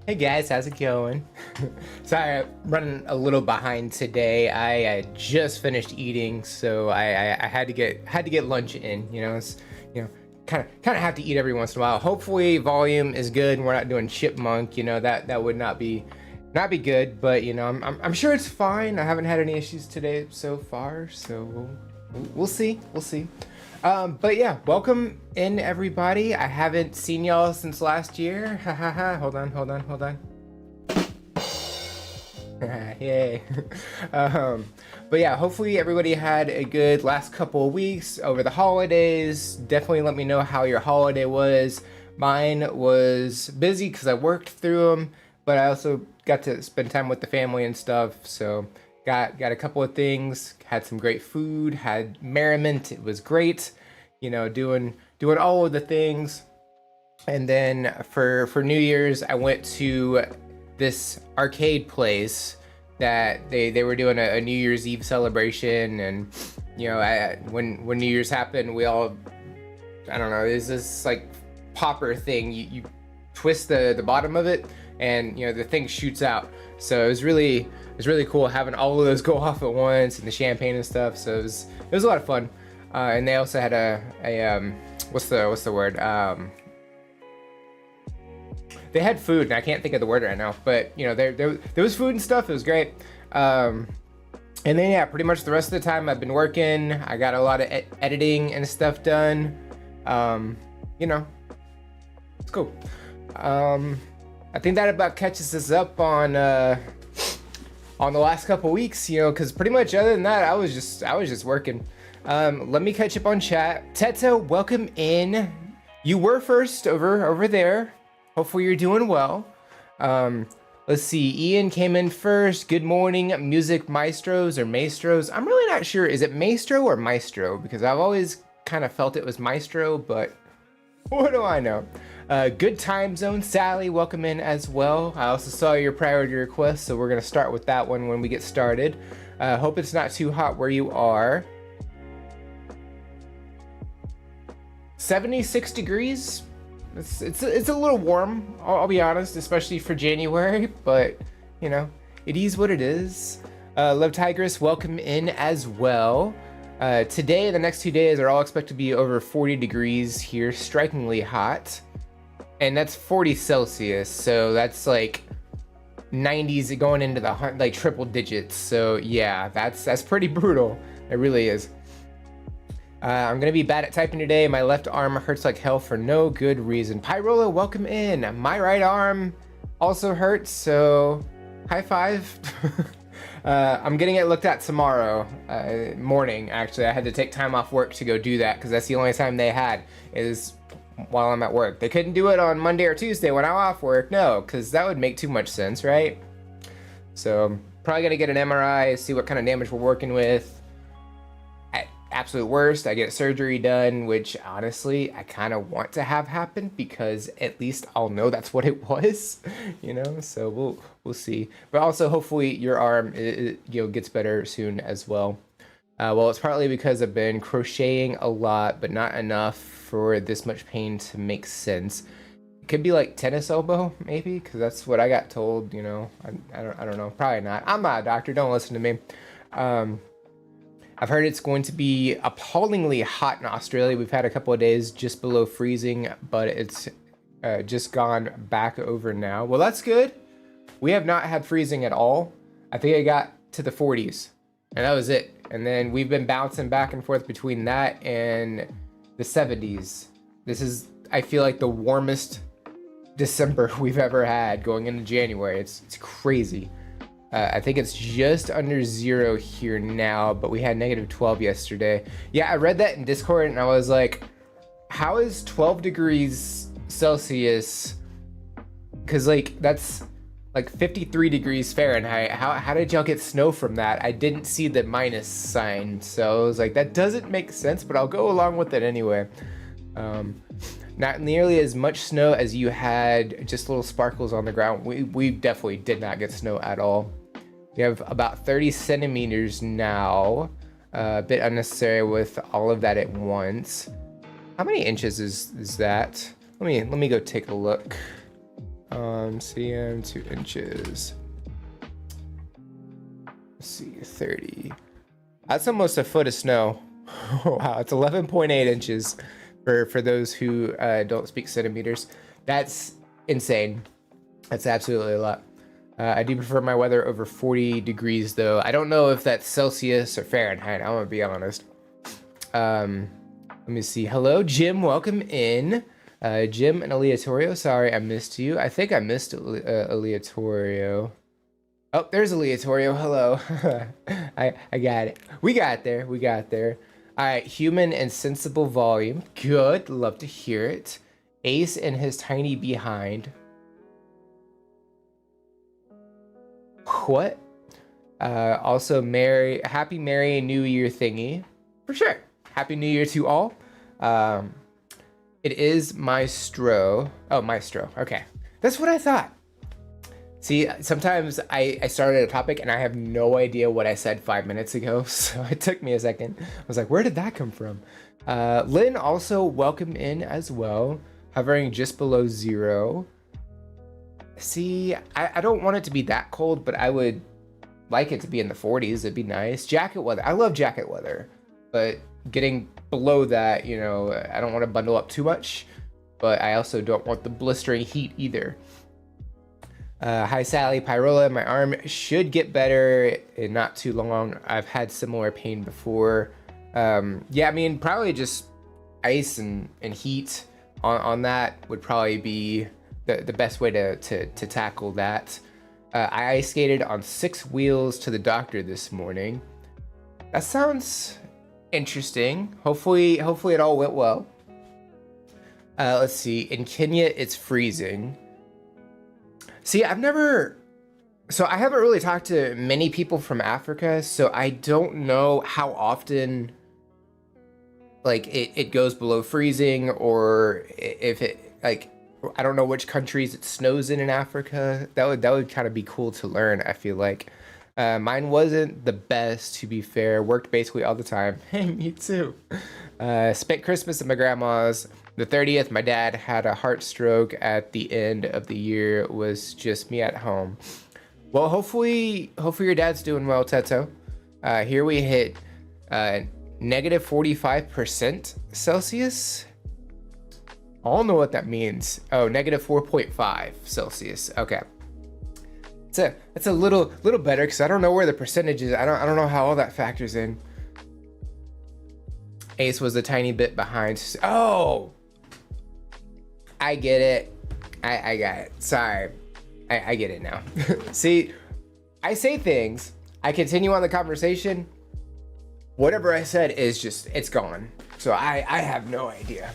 Hey guys, how's it going? Sorry, I'm running a little behind today. I just finished eating, so I had to get lunch in. You know, kind of have to eat every once in a while. Hopefully, volume is good and we're not doing chipmunk. That would not be good, but I'm sure it's fine. I haven't had any issues today so far, so we'll see. We'll see. But yeah, welcome in everybody. I haven't seen y'all since last year. Ha ha ha. Hold on. Yay. But yeah, hopefully everybody had a good last couple of weeks over the holidays. Definitely let me know how your holiday was. Mine was busy because I worked through them, but I also got to spend time with the family and stuff. So got a couple of things, had some great food, had merriment. It was great, doing all of the things. And then for New Year's, I went to this arcade place that they were doing a New Year's Eve celebration. And when New Year's happened, we all, I don't know, there's this like popper thing. You twist the bottom of it, and the thing shoots out. So it was really cool having all of those go off at once, and the champagne and stuff. So it was a lot of fun. And they also had a what's the word? They had food, and I can't think of the word right now. But there was food and stuff. It was great. And then yeah, pretty much the rest of the time I've been working. I got a lot of editing and stuff done. It's cool. I think that about catches us up on the last couple weeks, because pretty much other than that, I was just working. Let me catch up on chat. Teto, welcome in. You were first over there. Hopefully you're doing well. Let's see. Ian came in first. Good morning, music maestros or maestros. I'm really not sure. Is it maestro or maestro? Because I've always kind of felt it was maestro, but what do I know? Good time zone, Sally, welcome in as well. I also saw your priority request, so we're gonna start with that one when we get started. Hope it's not too hot where you are. 76 degrees. It's a little warm, I'll be honest, especially for January, but it is what it is. Love Tigress, welcome in as well. Today, the next 2 days are all expected to be over 40 degrees here, strikingly hot. And that's 40 Celsius, so that's like 90s going into the like triple digits. So yeah, that's pretty brutal. It really is. I'm gonna be bad at typing today. My left arm hurts like hell for no good reason. Pyrola, welcome in. My right arm also hurts, so high five. I'm getting it looked at tomorrow morning. Actually, I had to take time off work to go do that because that's the only time they had is while I'm at work. They couldn't do it on Monday or Tuesday when I'm off work. No, because that would make too much sense, right? So probably gonna get an MRI, see what kind of damage we're working with. At absolute worst, I get surgery done, which honestly I kind of want to have happen because at least I'll know that's what it was, So we'll see. But also hopefully your arm gets better soon as well. Well, it's partly because I've been crocheting a lot, but not enough for this much pain to make sense. It could be like tennis elbow, maybe, because that's what I got told. I don't know. Probably not. I'm not a doctor. Don't listen to me. I've heard it's going to be appallingly hot in Australia. We've had a couple of days just below freezing, but it's just gone back over now. Well, that's good. We have not had freezing at all. I think I got to the 40s, and that was it. And then we've been bouncing back and forth between that and the 70s. This is, I feel like, the warmest December we've ever had going into January. It's crazy. I think it's just under 0 here now, but we had negative 12 yesterday. Yeah, I read that in Discord and I was like, how is 12 degrees Celsius? Because that's like 53 degrees Fahrenheit. How did y'all get snow from that? I didn't see the minus sign, so I was like, that doesn't make sense, but I'll go along with it anyway. Not nearly as much snow as you had, just little sparkles on the ground. We definitely did not get snow at all. We have about 30 centimeters now. A bit unnecessary with all of that at once. How many inches is that? Let me go take a look. cm 2 inches. Let's see, 30. That's almost a foot of snow. Wow, it's 11.8 inches for those who don't speak centimeters. That's insane. That's absolutely a lot. I do prefer my weather over 40 degrees though. I don't know if that's Celsius or Fahrenheit. I'm gonna be honest. Let me see. Hello, Jim. Welcome in. Jim and Aleatorio. Sorry, I missed you. I think I missed Aleatorio. Oh, there's Aleatorio. Hello. I got it. We got there. We got there. All right. Human and sensible volume. Good. Love to hear it. Ace and his tiny behind. What? Also, happy Merry New Year thingy. For sure. Happy New Year to all. It is Maestro. Oh, Maestro. Okay. That's what I thought. See, sometimes I started a topic and I have no idea what I said 5 minutes ago. So it took me a second. I was like, where did that come from? Lynn also welcome in as well. Hovering just below 0. See, I don't want it to be that cold, but I would like it to be in the 40s. It'd be nice. Jacket weather. I love jacket weather, but getting below that, you know, I don't want to bundle up too much, but I also don't want the blistering heat either. Hi, Sally. Pyrola, my arm should get better in not too long. I've had similar pain before. Yeah, I mean, probably just ice and heat on that would probably be the best way to tackle that. I ice skated on 6 wheels to the doctor this morning. That sounds interesting. Hopefully it all went well. Let's see. In Kenya, it's freezing. See, I haven't really talked to many people from Africa, so I don't know how often like it goes below freezing, or if it, like, I don't know which countries it snows in Africa. That would kind of be cool to learn, I feel like. Mine wasn't the best, to be fair. Worked basically all the time. Hey, me too. Spent Christmas at my grandma's. The 30th, my dad had a heart stroke at the end of the year. It was just me at home. Well, hopefully your dad's doing well, Teto. Here we hit negative 45% Celsius. I don't know what that means. Oh, negative 4.5 Celsius. Okay. It's a little better because I don't know where the percentage is. I don't know how all that factors in. Ace was a tiny bit behind. Oh, I get it. I got it. Sorry. I get it now. See, I say things. I continue on the conversation. Whatever I said is just, it's gone. So I have no idea.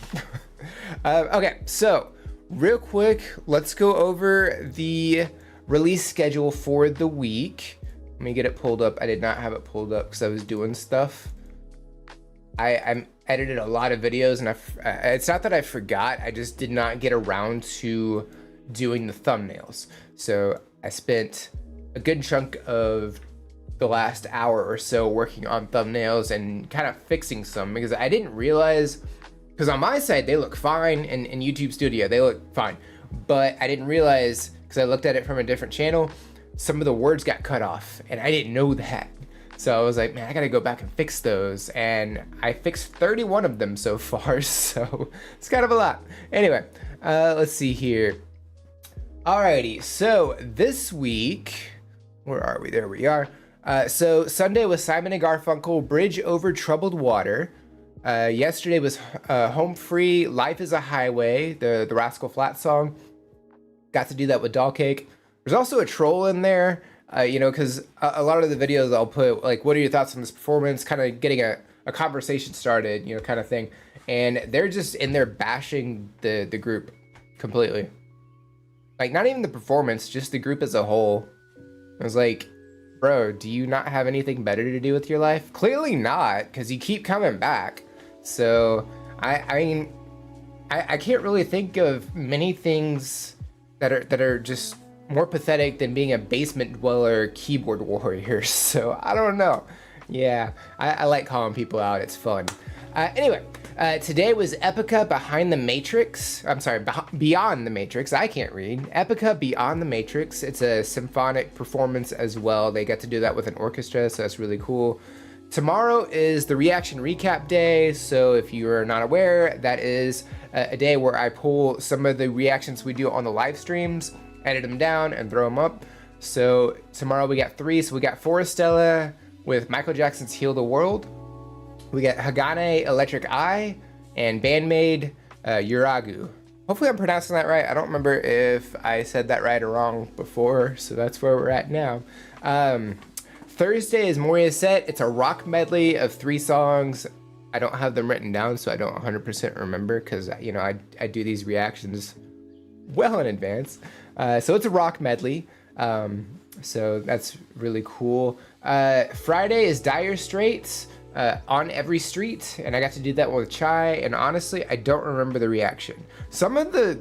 Okay, so real quick, let's go over the release schedule for the week. Let me get it pulled up. I did not have it pulled up because I was doing stuff. I edited a lot of videos, and it's not that I forgot, I just did not get around to doing the thumbnails. So I spent a good chunk of the last hour or so working on thumbnails and kind of fixing some, because I didn't realize, because on my side they look fine, and in YouTube Studio they look fine, but I didn't realize, because I looked at it from a different channel, some of the words got cut off, and I didn't know that. So I was like, man, I gotta go back and fix those, and I fixed 31 of them so far, so it's kind of a lot. Anyway, let's see here. Alrighty, so this week, where are we? There we are. So Sunday was Simon and Garfunkel, Bridge Over Troubled Water. Yesterday was Home Free, Life is a Highway, the Rascal Flatts song. Got to do that with Doll Cake. There's also a troll in there, you know, because a lot of the videos I'll put, like, what are your thoughts on this performance? Kind of getting a conversation started, you know, kind of thing. And they're just in there bashing the group completely. Like, not even the performance, just the group as a whole. I was like, bro, do you not have anything better to do with your life? Clearly not, because you keep coming back. So, I mean, I can't really think of many things that are just more pathetic than being a basement dweller keyboard warrior. So, I don't know. Yeah, I like calling people out. It's fun. Anyway, today was Epica Behind the Matrix. I'm sorry, Beyond the Matrix. I can't read. Epica Beyond the Matrix. It's a symphonic performance as well. They get to do that with an orchestra, so that's really cool. Tomorrow is the reaction recap day. So if you are not aware, that is a day where I pull some of the reactions we do on the live streams, edit them down, and throw them up. So tomorrow we got 3. So we got Forestella with Michael Jackson's Heal the World. We got Hagane Electric Eye and Bandmaid Yuragu. Hopefully I'm pronouncing that right. I don't remember if I said that right or wrong before, so that's where we're at now. Thursday is Moria Set. It's a rock medley of 3 songs. I don't have them written down, so I don't 100% remember because, you know, I do these reactions well in advance. So it's a rock medley. So that's really cool. Friday is Dire Straits. On Every Street, and I got to do that with Chai, and honestly, I don't remember the reaction. Some of the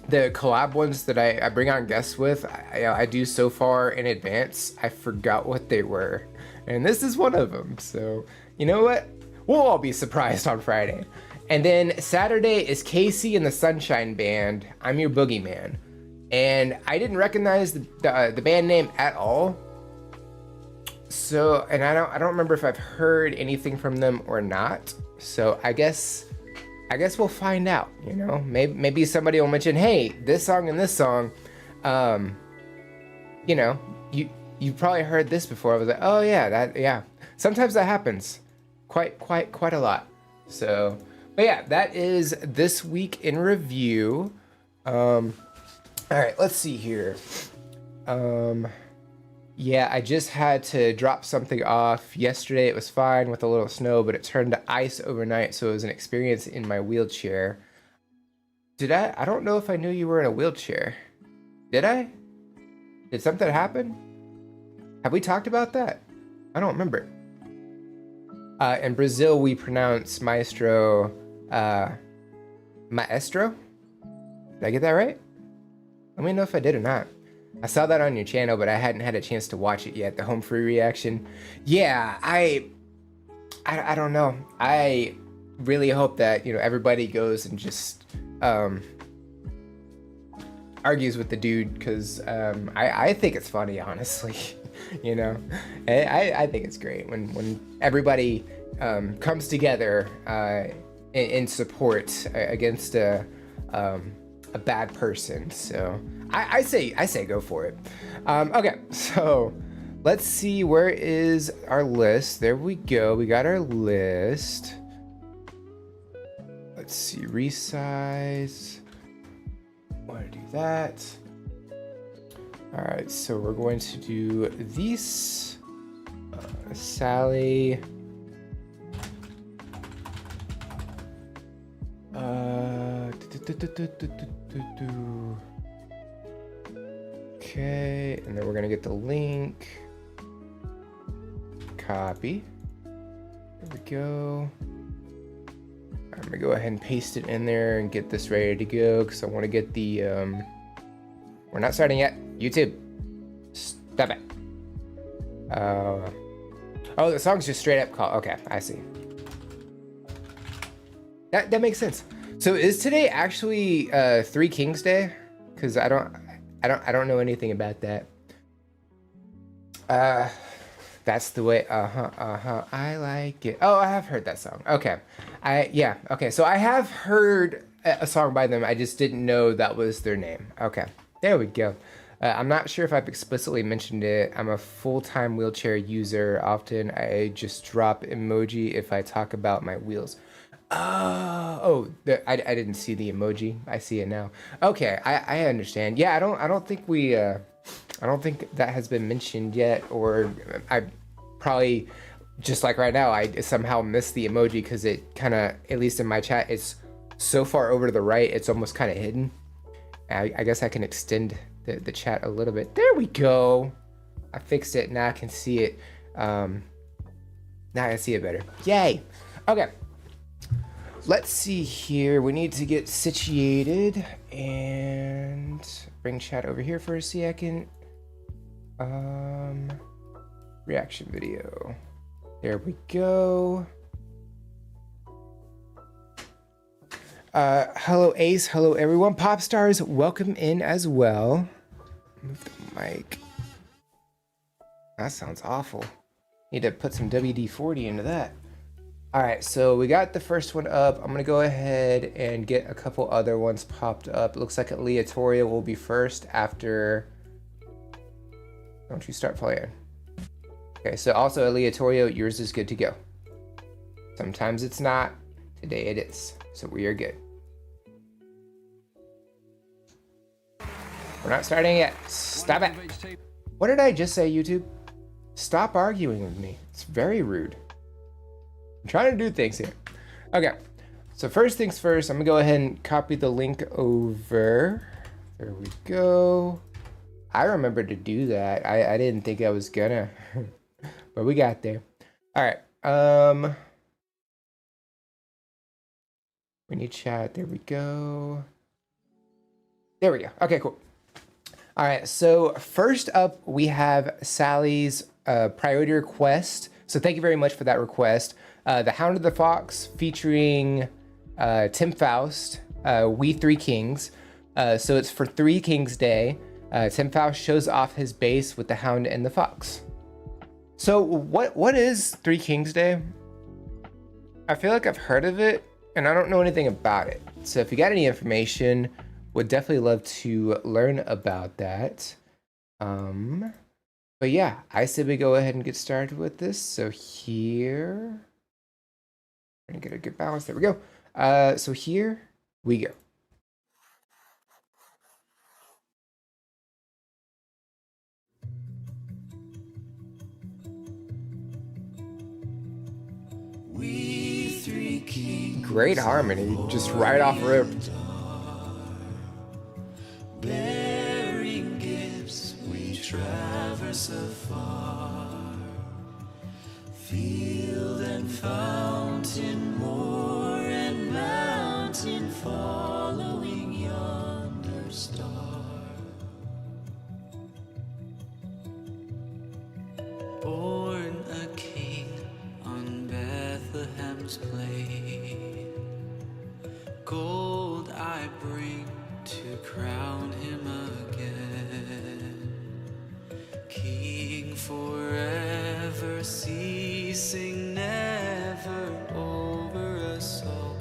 collab ones that I bring on guests with, I do so far in advance, I forgot what they were, and this is one of them, so you know what? We'll all be surprised on Friday. And then Saturday is Casey and the Sunshine Band, I'm Your Boogeyman, and I didn't recognize the band name at all. So, and I don't remember if I've heard anything from them or not. So I guess we'll find out, you know, maybe somebody will mention, hey, this song and this song, you know, you've probably heard this before. I was like, oh yeah, sometimes that happens quite a lot. So, but yeah, that is this week in review. All right, let's see here. Yeah, I just had to drop something off. Yesterday it was fine with a little snow, but it turned to ice overnight, so it was an experience in my wheelchair. I don't know if I knew you were in a wheelchair. Did I? Did something happen? Have we talked about that? I don't remember. In Brazil, we pronounce maestro, maestro? Did I get that right? Let me know if I did or not. I saw that on your channel, but I hadn't had a chance to watch it yet. The home free reaction. Yeah, I don't know. I really hope that, you know, everybody goes and just argues with the dude, because I think it's funny, honestly. You know, I think it's great when everybody comes together in support against a bad person. So I say go for it. Okay, so let's see, where is our list? There we go. We got our list. Let's see, resize. Want to do that. All right, so we're going to do these. Sally. Okay, and then we're gonna get the link. Copy. There we go. I'm gonna go ahead and paste it in there and get this ready to go, because I want to get the we're not starting yet. YouTube, stop it. Oh, the song's just straight up called. Okay, I see. That makes sense. So is today actually Three Kings Day? Because I don't know anything about that. That's the way. I like it. Oh, I have heard that song. Okay. Yeah. Okay. So I have heard a song by them. I just didn't know that was their name. Okay. There we go. I'm not sure if I've explicitly mentioned it. I'm a full-time wheelchair user. Often I just drop emoji if I talk about my wheels. I didn't see the emoji. I see it now. Okay, I understand. Yeah, I don't think we I don't think that has been mentioned yet, or I probably, just like right now, I somehow missed the emoji because it kind of, at least in my chat, it's so far over to the right, it's almost kind of hidden. I guess I can extend the chat a little bit. There we go. I fixed it. Now I can see it. Now I can see it better. Yay. Okay. Let's see here. We need to get situated and bring chat over here for a second. Reaction video. There we go. Hello Ace, hello everyone. Pop stars, welcome in as well. Move the mic. That sounds awful. Need to put some WD-40 into that. All right, so we got the first one up. I'm gonna go ahead and get a couple other ones popped up. It looks like Aleatoria will be first after. Don't you start playing. Okay, so also Aleatoria, yours is good to go. Sometimes it's not. Today it is. So we are good. We're not starting yet. Stop it. What did I just say, YouTube? Stop arguing with me. It's very rude. I'm trying to do things here. Okay, so first things first, I'm gonna go ahead and copy the link over. There we go. I remember to do that. I didn't think I was gonna, but we got there. All right, we need chat, there we go. There we go, okay, cool. All right, so first up, we have Sally's priority request. So thank you very much for that request. The Hound of the Fox featuring Tim Faust, We Three Kings. So it's for Three Kings Day. Tim Faust shows off his base with the Hound and the Fox. So what is Three Kings Day? I feel like I've heard of it, and I don't know anything about it. So if you got any information, would definitely love to learn about that. But yeah, I said we go ahead and get started with this. So here, trying to get a good balance. There we go. So here we go. We three kings. Great harmony, just right off rip. Bearing gifts, we traverse afar, field and fountain, moor and mountain, following yonder star. Born a king on Bethlehem's plain, gold I bring to crown him again, King forever, ceasing never, over us all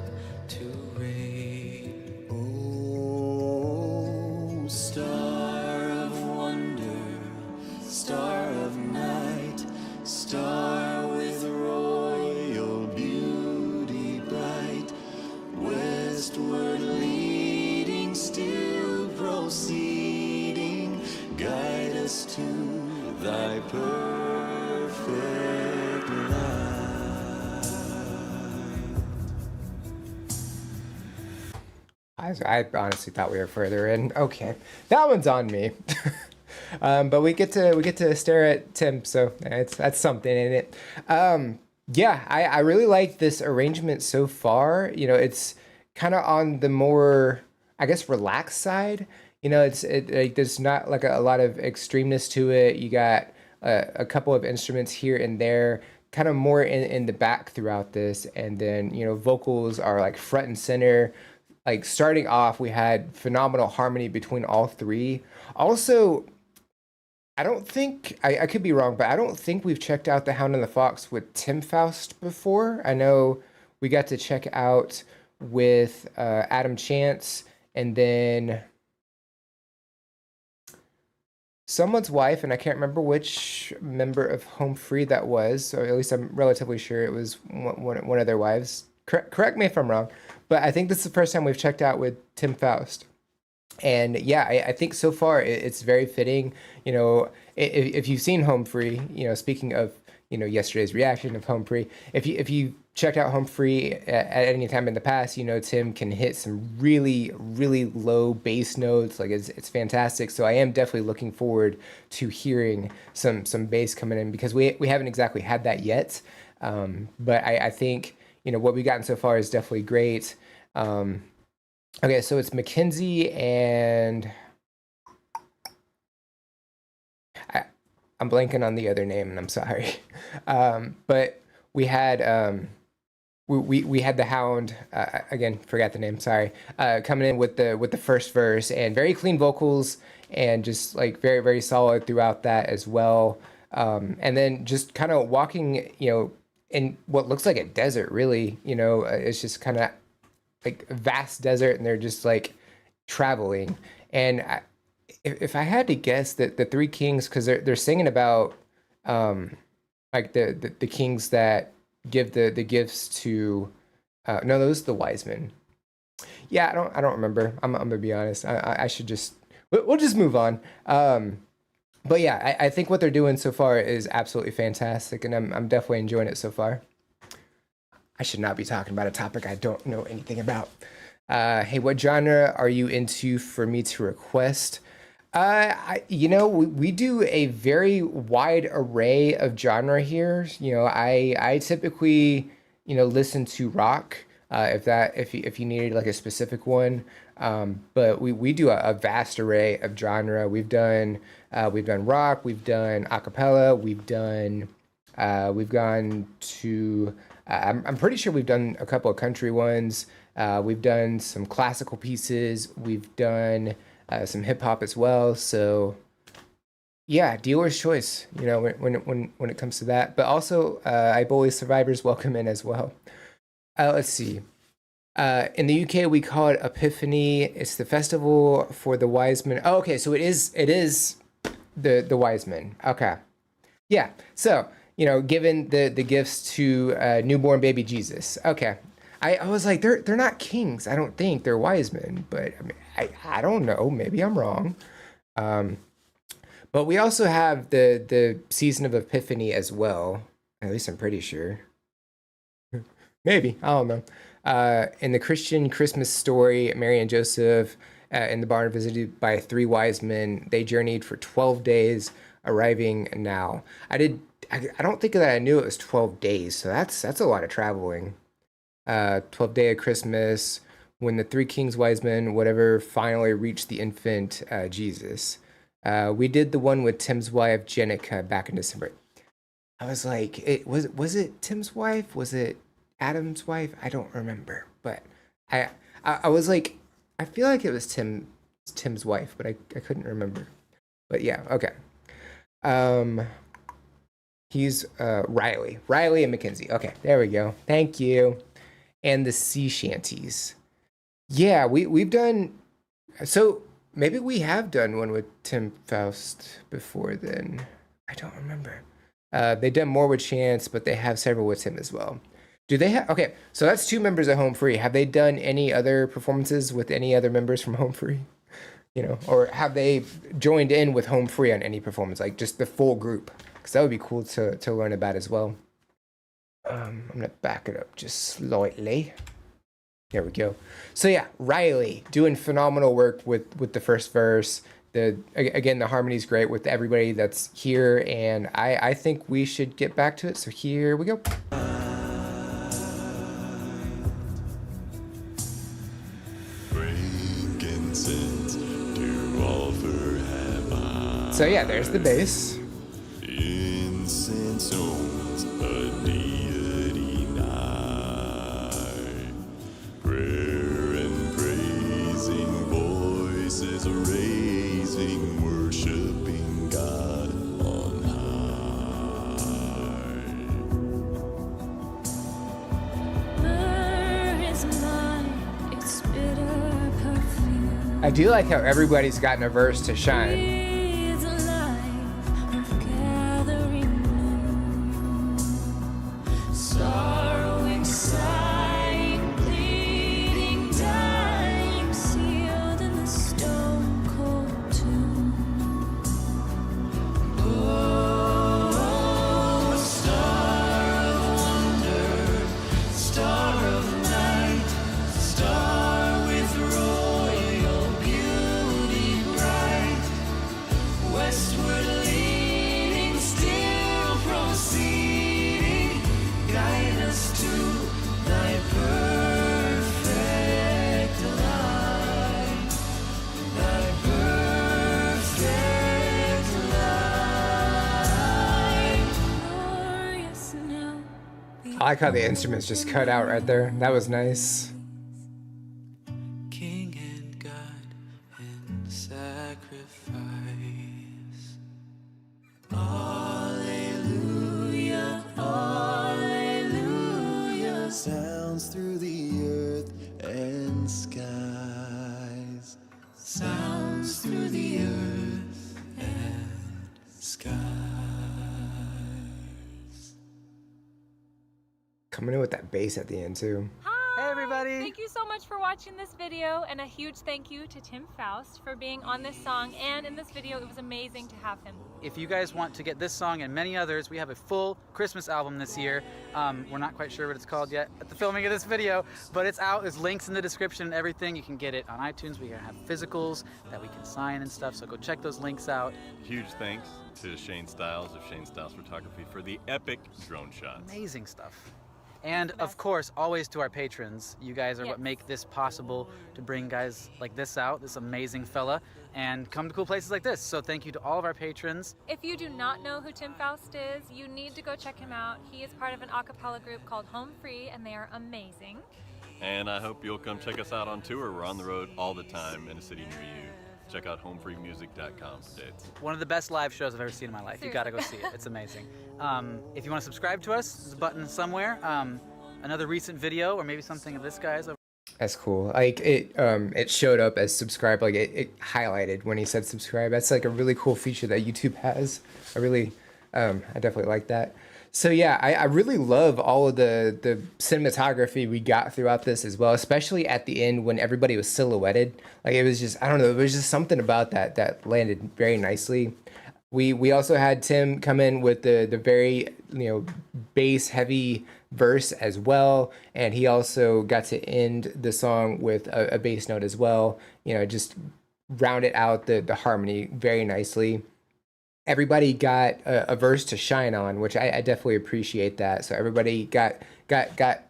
to reign. Oh, star of wonder, star of night, star with royal beauty bright, westward leading, still proceeding, guide us to thy perfect light. I honestly thought we were further in. Okay, that one's on me. But we get to stare at Tim, so that's something in it. Yeah, I really like this arrangement so far. You know, it's kind of on the more, I guess, relaxed side. You know, like there's not like a lot of extremeness to it. You got a couple of instruments here and there, kind of more in the back throughout this, and then you know vocals are like front and center. Like starting off, we had phenomenal harmony between all three. Also, I don't think I could be wrong, but I don't think we've checked out the Hound and the Fox with Tim Faust before. I know we got to check out with Adam Chance, and then someone's wife, and I can't remember which member of Home Free that was. So at least I'm relatively sure it was one of their wives. Correct me if I'm wrong, but I think this is the first time we've checked out with Tim Faust. And yeah, I think so far it's very fitting. You know, if you've seen Home Free, you know, speaking of, you know, yesterday's reaction of Home Free, if you checked out Home Free at any time in the past, you know, Tim can hit some really, really low bass notes. Like it's fantastic. So I am definitely looking forward to hearing some bass coming in, because we haven't exactly had that yet. But I think, you know, what we've gotten so far is definitely great. Okay, so it's Mackenzie and I'm blanking on the other name, and I'm sorry. But we had we had the Hound again, forgot the name, sorry, coming in with the first verse, and very clean vocals, and just like very very solid throughout that as well. And then just kind of walking, in what looks like a desert, really. It's just kind of like a vast desert, and they're just like traveling. And if I had to guess, that the three kings, because they're singing about like the kings that give the gifts to no, those are the wise men. Yeah, I don't remember. I'm gonna be honest. I should just we'll just move on. But yeah, I think what they're doing so far is absolutely fantastic, and I'm definitely enjoying it so far. I should not be talking about a topic I don't know anything about. Hey, what genre are you into for me to request? We do a very wide array of genre here. I typically, listen to rock, if you needed like a specific one. But we do a vast array of genre. We've done rock, we've done acapella, we've gone to, I'm pretty sure we've done a couple of country ones. We've done some classical pieces. We've done some hip hop as well. So yeah, dealer's choice. When it comes to that. But also, I Bully Survivors welcome in as well. Let's see. In the UK, we call it Epiphany. It's the festival for the wise men. Oh, okay, so it is the wise men. Okay, yeah. So giving the gifts to newborn baby Jesus. Okay, I was like, they're not kings. I don't think they're wise men, but I mean, I don't know. Maybe I'm wrong. But we also have the season of Epiphany as well. At least I'm pretty sure. Maybe, I don't know. In the Christian Christmas story, Mary and Joseph in the barn visited by three wise men. They journeyed for 12 days, arriving now. I don't think that I knew it was 12 days, so that's a lot of traveling. 12th day of Christmas, when the three kings, wise men, whatever, finally reached the infant Jesus. We did the one with Tim's wife, Jenica, back in December. I was like, was it Tim's wife? Was it Adam's wife? I don't remember, but I was like, I feel like it was Tim's wife, but I couldn't remember. But yeah, okay. He's Riley and Mackenzie. Okay, there we go. Thank you. And the sea shanties. Yeah, we've done. So maybe we have done one with Tim Faust before then. I don't remember. They've done more with Chance, but they have several with Tim as well. Do they have? Okay, so that's two members of Home Free. Have they done any other performances with any other members from Home Free? Or have they joined in with Home Free on any performance, like just the full group? Because that would be cool to learn about as well. I'm gonna back it up just slightly. There we go. So yeah, Riley doing phenomenal work with the first verse. Again, the harmony's great with everybody that's here, and I think we should get back to it. So here we go. So yeah, there's the bass. Incense owns a deity nigh. Prayer and praising voices raising, worshiping God on high. Myrrh is mine, its bitter perfume. I do like how everybody's gotten a verse to shine. I like how the instruments just cut out right there. That was nice. King and God and sacrifice. Alleluia, alleluia. Sounds through the earth and skies. Sounds through the earth and skies. Coming in with that bass at the end too. Hi! Hey, everybody. Thank you so much for watching this video, and a huge thank you to Tim Faust for being on this song and in this video. It was amazing to have him. If you guys want to get this song and many others, we have a full Christmas album this year. We're not quite sure what it's called yet at the filming of this video, but it's out. There's links in the description and everything. You can get it on iTunes. We have physicals that we can sign and stuff, so go check those links out. Huge thanks to Shane Styles of Shane Styles Photography for the epic drone shots. Amazing stuff. And of course, always to our patrons. You guys are what make this possible to bring guys like this out, this amazing fella, and come to cool places like this. So thank you to all of our patrons. If you do not know who Tim Faust is, you need to go check him out. He is part of an a cappella group called Home Free, and they are amazing. And I hope you'll come check us out on tour. We're on the road all the time in a city near you. Check out homefreemusic.com for dates. One of the best live shows I've ever seen in my life. You gotta go see it. It's amazing. If you want to subscribe to us, there's a button somewhere. Another recent video, or maybe something of this guy's. That's cool. Like it showed up as subscribe. Like it highlighted when he said subscribe. That's like a really cool feature that YouTube has. I definitely like that. So yeah, I really love all of the cinematography we got throughout this as well, especially at the end when everybody was silhouetted. Like it was just, I don't know, it was just something about that landed very nicely. We also had Tim come in with the very, bass heavy verse as well, and he also got to end the song with a bass note as well. Just rounded out the harmony very nicely. Everybody got a verse to shine on, which I definitely appreciate that. So everybody got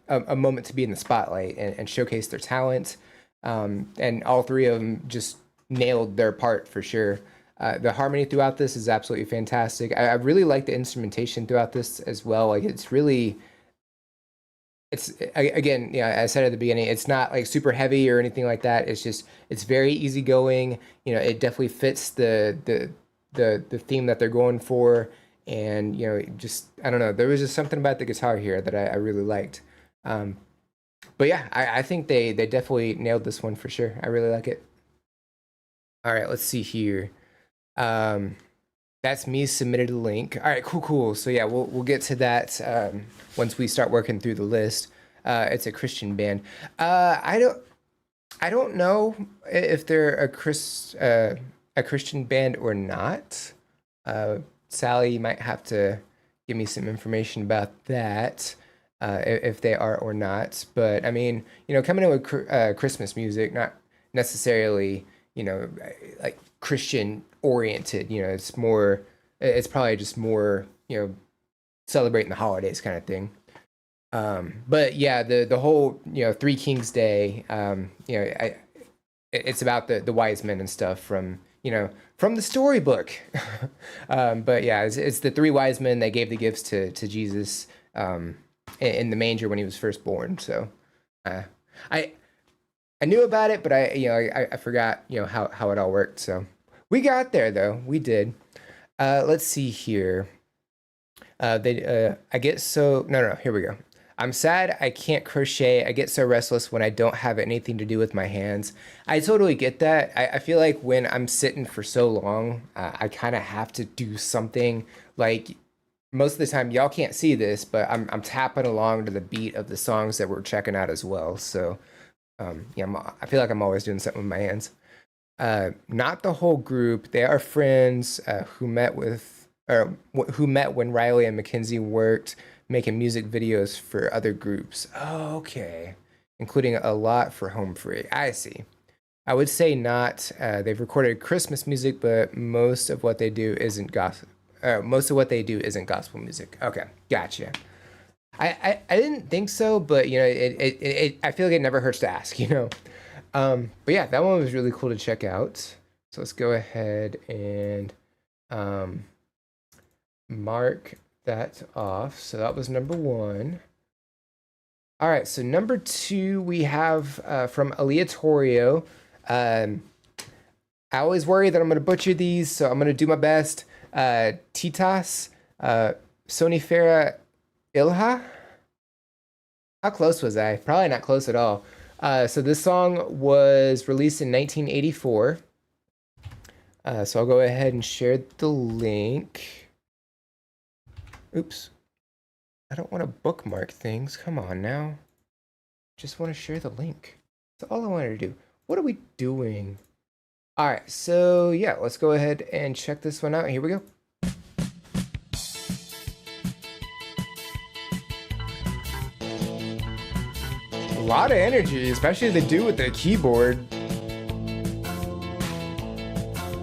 a moment to be in the spotlight and showcase their talent. And all three of them just nailed their part for sure. The harmony throughout this is absolutely fantastic. I really like the instrumentation throughout this as well. Like it's again, I said at the beginning, it's not like super heavy or anything like that. It's very easygoing. It definitely fits the theme that they're going for, and I don't know, there was just something about the guitar here that I really liked. But yeah, I think they definitely nailed this one for sure. I really like it. All right, let's see here. That's me submitted a link. All right, cool. So yeah, we'll get to that once we start working through the list. It's a Christian band. I don't know if they're a Christian band or not. Sally might have to give me some information about that, if they are or not. But I mean, coming in with Christmas music, not necessarily, like Christian oriented. It's probably just more, celebrating the holidays kind of thing. But yeah, the whole, Three Kings Day, it's about the wise men and stuff from the storybook. But yeah, it's the three wise men that gave the gifts to Jesus in the manger when he was first born. So I knew about it, but I forgot how it all worked. So we got there though. We did. Let's see here. I get so no, here we go. I'm sad I can't crochet. I get so restless when I don't have anything to do with my hands. I totally get that. I feel like when I'm sitting for so long, I kind of have to do something. Like most of the time, y'all can't see this, but I'm tapping along to the beat of the songs that we're checking out as well. So yeah, I feel like I'm always doing something with my hands. Not the whole group. They are friends who met when Riley and Mackenzie worked making music videos for other groups. Oh, okay. Including a lot for Home Free. I see. I would say not. They've recorded Christmas music, but most of what they do isn't gospel. Most of what they do isn't gospel music. Okay, gotcha. I didn't think so, but I feel like it never hurts to ask, But yeah, that one was really cool to check out. So let's go ahead and mark that off. So that was number 1. All right, so number 2 we have from Aleatorio. I always worry that I'm going to butcher these, so I'm going to do my best. Titas, Sonifera Ilha. How close was I? Probably not close at all. So this song was released in 1984. So I'll go ahead and share the link. Oops. I don't want to bookmark things. Come on now. Just want to share the link. That's all I wanted to do. What are we doing? All right, so yeah, let's go ahead and check this one out. Here we go. A lot of energy, especially the dude with the keyboard.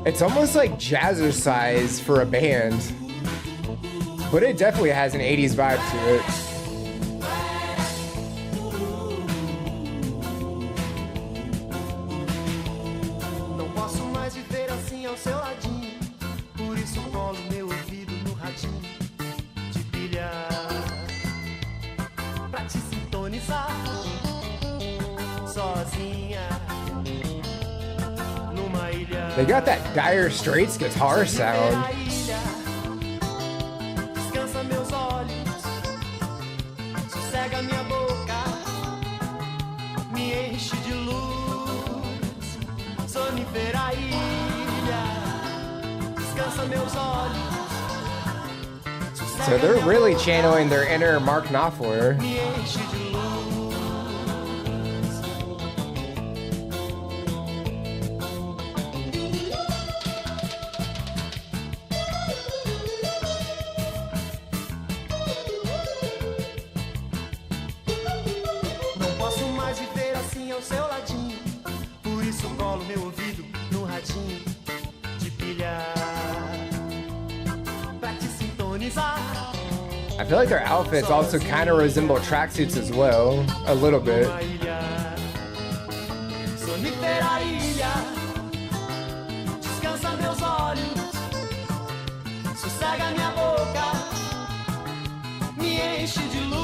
It's almost like jazzercise for a band, but it definitely has an 80s vibe to it. Não posso mais viver assim ao seu ladinho. Por isso colo meu ouvido no radinho de pilha pra te sintonizar sozinha numa ilha. They got that Dire Straits guitar sound. Descansa meus olhos, sossega minha boca, me enche de luz, sonífera ilha. Descansa meus olhos. So they're really channeling their inner Mark Knopfler. Me enche de luz. Não posso mais viver assim ao seu ladinho. Por isso colo meu ouvido no radinho de pilha pra te sintonizar. I feel like their outfits also kind of resemble tracksuits as well, a little bit. Numa ilha, sonífera ilha. Descansa meus olhos, sossega minha boca, me enche de luz.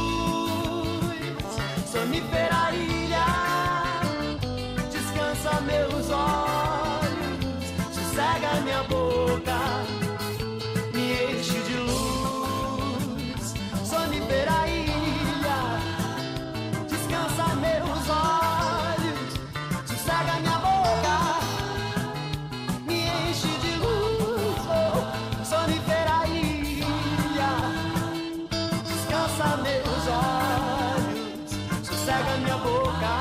Sonífera ilha, descansa meus olhos, sossega minha boca, me enche de luz. Sonífera ilha, descansa meus olhos, sossega minha boca, me enche de luz. Oh, sonífera ilha, descansa meus olhos, sossega minha boca.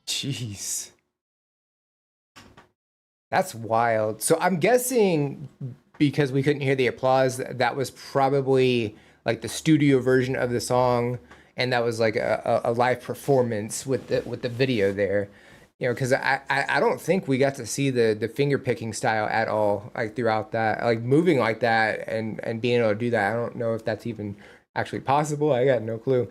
Jeez. That's wild. So I'm guessing because we couldn't hear the applause, that was probably like the studio version of the song, and that was like a live performance with the video there. You know, because I don't think we got to see the finger picking style at all, like throughout that, like moving like that and being able to do that. I don't know if that's even actually possible. I got no clue.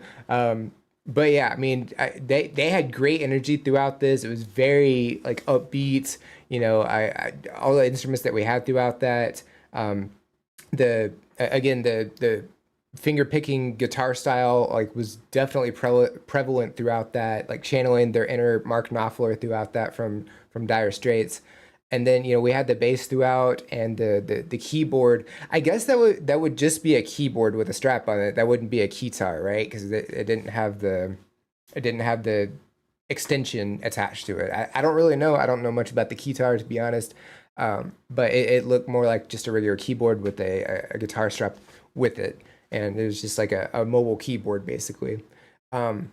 But yeah, I mean, they had great energy throughout this. It was very like upbeat. You know, I all the instruments that we had throughout that. The finger picking guitar style like was definitely prevalent throughout that, like channeling their inner Mark Knopfler throughout that from Dire Straits. And then, you know, we had the bass throughout and the keyboard. I guess that would just be a keyboard with a strap on it. That wouldn't be a keytar, right? Because it didn't have the extension attached to it. I don't really know. I don't know much about the keytar, to be honest. But it looked more like just a regular keyboard with a guitar strap with it. And it was just like a mobile keyboard, basically. But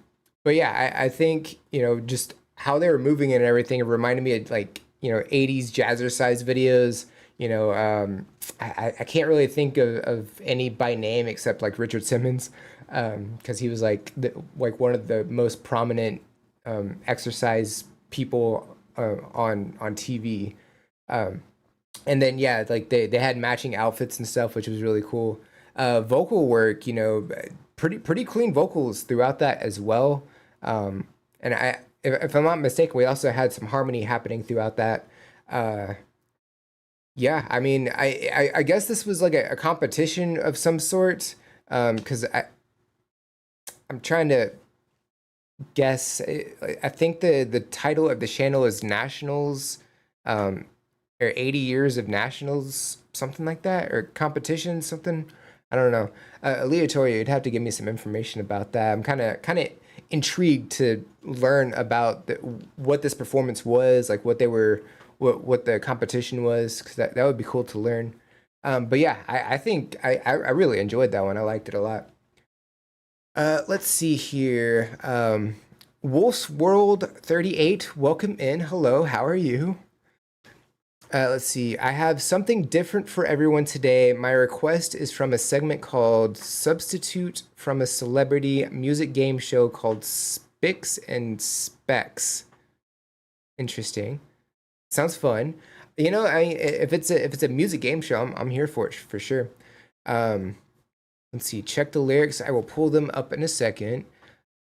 yeah, I think, you know, just how they were moving it and everything, it reminded me of like, you know, 80s jazzercise videos. You know, I can't really think of any by name except like Richard Simmons, because he was like one of the most prominent exercise people on TV. And then yeah, like they had matching outfits and stuff, which was really cool. Vocal work, you know, pretty clean vocals throughout that as well. And if I'm not mistaken, we also had some harmony happening throughout that. Uh, yeah, I mean, I guess this was like a competition of some sort. Because I'm trying to guess. I think the title of the channel is Nationals, or 80 years of Nationals, something like that, or competition, something. I don't know. Leotoria, you'd have to give me some information about that. I'm kind of intrigued to learn about what this performance was, like what they were, what the competition was, because that would be cool to learn. But yeah, I think I really enjoyed that one. I liked it a lot. Let's see here. Wolf's World 38, welcome in. Hello, how are you? Let's see. I have something different for everyone today. My request is from a segment called Substitute from a Celebrity music game show called Spicks and Specs. Interesting. Sounds fun. You know, if it's a music game show, I'm here for it for sure. Let's see. Check the lyrics. I will pull them up in a second.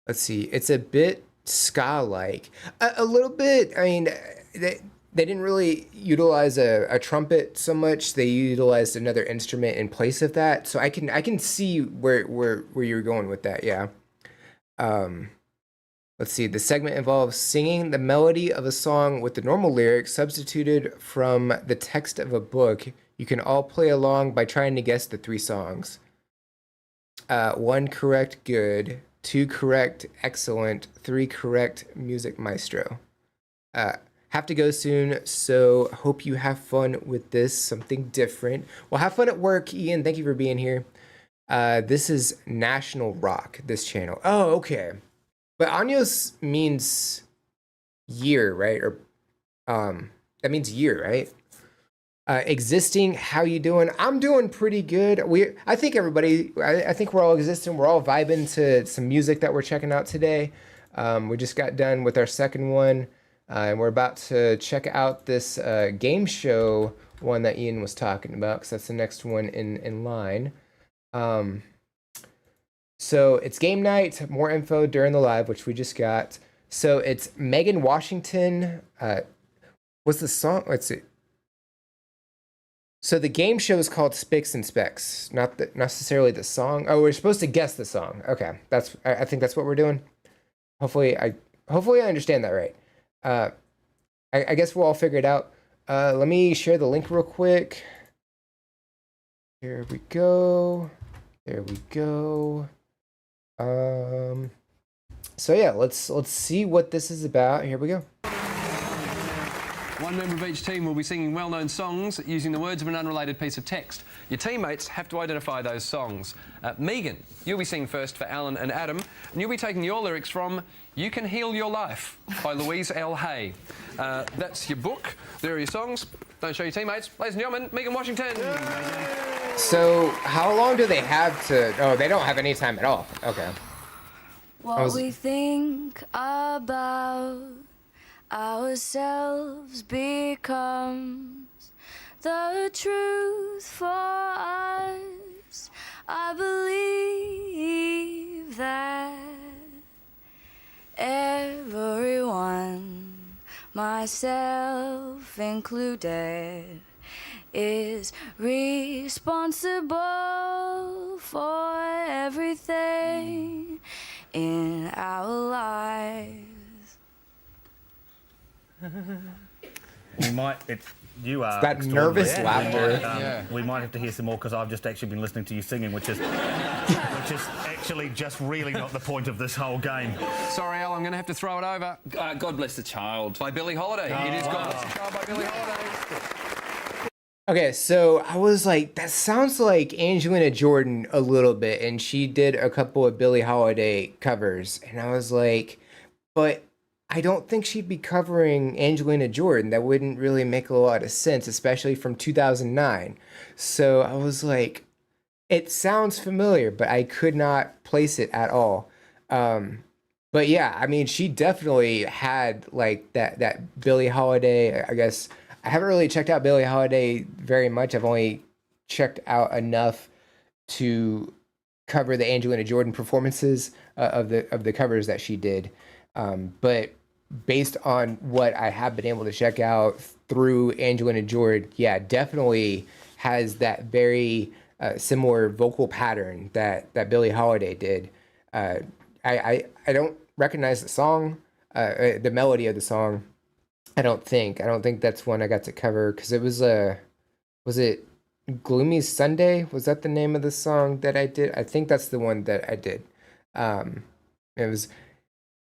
Let's see. It's a bit ska-like, a little bit. I mean, they didn't really utilize a trumpet so much. They utilized another instrument in place of that. So I can see where you're going with that. Yeah. Let's see. The segment involves singing the melody of a song with the normal lyrics substituted from the text of a book. You can all play along by trying to guess the 3 songs. 1 correct, good. 2 correct, excellent. 3 correct, music maestro. Have to go soon, so hope you have fun with this, something different. Well, have fun at work, Ian. Thank you for being here. This is National Rock, this channel. Oh, okay. But años means year, right? Or that means year, right? Existing, how you doing? I'm doing pretty good. I think everybody, I think we're all existing. We're all vibing to some music that we're checking out today. We just got done with our second one. And we're about to check out this game show one that Ian was talking about, because that's the next one in line. So it's game night. More info during the live, which we just got. So it's Megan Washington. What's the song? Let's see. So the game show is called Spicks and Specs, not necessarily the song. Oh, we're supposed to guess the song. Okay, I think that's what we're doing. Hopefully I understand that right. I guess we'll all figure it out. Let me share the link real quick. Here we go. There we go. So yeah, let's see what this is about. Here we go. One member of each team will be singing well-known songs using the words of an unrelated piece of text. Your teammates have to identify those songs. Megan, you'll be singing first for Alan and Adam, and you'll be taking your lyrics from You Can Heal Your Life by Louise L. Hay. That's your book. There are your songs. Don't show your teammates. Ladies and gentlemen, Megan Washington. So how long do they have to... Oh, they don't have any time at all. Okay. What we think about ourselves becomes the truth for us. I believe that everyone, myself included, is responsible for everything in our lives. We might. You are that nervous extraordinary. laughter. We might have to hear some more, because I've just actually been listening to you singing, which is actually just really not the point of this whole game. Sorry, Al, I'm going to have to throw it over. God Bless the Child. By Billie Holiday. It is God Bless the Child by Billie Holiday. Okay, so I was like, that sounds like Angelina Jordan a little bit, and she did a couple of Billie Holiday covers, and I was like, but I don't think she'd be covering Angelina Jordan. That wouldn't really make a lot of sense, especially from 2009. So I was like, it sounds familiar, but I could not place it at all. But yeah, I mean, she definitely had like that Billie Holiday, I guess. I haven't really checked out Billie Holiday very much. I've only checked out enough to cover the Angelina Jordan performances of the covers that she did. But based on what I have been able to check out through Angelina Jordan, yeah, definitely has that very similar vocal pattern that Billie Holiday did. I don't recognize the song, the melody of the song. I don't think that's one I got to cover because it was it Gloomy Sunday? Was that the name of the song that I did? I think that's the one that I did. It was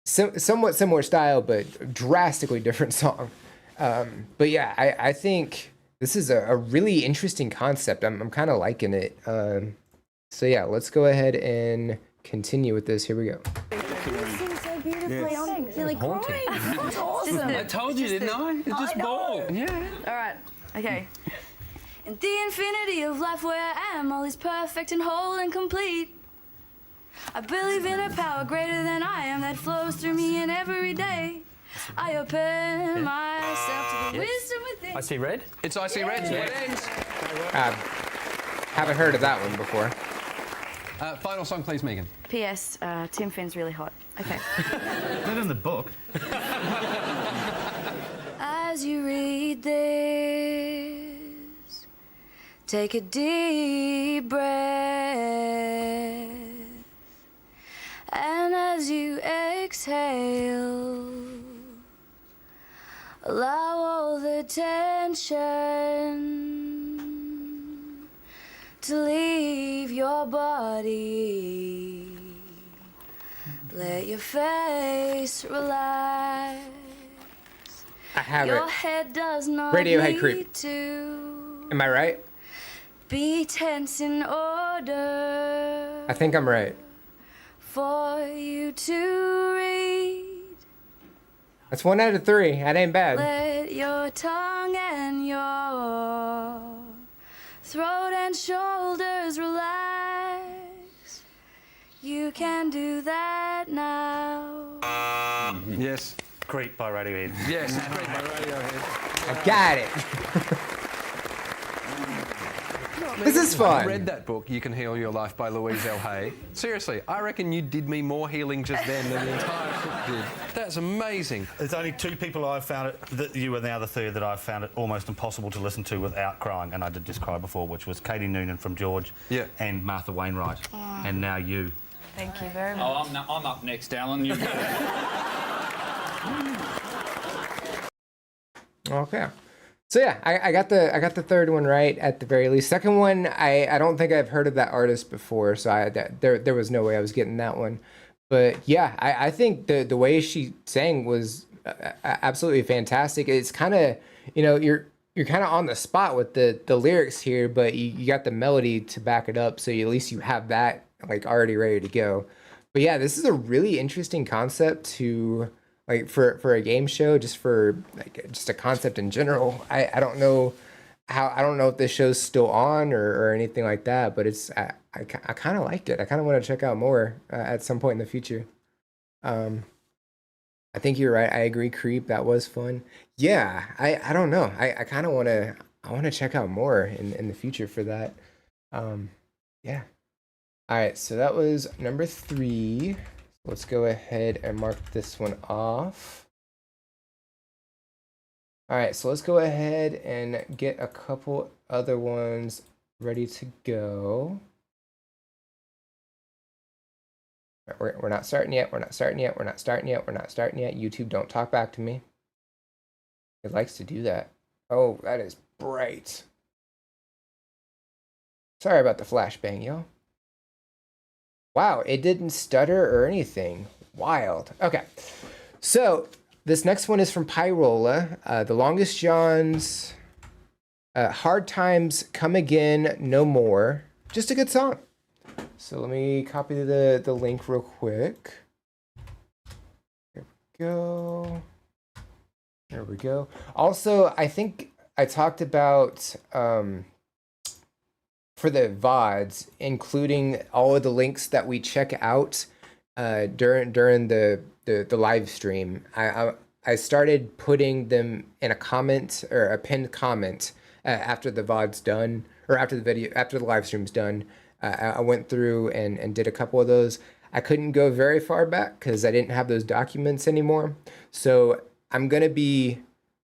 somewhat similar style, but drastically different song. But yeah, I think this is a really interesting concept. I'm kind of liking it. So yeah, let's go ahead and continue with this. Here we go. So beautifully. I'm nearly crying. That's awesome. I told you, didn't I? It's just ball. Yeah. All right. Okay. In the infinity of life where I am, all is perfect and whole and complete. I believe in a power greater than I am that flows through me in every day. I open myself to the wisdom within. I see red. It's I See Red. It ends. Haven't heard of that one before. Final song, please, Megan. P.S. Tim Finn's really hot. Okay. Not in the book. As you read this, take a deep breath. And as you exhale, allow all the tension to leave your body. Let your face relax. I have Your it. head does not Radiohead need Creep. to Am I right? be tense in order I think I'm right. for you to read. That's 1 out of 3. That ain't bad. Let your tongue and your throat and shoulders relax. You can do that now. Yes. Creep by Radiohead. Yes. Great by Radiohead. I got it. This is I fun. read that book, You Can Heal Your Life by Louise L. Hay. Seriously, I reckon you did me more healing just then than the entire book did. That's amazing. There's only 2 people I've found it, that you and the other 3 that I've found it almost impossible to listen to without crying, and I did just cry before, which was Katie Noonan from George and Martha Wainwright. And now you. Thank you very much. Oh, I'm up next, Alan. You Okay. So yeah, I got the third one right at the very least. Second one, I don't think I've heard of that artist before, so there was no way I was getting that one. But yeah, I think the way she sang was absolutely fantastic. It's kind of, you're kind of on the spot with the lyrics here, but you got the melody to back it up, so at least you have that like already ready to go. But yeah, this is a really interesting concept to like for a game show, just for like just a concept in general. I don't know if this show's still on or anything like that, but it's I kind of liked it. I kind of want to check out more at some point in the future. I think you're right. I agree. Creep, that was fun. Yeah, I don't know. I kind of want to check out more in the future for that. Yeah. All right, so that was number 3. Let's go ahead and mark this one off. All right, so let's go ahead and get a couple other ones ready to go. We're not starting yet. We're not starting yet. We're not starting yet. We're not starting yet. YouTube, don't talk back to me. It likes to do that. Oh, that is bright. Sorry about the flashbang, y'all. Wow, it didn't stutter or anything. Wild. Okay, so this next one is from Pyrola. The Longest John's Hard Times Come Again No More. Just a good song. So let me copy the link real quick. There we go. There we go. Also, I think I talked about for the VODs, including all of the links that we check out during the live stream. I started putting them in a comment or a pinned comment after the VOD's done, or after the live stream's done. I went through and did a couple of those. I couldn't go very far back because I didn't have those documents anymore. So I'm going to be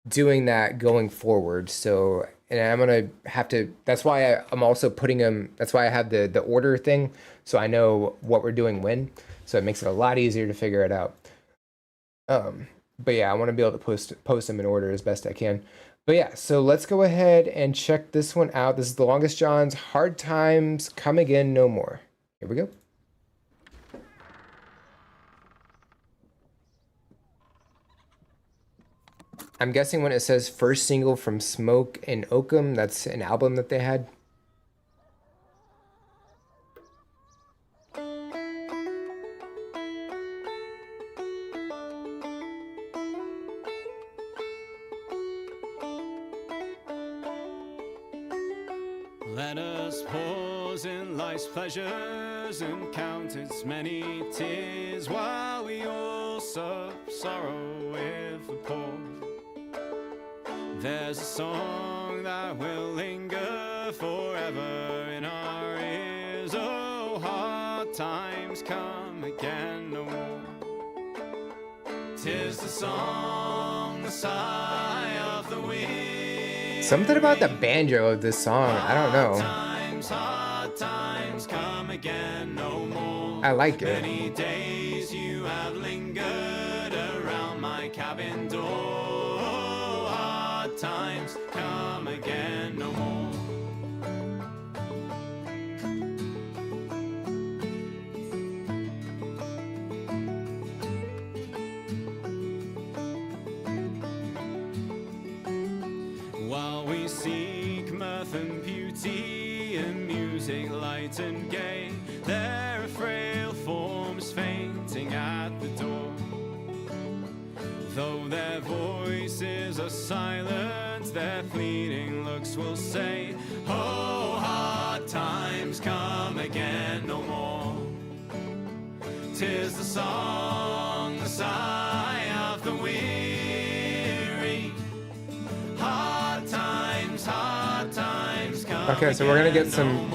doing that going forward. So, and I'm going to have to, that's why I'm also putting them, that's why I have the order thing. So I know what we're doing when. So it makes it a lot easier to figure it out. But yeah, I want to be able to post them in order as best I can. But yeah, so let's go ahead and check this one out. This is The Longest John's Hard Times Come Again No More. Here we go. I'm guessing when it says first single from Smoke and Oakham, that's an album that they had. Let us pause in life's pleasures and count its many tears while we all sorrow with the poor. There's a song that will linger forever in our ears. Oh, hard times come again no more. 'Tis the song, the sigh of the wind. Something about the banjo of this song, I don't know. Hard times come again no more. I like it. Many days you have lingered around my cabin door. Hard times come again no more. While we seek mirth and beauty and music light and gay, there are frail forms fainting at the door. Though their voices are silent, their fleeting looks will say, oh, hard times come again no more. 'Tis the song, the sigh of the weary. Hard times come. Okay, so we're gonna get some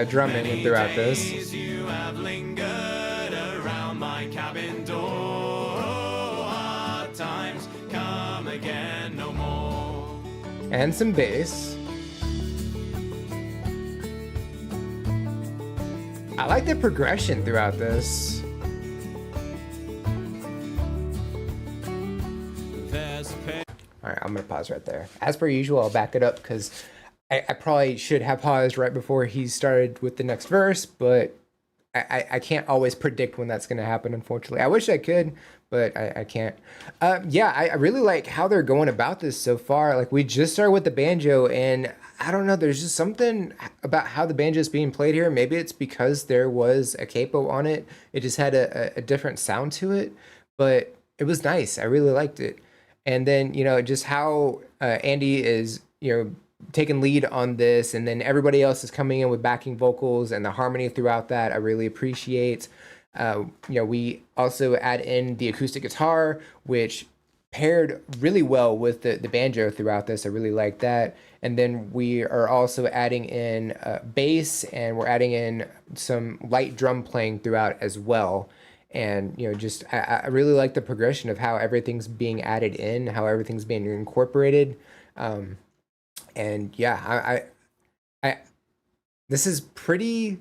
drumming throughout this. You have lingered around my cabin door. Hard times come again no more. And some bass. I like the progression throughout this. All right, I'm gonna pause right there. As per usual, I'll back it up because I probably should have paused right before he started with the next verse, but I can't always predict when that's gonna happen, unfortunately. I wish I could, but I can't. Yeah, I really like how they're going about this so far. Like, we just started with the banjo, and I don't know, there's just something about how the banjo is being played here. Maybe it's because there was a capo on it. It just had a different sound to it, but it was nice. I really liked it. And then, you know, just how Andy is, you know, taking lead on this, and then everybody else is coming in with backing vocals, and the harmony throughout that I really appreciate. You know, we also add in the acoustic guitar, which paired really well with the banjo throughout this. I really like that. And then we are also adding in bass, and we're adding in some light drum playing throughout as well. And, you know, just I really like the progression of how everything's being added in, how everything's being incorporated. And yeah, I this is pretty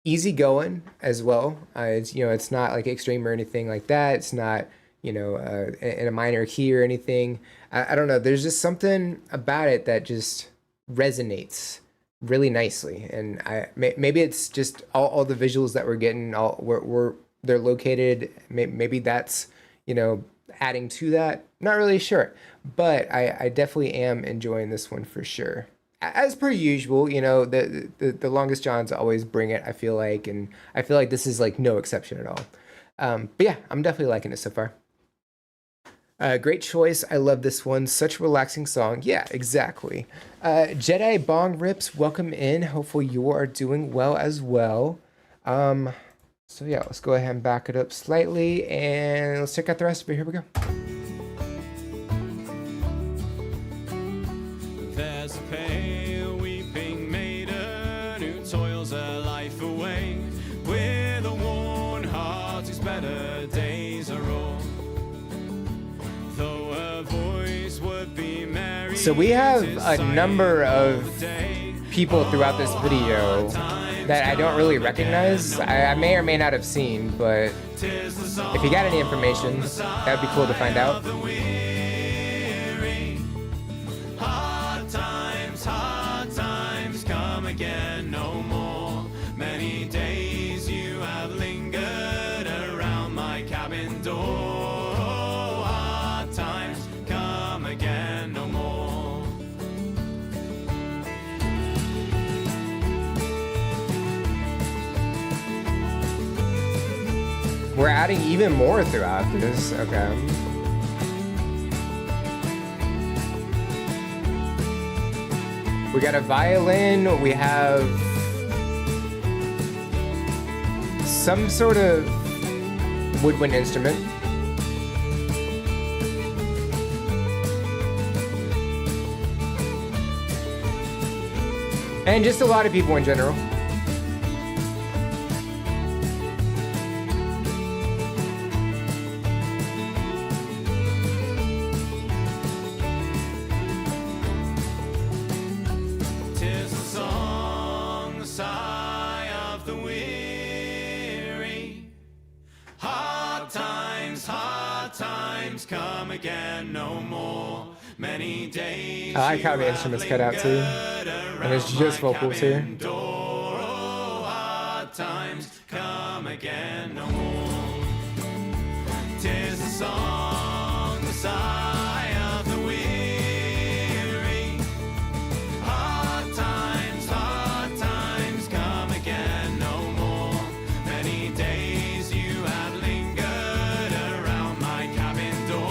easy going as well. It's, you know, it's not like extreme or anything like that. It's not, you know, in a minor key or anything. I don't know. There's just something about it that just resonates really nicely. And maybe it's just all the visuals that we're getting, where they're located. Maybe that's, you know, adding to that. Not really sure, but I definitely am enjoying this one for sure. As per usual, you know, the Longest Johns always bring it, I feel like, and I feel like this is like no exception at all. But yeah, I'm definitely liking it so far. Great choice. I love this one. Such a relaxing song. Yeah, exactly. Jedi Bong Rips, welcome in. Hopefully you are doing well as well. So yeah, let's go ahead and back it up slightly, and let's check out the rest of it. Here we go. There's a pale weeping maiden who toils her life away with a warm So we have a number of people throughout this video that I don't really recognize. I may or may not have seen, but if you got any information, that would be cool to find out. Hard times come again no more. Many days you have lingered around my cabin door. Hard times come again no more. We're adding even more throughout this. Okay. We got a violin. We have some sort of woodwind instrument. And just a lot of people in general. Tis the song, the sigh of the weary. Hard times come again no more. Many days. I like how the instruments cut out too. And it's just vocals here. Hard times come again no more. Tis the song, the sigh of the weary. Hard times come again no more. Many days you have lingered around my cabin door.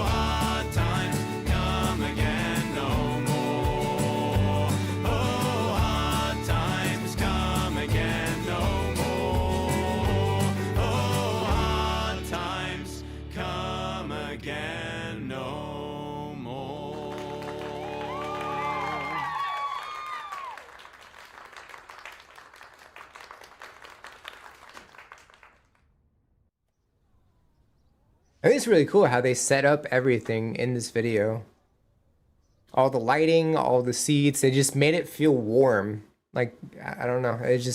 Hard times come again no more. Oh, hard times come again no more. Oh, hard times come again no more. I think it's really cool how they set up everything in this video. All the lighting, all the seats, they just made it feel warm. Like, I don't know, it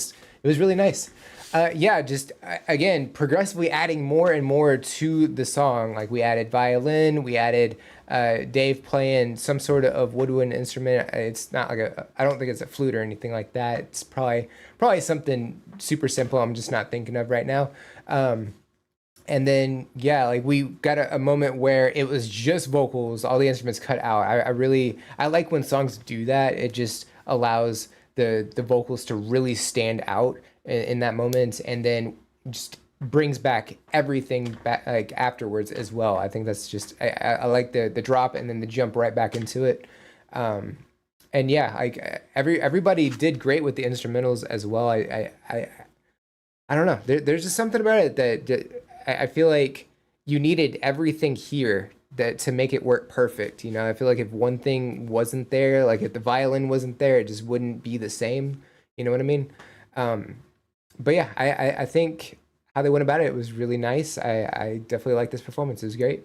was really nice. Yeah, just again, progressively adding more and more to the song. Like we added violin, we added Dave playing some sort of woodwind instrument. It's not like I don't think it's a flute or anything like that. It's probably something super simple I'm just not thinking of right now. And then, yeah, like we got a moment where it was just vocals, all the instruments cut out. I like when songs do that. It just allows the vocals to really stand out in that moment, and then just brings back everything back like afterwards as well. I think that's just, I like the drop and then the jump right back into it. And yeah, like everybody did great with the instrumentals as well. I don't know. There's just something about it that I feel like you needed everything here to make it work perfect. You know, I feel like if one thing wasn't there, like if the violin wasn't there, it just wouldn't be the same. You know what I mean? But yeah, I think how they went about it was really nice. I definitely like this performance. It was great.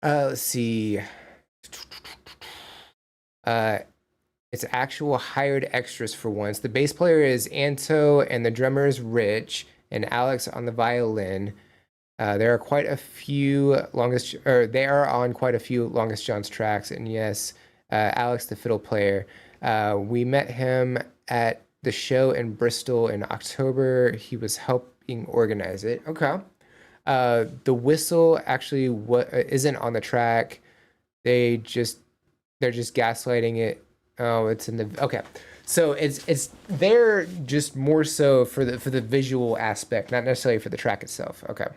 Let's see. It's actual hired extras for once. The bass player is Anto and the drummer is Rich and Alex on the violin. There are quite a few they are on quite a few Longest John's tracks, and yes, Alex the fiddle player. We met him at the show in Bristol in October. He was helping organize it. Okay. The whistle actually isn't on the track. They're just gaslighting it. Oh, it's in the okay. So it's there just more so for the visual aspect, not necessarily for the track itself. Okay.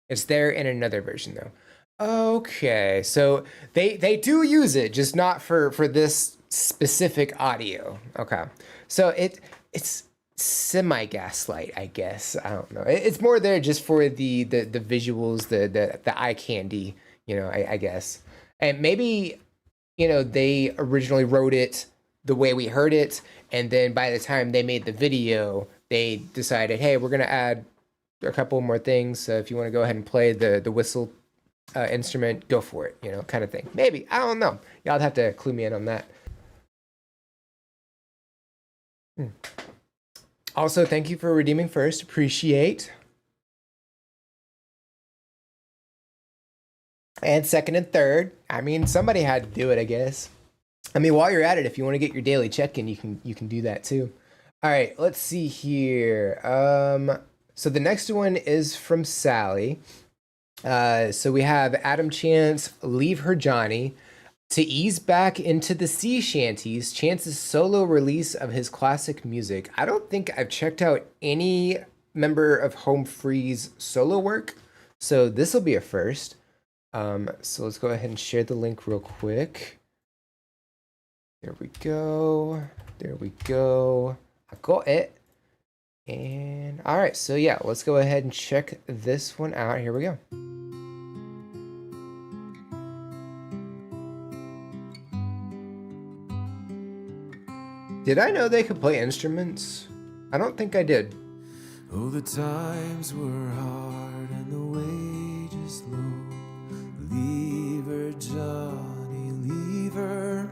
It's there in another version though. Okay, so they do use it, just not for this specific audio. Okay, so it's semi-gaslight, I guess. I don't know. It's more there just for the visuals, the eye candy, you know, I guess. And maybe, you know, they originally wrote it the way we heard it, and then by the time they made the video, they decided, hey, we're gonna add a couple more things. So if you want to go ahead and play the whistle instrument, go for it, you know, kind of thing. Maybe, I don't know. Y'all have to clue me in on that. Also, thank you for redeeming first. Appreciate. And second and third. I mean, somebody had to do it, I guess. I mean, while you're at it, if you want to get your daily check-in, you can do that too. All right, let's see here. So the next one is from Sally. So we have Adam Chance, Leave Her Johnny. To ease back into the sea shanties, Chance's solo release of his classic music. I don't think I've checked out any member of Home Free's solo work, so this will be a first. So let's go ahead and share the link real quick. There we go. There we go. I got it. And all right, so yeah, let's go ahead and check this one out. Here we go. Did I know they could play instruments? I don't think I did. Oh, the times were hard and the wages low. Leave her, Johnny, leave her.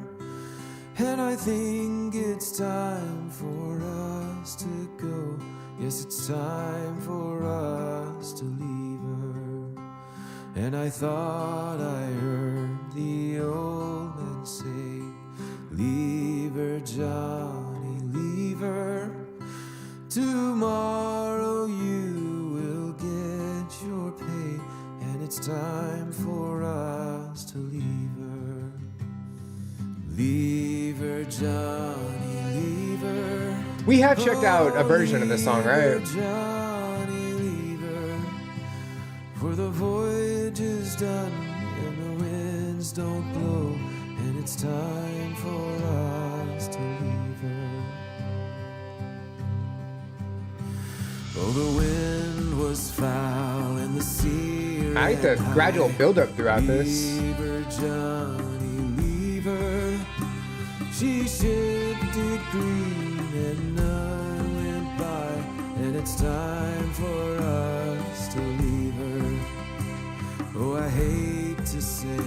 And I think it's time for us to go. Yes, it's time for us to leave her. And I thought I heard the old man say, leave her, Johnny, leave her. Tomorrow you will get your pay, and it's time for us to leave her. Leave her, Johnny, leave her. We have checked out a version of this song, right? Johnny, leave her. For the voyage is done and the winds don't blow, and it's time for us to leave her. Oh, the wind was foul and the sea. I like the gradual build-up throughout this. Leave her, Johnny, leave her. She shifted green and none went by, and it's time for us to leave her. Oh, I hate to sail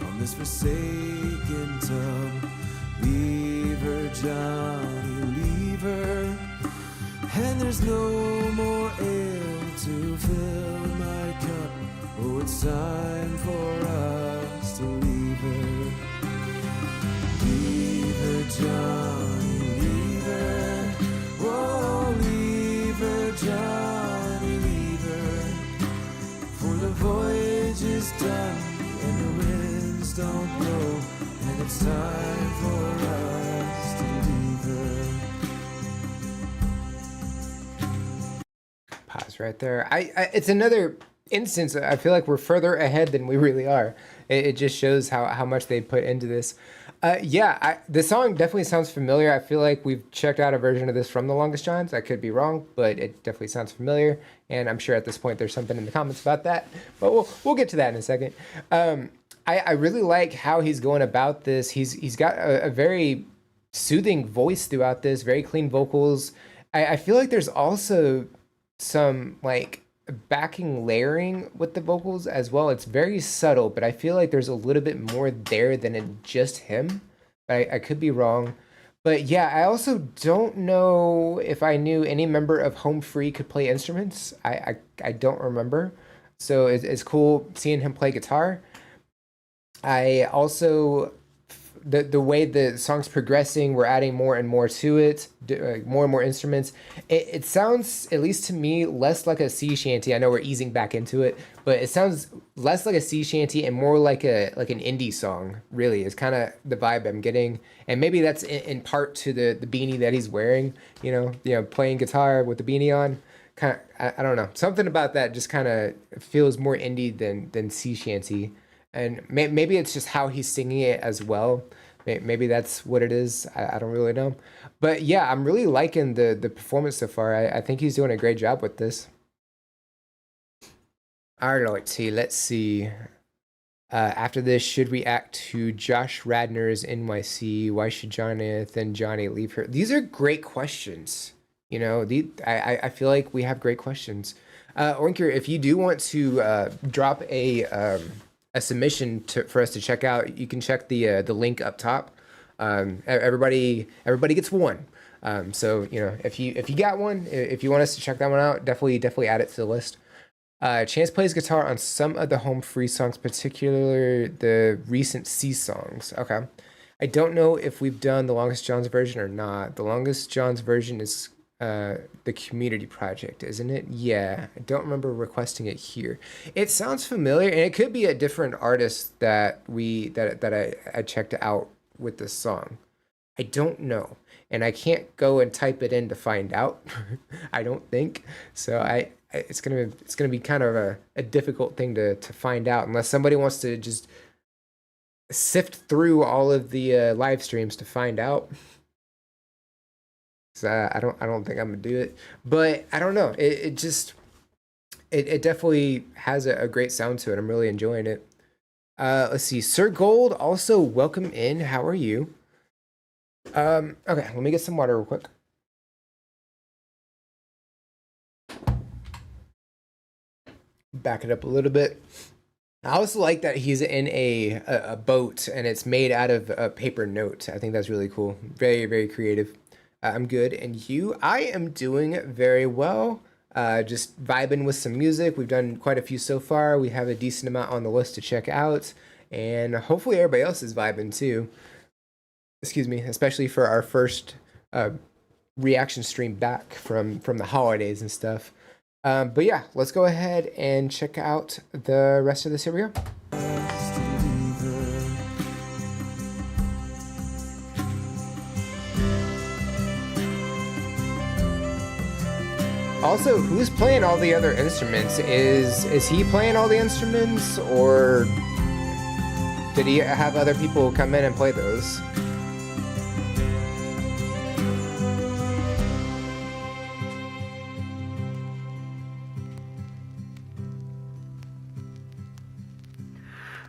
on this forsaken tub. Leave her, Johnny, leave her. And there's no more ale to fill my cup. Oh, it's time for us to leave her. Leave her, Johnny, leave her. Oh, leave her, Johnny, leave her. For the voyage is done and the winds don't blow, and it's time for us to leave her. Pause right there. It's another instance. I feel like we're further ahead than we really are. It just shows how much they put into this. The song definitely sounds familiar. I feel like we've checked out a version of this from The Longest Johns. I could be wrong, but it definitely sounds familiar. And I'm sure at this point there's something in the comments about that. But we'll get to that in a second. I really like how he's going about this. He's got a very soothing voice throughout this, very clean vocals. I feel like there's also some like backing layering with the vocals as well. It's very subtle, but I feel like there's a little bit more there than in just him. I could be wrong. But yeah, I also don't know if I knew any member of Home Free could play instruments. I don't remember. So it's cool seeing him play guitar. I also, the way the song's progressing, we're adding more and more to it, more and more instruments. It sounds, at least to me, less like a sea shanty. I know we're easing back into it, but it sounds less like a sea shanty and more like an indie song. Really, is kind of the vibe I'm getting, and maybe that's in part to the beanie that he's wearing. You know, playing guitar with the beanie on. Kind of, I don't know, something about that just kind of feels more indie than sea shanty. And maybe it's just how he's singing it as well. Maybe that's what it is. I don't really know. But yeah, I'm really liking the performance so far. I think he's doing a great job with this. All right, let's see. After this, should react to Josh Radnor's NYC. Why should Johnny leave her? These are great questions. You know, I feel like we have great questions. Oinker, if you do want to drop a a submission for us to check out, you can check the link up top. Everybody gets one. So if you got one, if you want us to check that one out, definitely add it to the list. Chance plays guitar on some of the Home Free songs, particularly the recent C songs. Okay. I don't know if we've done the Longest John's version or not. The Longest John's version is the Community Project, isn't it? Yeah. I don't remember requesting it here. It sounds familiar, and it could be a different artist that I checked out with this song. I don't know. And I can't go and type it in to find out. I don't think. So it's gonna be kind of a difficult thing to find out unless somebody wants to just sift through all of the live streams to find out. So I don't think I'm gonna do it, but I don't know. It definitely has a great sound to it. I'm really enjoying it. Let's see. Sir Gold, also welcome in. How are you? Okay, let me get some water real quick. Back it up a little bit. I also like that he's in a boat and it's made out of a paper note. I think that's really cool. Very, very creative. I'm good. And you? I am doing very well. Just vibing with some music. We've done quite a few so far. We have a decent amount on the list to check out. And hopefully everybody else is vibing too. Excuse me, especially for our first reaction stream back from the holidays and stuff. But yeah, let's go ahead and check out the rest of this. Here we go. Also, who's playing all the other instruments? Is he playing all the instruments, or did he have other people come in and play those?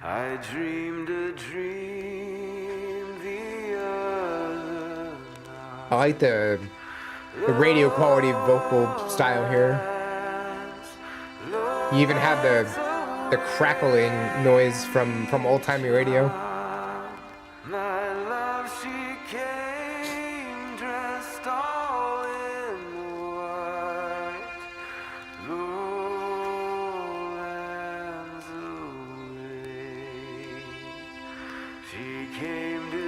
I dreamed a dream the other night. I like the radio quality vocal style here. You even have the crackling noise from old-timey radio. My love, she came dressed all in white. Lowlands away. She came to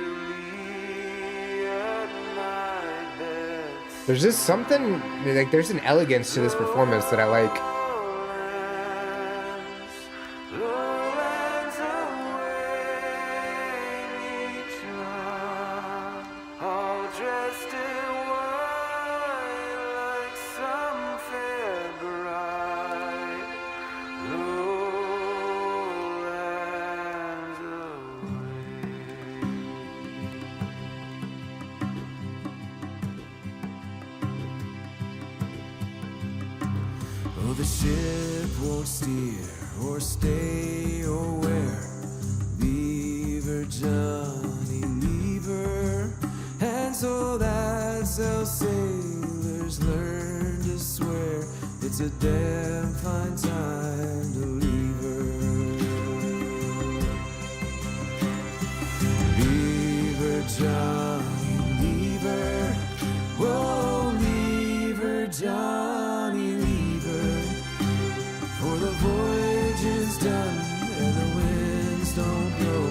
me at my bed. There's just something, like, there's an elegance to this performance that I like. Lowlands away, each one, all dressed in white like some fair bride. Lowlands away. Oh, the ship won't steer or stay or where. Leave her, Johnny, leave her. And so that's how sailors learn to swear. It's a damn fine time to leave her. Leave her, Johnny, leave her. Whoa, leave her, Johnny, leave her. For the voyage is done and the winds don't blow,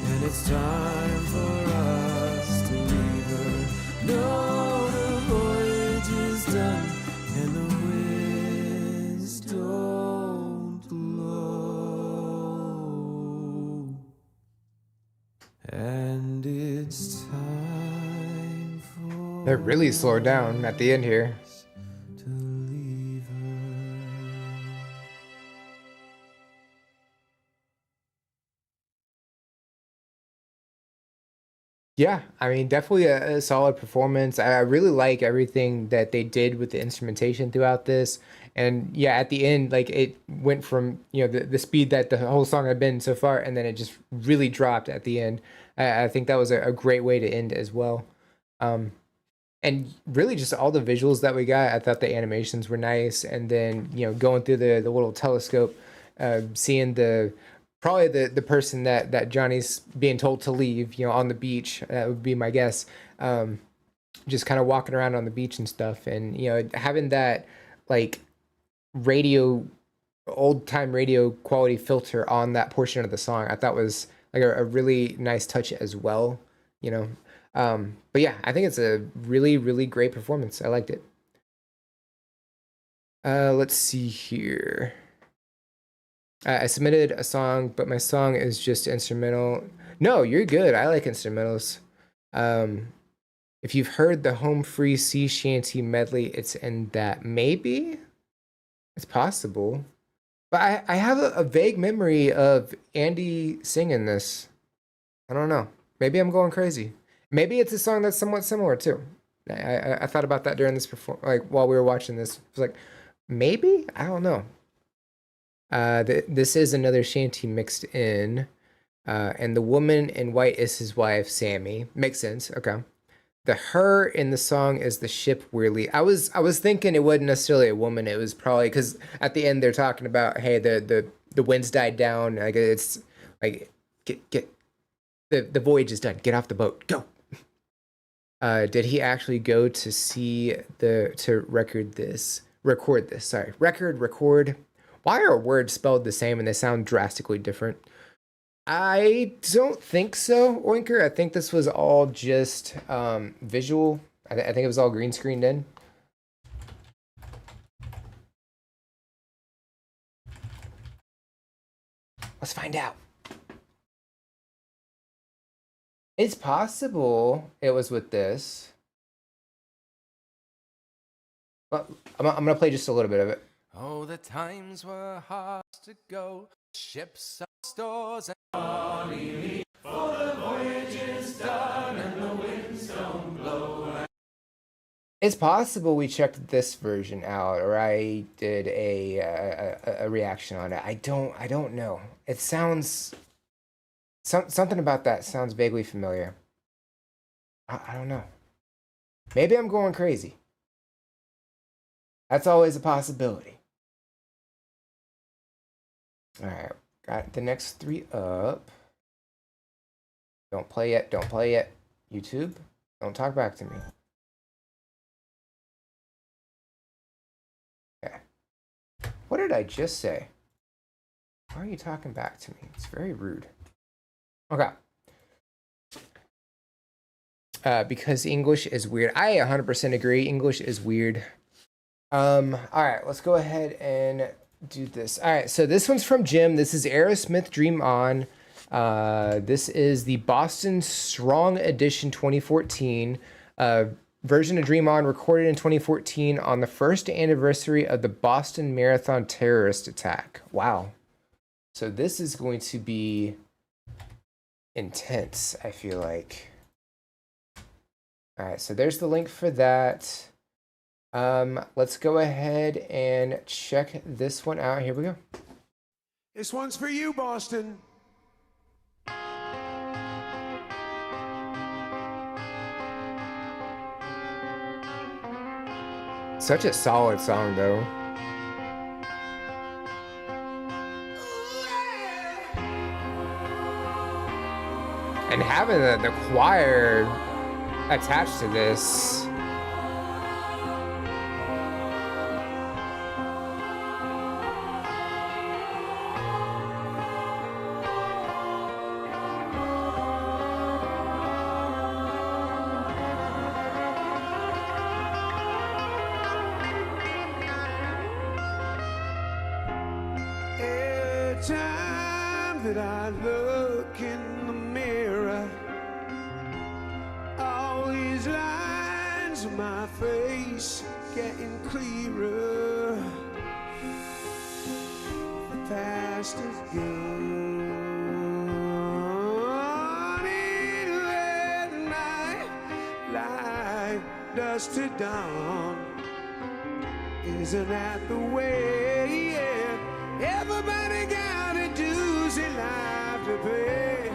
and it's time for us to leave her. No, the voyage is done and the winds don't blow, and it's time for They're really slowed down at the end here. to leave her. Yeah, I mean, definitely a solid performance. I really like everything that they did with the instrumentation throughout this. And yeah, at the end, like, it went from, the speed that the whole song had been so far, and then it just really dropped at the end. I think that was a great way to end as well. And really just all the visuals that we got, I thought the animations were nice. And then, going through the little telescope, seeing the probably the person that Johnny's being told to leave, you know, on the beach. That would be my guess. Just kind of walking around on the beach and stuff, and you know, having that like radio, old time radio quality filter on that portion of the song, I thought was like a really nice touch as well. You know, but yeah, I think it's a really, really great performance. I liked it. Let's see here. I submitted a song, but my song is just instrumental. No, you're good. I like instrumentals. If you've heard the Home Free Sea Shanty medley, it's in that. Maybe? It's possible. But I have a vague memory of Andy singing this. I don't know. Maybe I'm going crazy. Maybe it's a song that's somewhat similar too. I thought about that during this like while we were watching this. I was like, maybe? I don't know. This is another shanty mixed in. And the woman in white is his wife, Sammy. Makes sense. Okay. The her in the song is the ship Weirly. I was thinking it wasn't necessarily a woman. It was probably because at the end they're talking about, hey, the winds died down. Like it's like get the voyage is done. Get off the boat. Go. Did he actually go to see to record this? Sorry, record. Why are words spelled the same and they sound drastically different? I don't think so, Oinker. I think this was all just visual. I think it was all green screened in. Let's find out. It's possible it was with this. But I'm going to play just a little bit of it. Oh, the times were hard to go. Ships, stores, and money. For the voyage is done and the winds don't blow. It's possible we checked this version out, or I did a reaction on it. I don't know. It sounds something about that sounds vaguely familiar. I don't know. Maybe I'm going crazy. That's always a possibility. All right, got the next three up. Don't play yet. Don't play yet. YouTube, don't talk back to me. Okay. What did I just say? Why are you talking back to me? It's very rude. Okay. Because English is weird. I 100% agree. English is weird. All right, let's go ahead and do this. All right, so this one's from Jim. This is Aerosmith Dream On. This is the Boston Strong Edition 2014 version of Dream On, recorded in 2014 on the first anniversary of the Boston Marathon terrorist attack. Wow. So this is going to be intense, I feel like. All right, so there's the link for that. Let's go ahead and check this one out. Here we go. This one's for you, Boston. Such a solid song, though. And having the choir attached to this. Every time that I look in the mirror, all these lines on my face getting clearer. The past is gone. Let night like dusk to dawn. Isn't that the way? Yeah. Everybody got a dues in life to pay.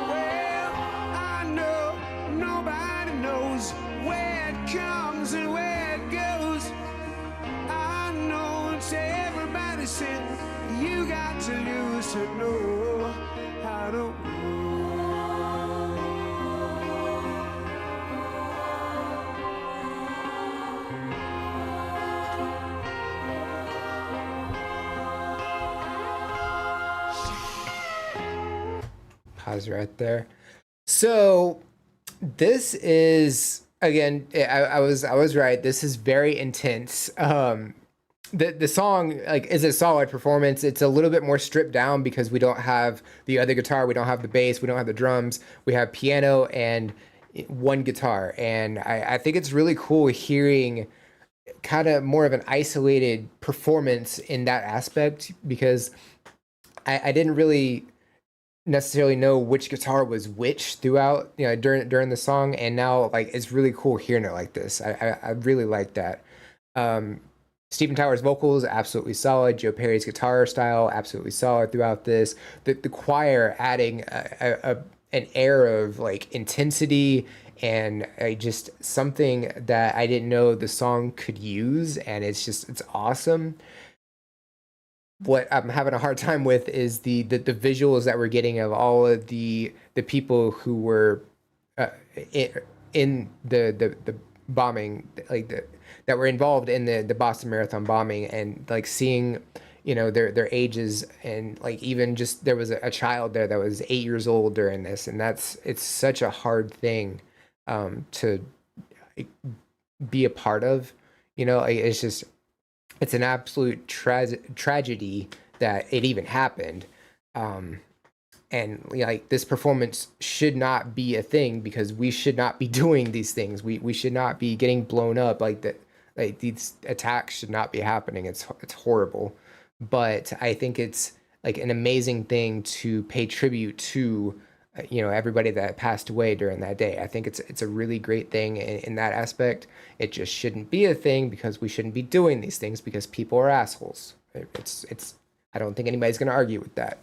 Well, I know nobody knows where it comes and where it goes. I only sin you got to lose to know how to move. Pause right there. So this is, again, I was right. This is very intense. The song, like, is a solid performance. It's a little bit more stripped down because we don't have the other guitar, we don't have the bass, we don't have the drums. We have piano and one guitar, and I think it's really cool hearing kind of more of an isolated performance in that aspect, because I didn't really necessarily know which guitar was which throughout, you know, during the song, and now, like, it's really cool hearing it like this. I really like that. Stephen Tyler's vocals, absolutely solid. Joe Perry's guitar style, absolutely solid throughout this. The choir adding an air of, like, intensity and just something that I didn't know the song could use, and it's awesome. What I'm having a hard time with is the visuals that we're getting of all of the people who were in the bombing, like that were involved in the Boston Marathon bombing, and like seeing, you know, their ages, and like even just there was a child there that was 8 years old during this, and it's such a hard thing to be a part of, you know. It's an absolute tragedy that it even happened. And like, this performance should not be a thing, because we should not be doing these things. We should not be getting blown up like that. Like, these attacks should not be happening. It's horrible. But I think it's like an amazing thing to pay tribute to, you know, everybody that passed away during that day. I think it's a really great thing in that aspect. It just shouldn't be a thing, because we shouldn't be doing these things because people are assholes. It's I don't think anybody's going to argue with that.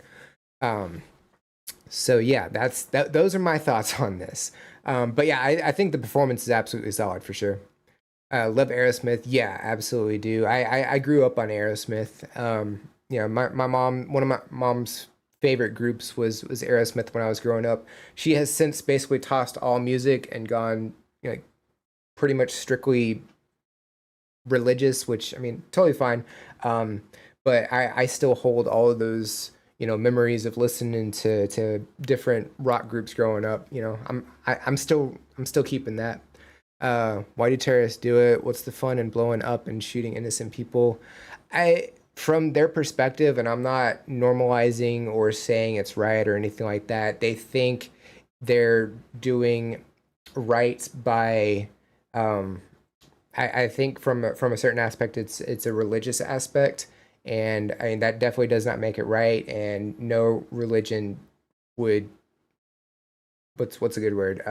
So yeah, those are my thoughts on this. But yeah, I think the performance is absolutely solid for sure. Love Aerosmith. Yeah, absolutely do. I grew up on Aerosmith. You know, my mom, one of my mom's favorite groups was Aerosmith when I was growing up. She has since basically tossed all music and gone, you know, pretty much strictly religious, which, I mean, totally fine. But I still hold all of those, you know, memories of listening to different rock groups growing up. You know, I'm still keeping that. Why do terrorists do it? What's the fun in blowing up and shooting innocent people? From their perspective, and I'm not normalizing or saying it's right or anything like that, they think they're doing right by, I think from a certain aspect, it's a religious aspect, and I mean, that definitely does not make it right, and no religion would, what's a good word?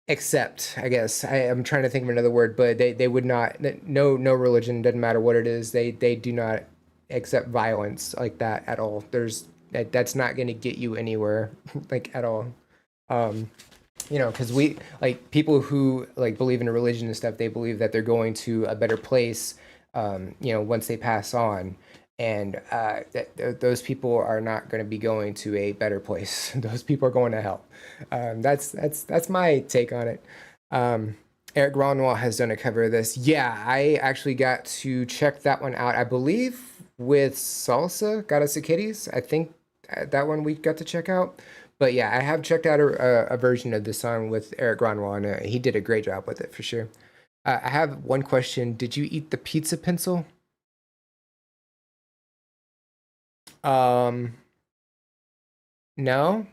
Accept, I guess. I'm trying to think of another word, but they would not, no religion, doesn't matter what it is, they do not accept violence like that at all. That's not going to get you anywhere, like, at all. You know, because we, like, people who, like, believe in a religion and stuff, they believe that they're going to a better place, you know, once they pass on. And those people are not going to be going to a better place. Those people are going to hell. That's my take on it. Eric Ronwall has done a cover of this. Yeah, I actually got to check that one out. I believe with Salsa, Goddess of Kitties. I think that one we got to check out. But yeah, I have checked out a version of this song with Eric Ronwall, and he did a great job with it for sure. I have one question. Did you eat the pizza pencil? No.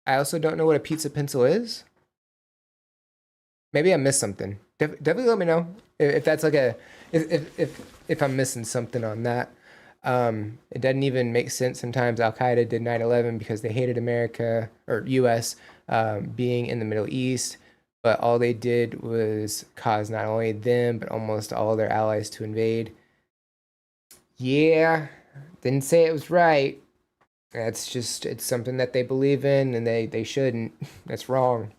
I also don't know what a pizza pencil is. Maybe I missed something. Definitely let me know if that's like if I'm missing something on that. It doesn't even make sense sometimes. Al Qaeda did 9/11 because they hated America or U.S. Being in the Middle East, but all they did was cause not only them but almost all their allies to invade. Yeah, didn't say it was right. It's something that they believe in, and they shouldn't. That's wrong.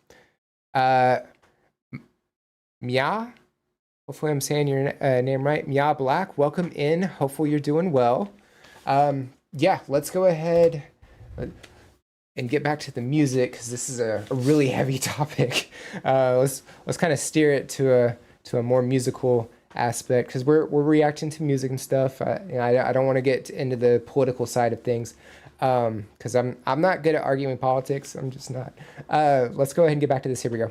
Mia. Hopefully I'm saying your name right. Mia Black, welcome in. Hopefully you're doing well. Yeah, let's go ahead and get back to the music because this is a really heavy topic. Let's kind of steer it to a more musical aspect because we're reacting to music and stuff. I don't want to get into the political side of things because I'm not good at arguing politics. I'm just not. Let's go ahead and get back to this. Here we go.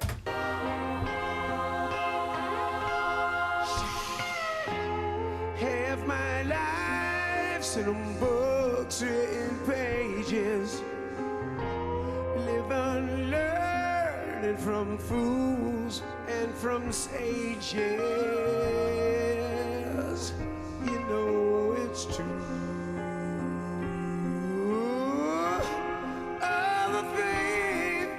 Half my life's in them books written pages. Live unlearning from fools and from sages. You know it's true. Other thing,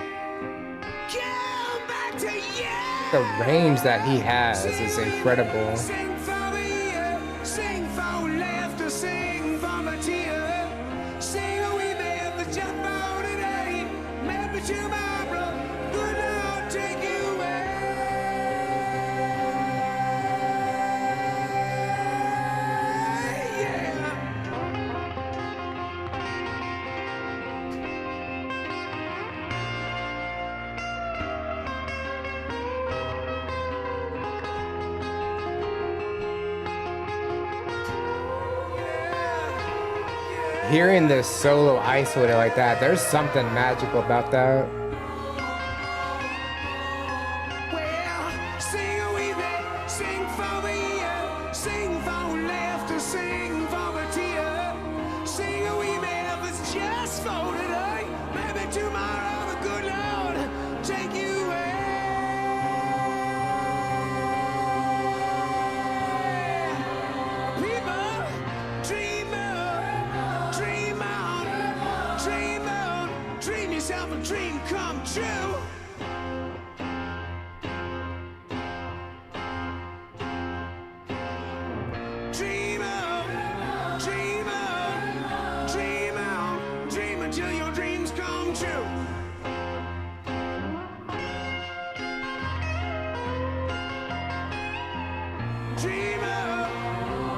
come back to you. The range that he has is incredible. Sing for the year, sing for laughter, sing for my tear. Sing a wee bit for just for today. Maybe tomorrow, good Lord take you away. Yeah. Hearing this solo isolated like that, there's something magical about that. Well, sing a wee bit, sing for the year, sing for laughter, sing for the tear. Sing a wee bit if it's just for today. Maybe tomorrow the good Lord take you away. People, dream on, dream on, dream on, dream yourself a dream come true. Dream on, dream on, dream on, dream until your dreams come true. Dream on,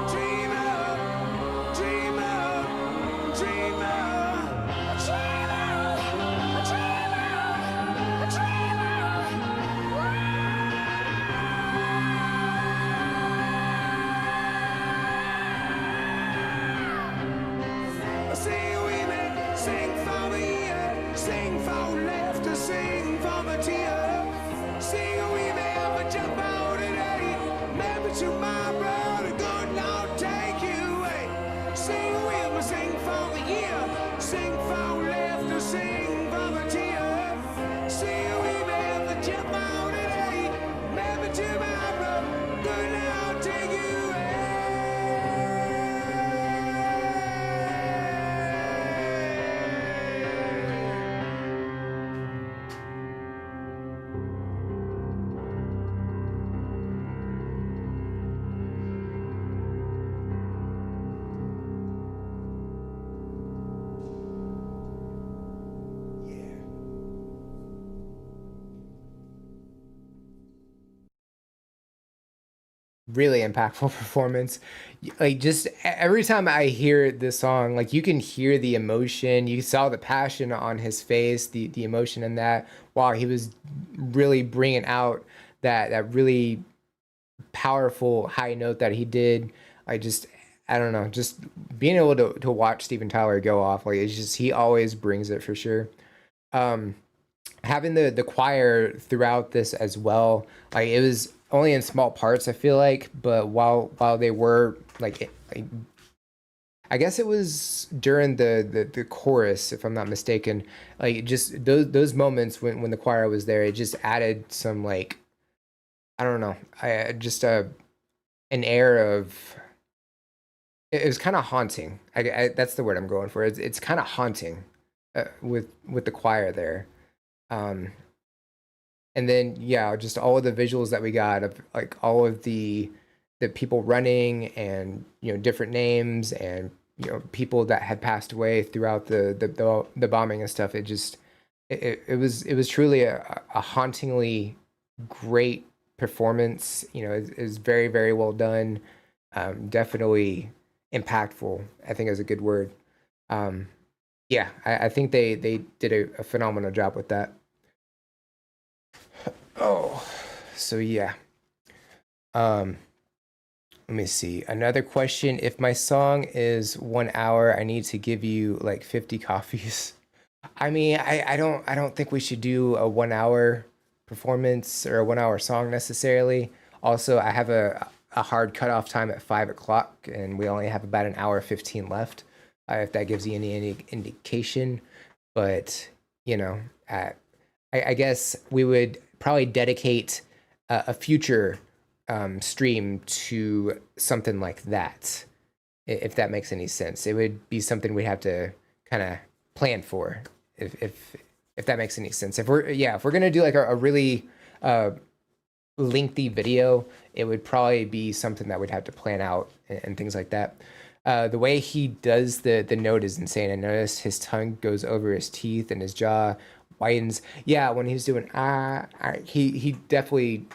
dream on, dream on, dream on, dream on, dream on. Sing with me, sing for the year, sing for laughter, sing for the tear. Sing with me, but jump out today. Maybe tomorrow the good Lord take you away. Sing with me, sing for the year, sing for laughter, sing for the tear. Sing with me, but jump out today. Maybe tomorrow good Lord take you away. Really impactful performance. Like just every time I hear this song, like you can hear the emotion, you saw the passion on his face, the emotion in that while he was really bringing out that really powerful high note that he did. I don't know, just being able to watch Steven Tyler go off, like it's just, he always brings it for sure. Having the choir throughout this as well, like it was only in small parts, I feel like, but while they were like I guess it was during the chorus, if I'm not mistaken, like just those moments when the choir was there, it just added some, like, I don't know, an air of, it was kind of haunting. That's the word I'm going for. It's kind of haunting with the choir there. And then, yeah, just all of the visuals that we got of like all of the people running and, you know, different names and, you know, people that had passed away throughout the bombing and stuff. It was truly a hauntingly great performance, you know, is very, very well done. Definitely impactful, I think is a good word. Yeah, I think they did a phenomenal job with that. Oh, so yeah. Let me see. Another question. If my song is 1 hour, I need to give you like 50 coffees. I mean, I don't think we should do a 1 hour performance or a 1 hour song necessarily. Also, I have a hard cutoff time at 5 o'clock, and we only have about 1 hour 15 left. If that gives you any indication, but you know, I guess we would probably dedicate a future stream to something like that, if that makes any sense. It would be something we'd have to kind of plan for, if that makes any sense. If we're gonna do like a really lengthy video, it would probably be something that we'd have to plan out and things like that. The way he does the note is insane. I noticed his tongue goes over his teeth and his jaw widens. Yeah, when he was doing he definitely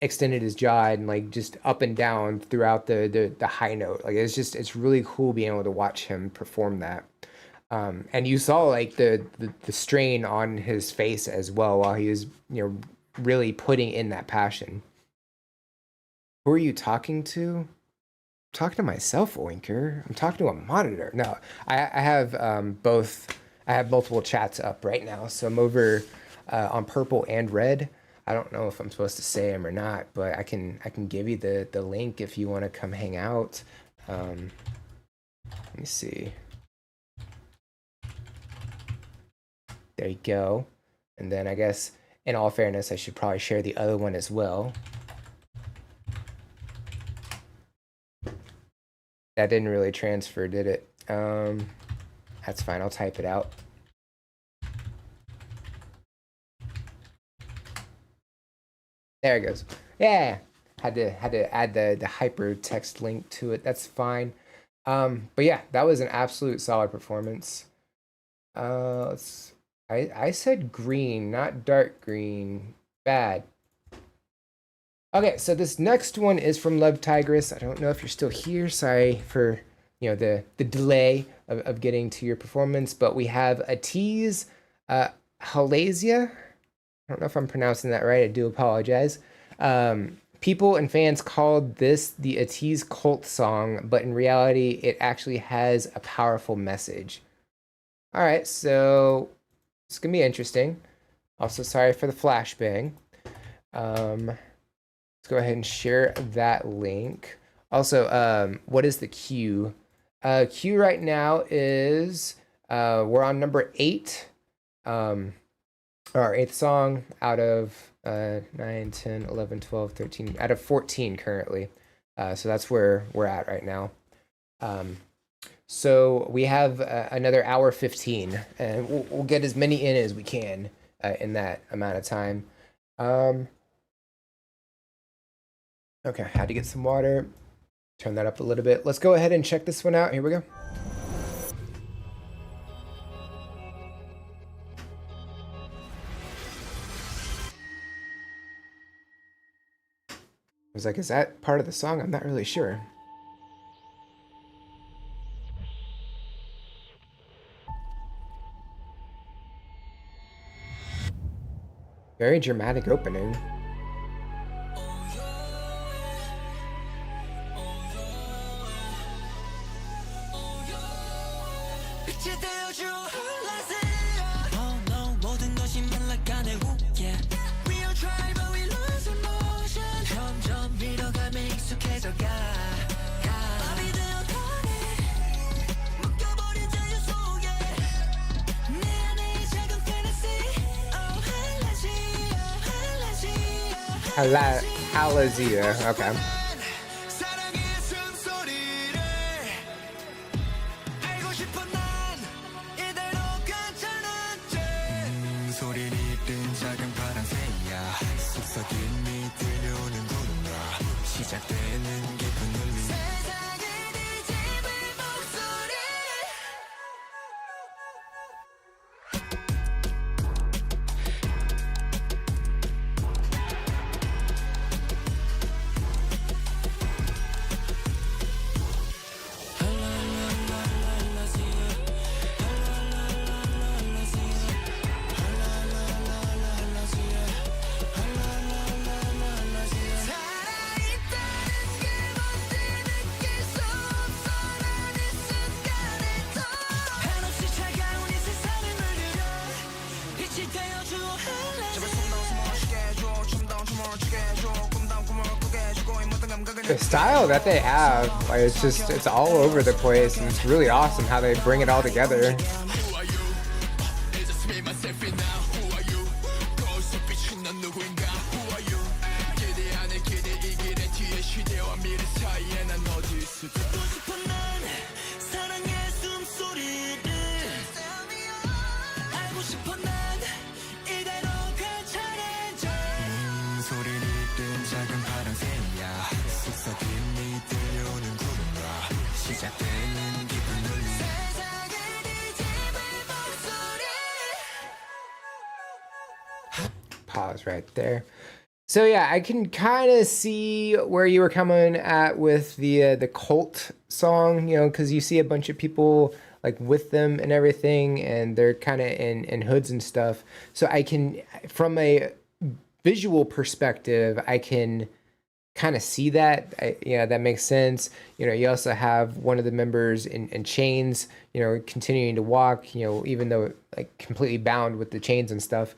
extended his jaw and like just up and down throughout the high note. Like it's really cool being able to watch him perform that. And you saw like the strain on his face as well while he was, you know, really putting in that passion. Who are you talking to? Talking to myself, Oinker. I'm talking to a monitor. No, I have both. I have multiple chats up right now, so I'm over on purple and red. I don't know if I'm supposed to say them or not, but I can give you the link if you want to come hang out. Let me see. There you go. And then I guess, in all fairness, I should probably share the other one as well. That didn't really transfer, did it? That's fine, I'll type it out. There it goes. Yeah, had to add the hypertext link to it. That's fine. But yeah, that was an absolute solid performance. I said green, not dark green. Bad. Okay, so this next one is from Love Tigress. I don't know if you're still here. Sorry for, you know, the delay of getting to your performance, but we have Atiz Halasia. I don't know if I'm pronouncing that right. I do apologize. People and fans called this the Atiz cult song, but in reality, it actually has a powerful message. All right, so it's gonna be interesting. Also, sorry for the flashbang. Let's go ahead and share that link. Also, what is the queue? Queue right now is we're on number 8. Our 8th song out of 9, 10, 11, 12, 13, out of 14 currently. So that's where we're at right now. So we have another hour 15, and we'll get as many in as we can in that amount of time. Okay, had to get some water. Turn that up a little bit. Let's go ahead and check this one out. Here we go. I was like, is that part of the song? I'm not really sure. Very dramatic opening. Halazia, okay. the style that they have, like, it's all over the place, and it's really awesome how they bring it all together. Pause right there. So yeah, I can kind of see where you were coming at with the cult song, you know, because you see a bunch of people like with them and everything, and they're kind of in hoods and stuff. So I can, from a visual perspective, I can kind of see that. Yeah, that makes sense. You know, you also have one of the members in chains, you know, continuing to walk, you know, even though like completely bound with the chains and stuff.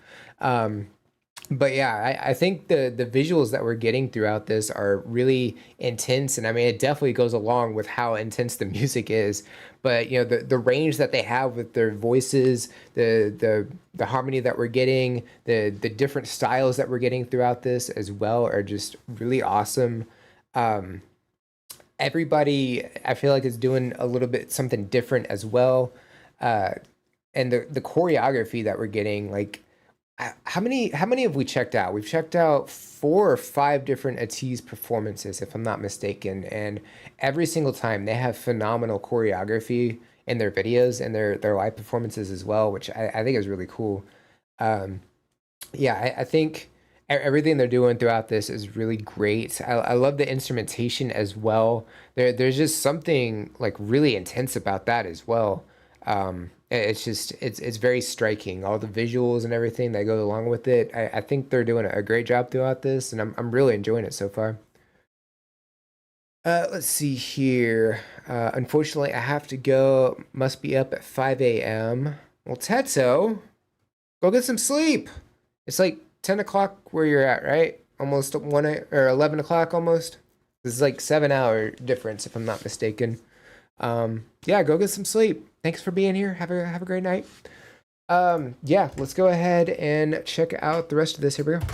But yeah, I think the visuals that we're getting throughout this are really intense, and I mean, it definitely goes along with how intense the music is. But you know, the range that they have with their voices, the harmony that we're getting, the different styles that we're getting throughout this as well are just really awesome. Everybody, I feel like, is doing a little bit something different as well, and the choreography that we're getting, like. How many have we checked out? We've checked out 4 or 5 different ATEEZ performances, if I'm not mistaken, and every single time they have phenomenal choreography in their videos and their live performances as well, which I think is really cool. Yeah, I think everything they're doing throughout this is really great. I love the instrumentation as well. There's just something like really intense about that as well. It's just it's very striking, all the visuals and everything that go along with it. I think they're doing a great job throughout this, and I'm really enjoying it so far. Let's see here. Unfortunately, I have to go. Must be up at 5 a.m. Well, Tetsuo, go get some sleep. It's like 10 o'clock where you're at, right? Almost 1 or 11 o'clock almost. This is like 7-hour difference, if I'm not mistaken. Yeah, go get some sleep. Thanks for being here. Have a great night. Yeah, let's go ahead and check out the rest of this. Here we go.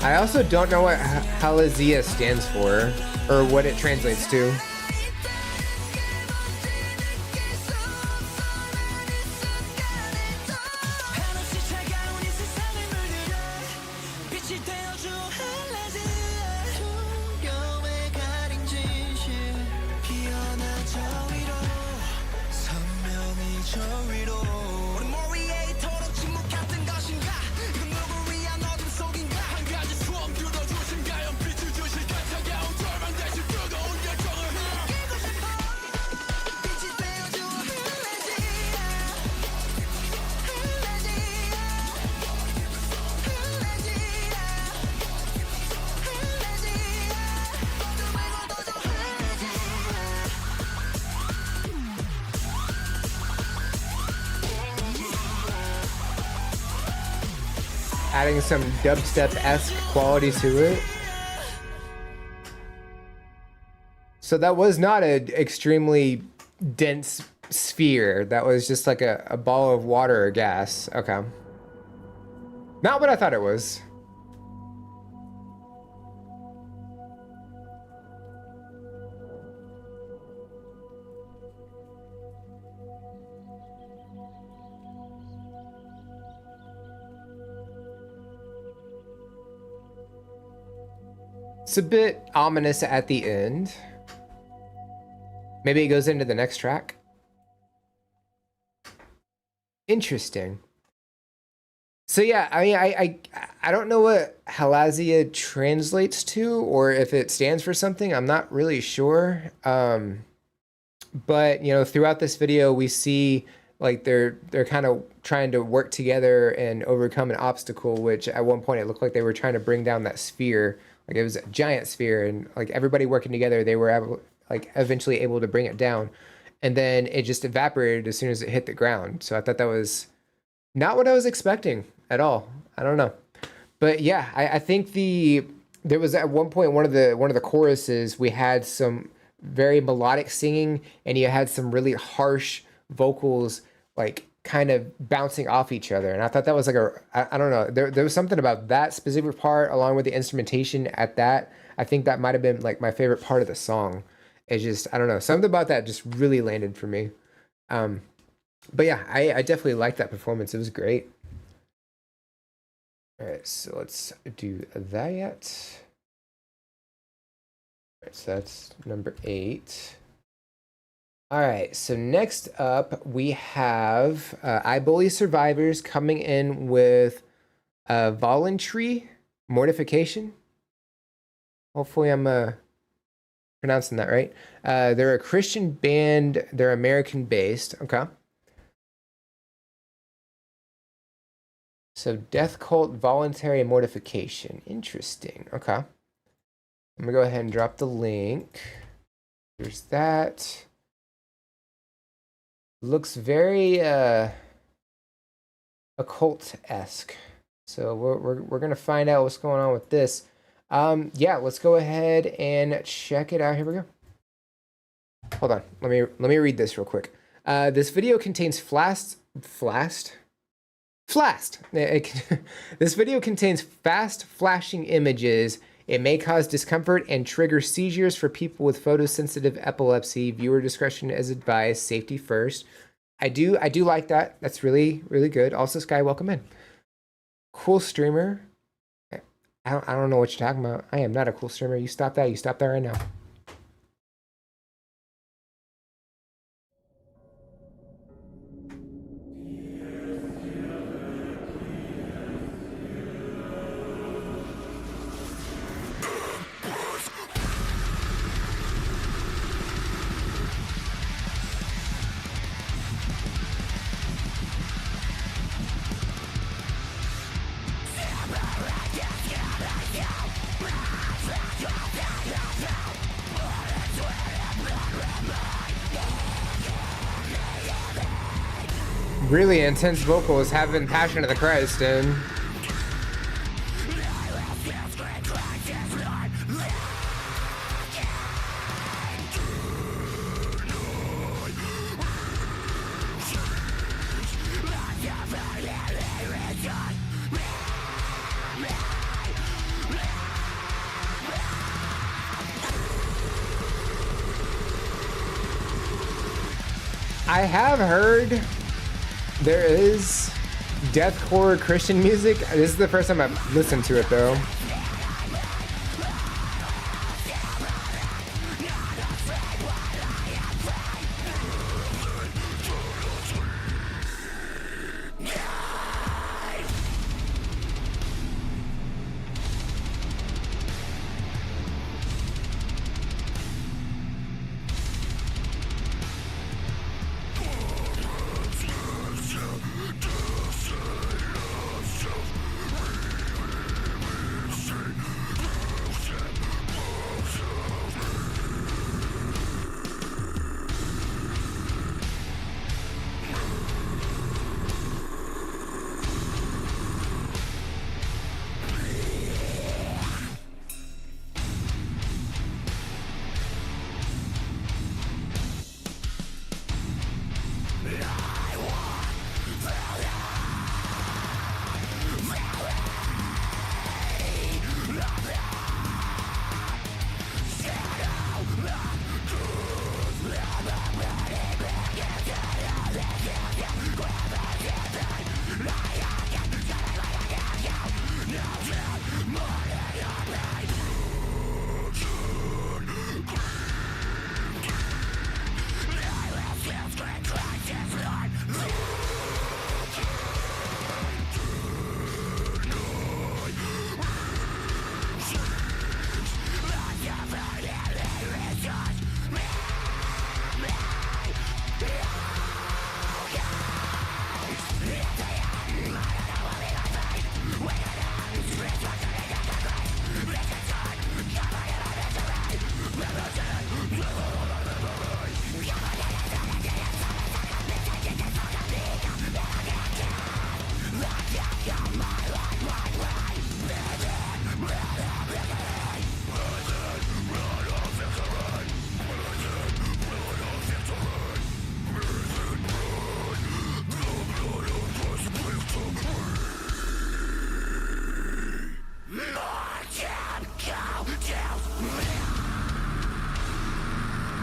I also don't know what Halazia stands for, or what it translates to. Adding some dubstep-esque quality to it. So that was not an extremely dense sphere. That was just like a ball of water or gas. Okay. Not what I thought it was. It's a bit ominous at the end. Maybe it goes into the next track. Interesting. So yeah, I mean, I don't know what Halazia translates to, or if it stands for something. I'm not really sure. But you know, throughout this video, we see like they're kind of trying to work together and overcome an obstacle, which at one point it looked like they were trying to bring down that sphere. Like it was a giant sphere, and like everybody working together, they were eventually able to bring it down. and then it just evaporated as soon as it hit the ground. So I thought that was not what I was expecting at all. I don't know. But yeah, I think there was at one point one of the choruses, we had some very melodic singing, and you had some really harsh vocals, like kind of bouncing off each other. And I thought that was like I don't know, there was something about that specific part along with the instrumentation at that. I think that might have been like my favorite part of the song. It's just, I don't know, something about that just really landed for me. But yeah, I definitely liked that performance. It was great. All right, so let's do that. All right, so that's number 8. All right, so next up we have I Bully Survivors coming in with Voluntary Mortification. Hopefully I'm pronouncing that right. They're a Christian band. They're American based. Okay. So Death Cult Voluntary Mortification. Interesting. Okay. I'm going to go ahead and drop the link. There's that. Looks very occult-esque. So we're going to find out what's going on with this. Yeah, let's go ahead and check it out. Here we go. Hold on. Let me read this real quick. This video contains This video contains fast flashing images. It may cause discomfort and trigger seizures for people with photosensitive epilepsy. Viewer discretion is advised. Safety first. I do like that. That's really, really good. Also, Sky, welcome in. Cool streamer. I don't know what you're talking about. I am not a cool streamer. You stop that. You stop that right now. Really intense vocals, having Passion of the Christ, and I have heard there is deathcore Christian music. This is the first time I've listened to it, though.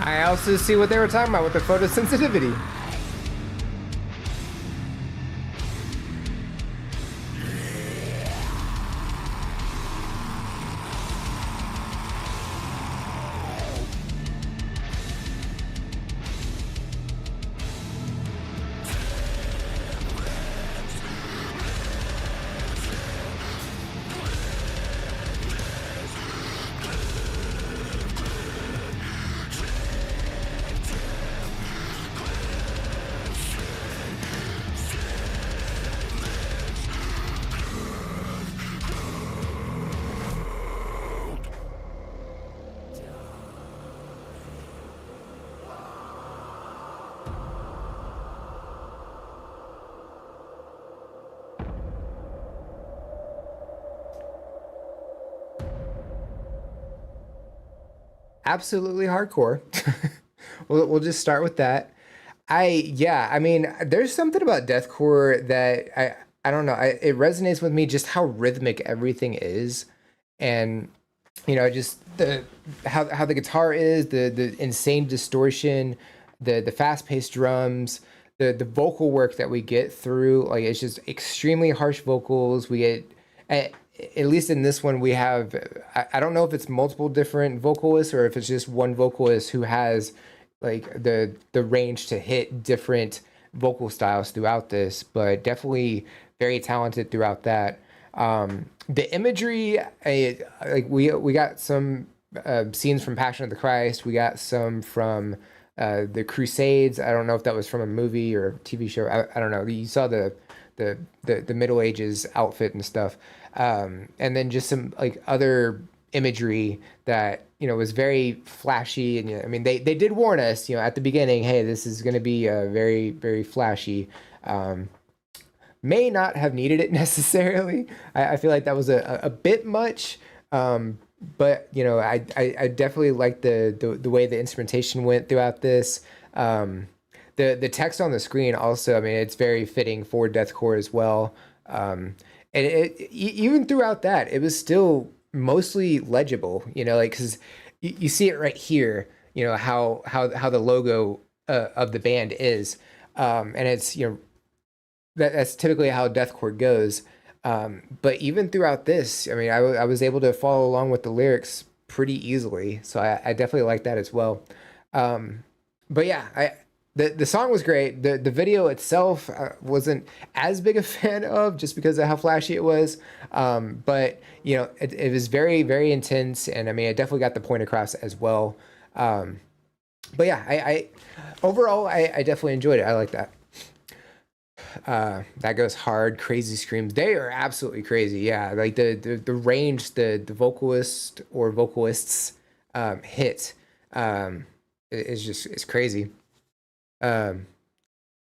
I also see what they were talking about with the photosensitivity. Absolutely hardcore. We'll just start with that. I mean, there's something about deathcore that I don't know. It resonates with me just how rhythmic everything is, and just how the guitar is, the insane distortion, the fast paced drums, the vocal work that we get through. Like, it's just extremely harsh vocals. We get at least in this one, we have, I don't know if it's multiple different vocalists or if it's just one vocalist who has like the range to hit different vocal styles throughout this, but definitely very talented throughout that. The imagery, we got some scenes from Passion of the Christ. We got some from the Crusades. I don't know if that was from a movie or TV show. I don't know. You saw the Middle Ages outfit and stuff. And then just some like other imagery that was very flashy, and I mean they did warn us at the beginning, hey, this is going to be very, very flashy. May not have needed it necessarily. I feel like that was a bit much, but I definitely like the way the instrumentation went throughout this. The text on the screen also, I mean, it's very fitting for deathcore as well. And even throughout that, it was still mostly legible, because you see it right here, how the logo of the band is, and it's that's typically how deathcore goes. But even throughout this, I mean, I was able to follow along with the lyrics pretty easily, so I definitely like that as well. But yeah, The song was great. The video itself wasn't as big a fan of, just because of how flashy it was. But it was very, very intense, and I mean, it definitely got the point across as well. But yeah, I overall I definitely enjoyed it. I like that. That goes hard. Crazy screams. They are absolutely crazy. Yeah, like the range the vocalist or vocalists hit is crazy. Let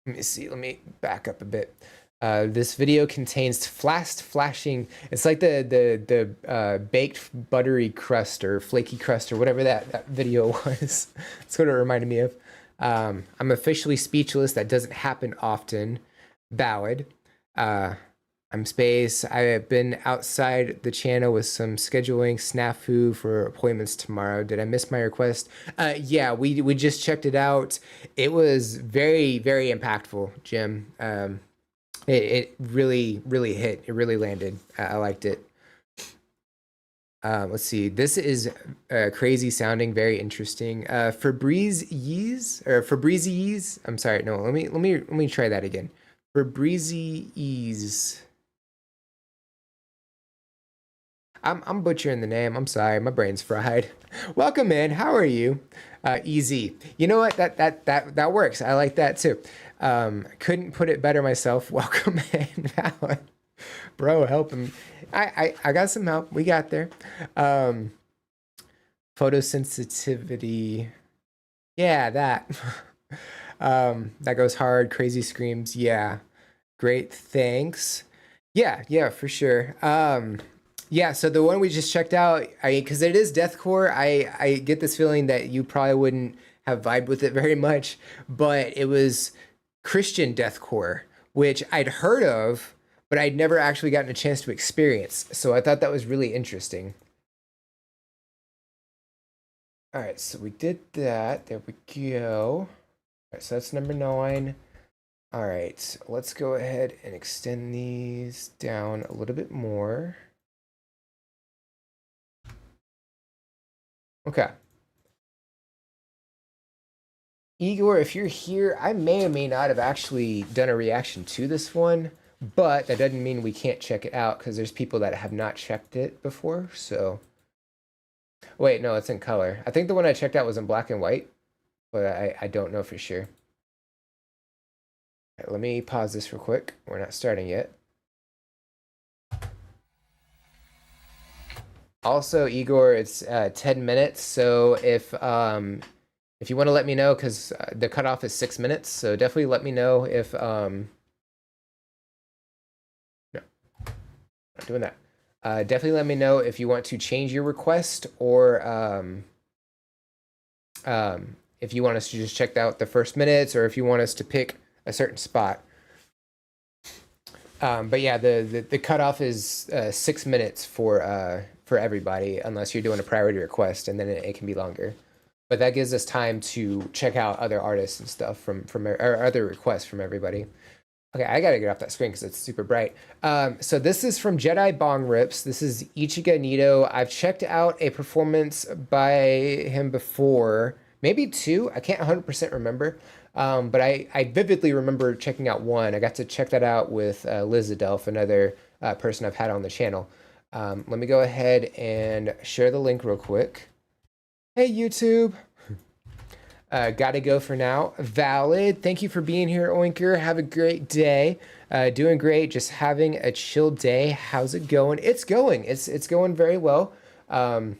me see. Let me back up a bit. This video contains fast flashing. It's like the baked buttery crust or flaky crust or whatever that video was. That's what it reminded me of. I'm officially speechless. That doesn't happen often. Ballad. I'm Space. I have been outside the channel with some scheduling snafu for appointments tomorrow. Did I miss my request? Yeah, we just checked it out. It was very, very impactful, Jim. It really, really hit. It really landed. I liked it. Let's see. This is crazy sounding, very interesting. Febreze. I'm sorry. No, let me try that again. Febreze. I'm butchering the name. I'm sorry. My brain's fried. Welcome in. How are you? Easy. You know what? That works. I like that too. Couldn't put it better myself. Welcome in, Alan. Bro, help him. I got some help. We got there. Photosensitivity. Yeah, that. That goes hard. Crazy screams. Yeah. Great. Thanks. Yeah, for sure. Yeah, so the one we just checked out, because it is deathcore, I get this feeling that you probably wouldn't have vibed with it very much, but it was Christian deathcore, which I'd heard of, but I'd never actually gotten a chance to experience. So I thought that was really interesting. All right, so we did that. There we go. All right, so that's number 9. All right, let's go ahead and extend these down a little bit more. Okay. Igor, if you're here, I may or may not have actually done a reaction to this one, but that doesn't mean we can't check it out because there's people that have not checked it before. So, wait, no, it's in color. I think the one I checked out was in black and white, but I don't know for sure. All right, let me pause this real quick. We're not starting yet. Also, Igor, it's 10 minutes, so if you want to let me know, because the cutoff is 6 minutes, so definitely let me know if no, not doing that. Definitely let me know if you want to change your request, or if you want us to just check out the first minutes, or if you want us to pick a certain spot. But yeah, the cutoff is 6 minutes for everybody, unless you're doing a priority request, and then it can be longer. But that gives us time to check out other artists and stuff from or other requests from everybody. Okay, I gotta get off that screen because it's super bright. So this is from Jedi Bong Rips. This is Ichigo Nito. I've checked out a performance by him before, maybe 2. I can't 100% remember. But I vividly remember checking out one. I got to check that out with Liz Adelph, another person I've had on the channel. Let me go ahead and share the link real quick. Hey, YouTube. Gotta go for now. Valid. Thank you for being here, Oinker. Have a great day. Doing great. Just having a chill day. How's it going? It's going. It's going very well. You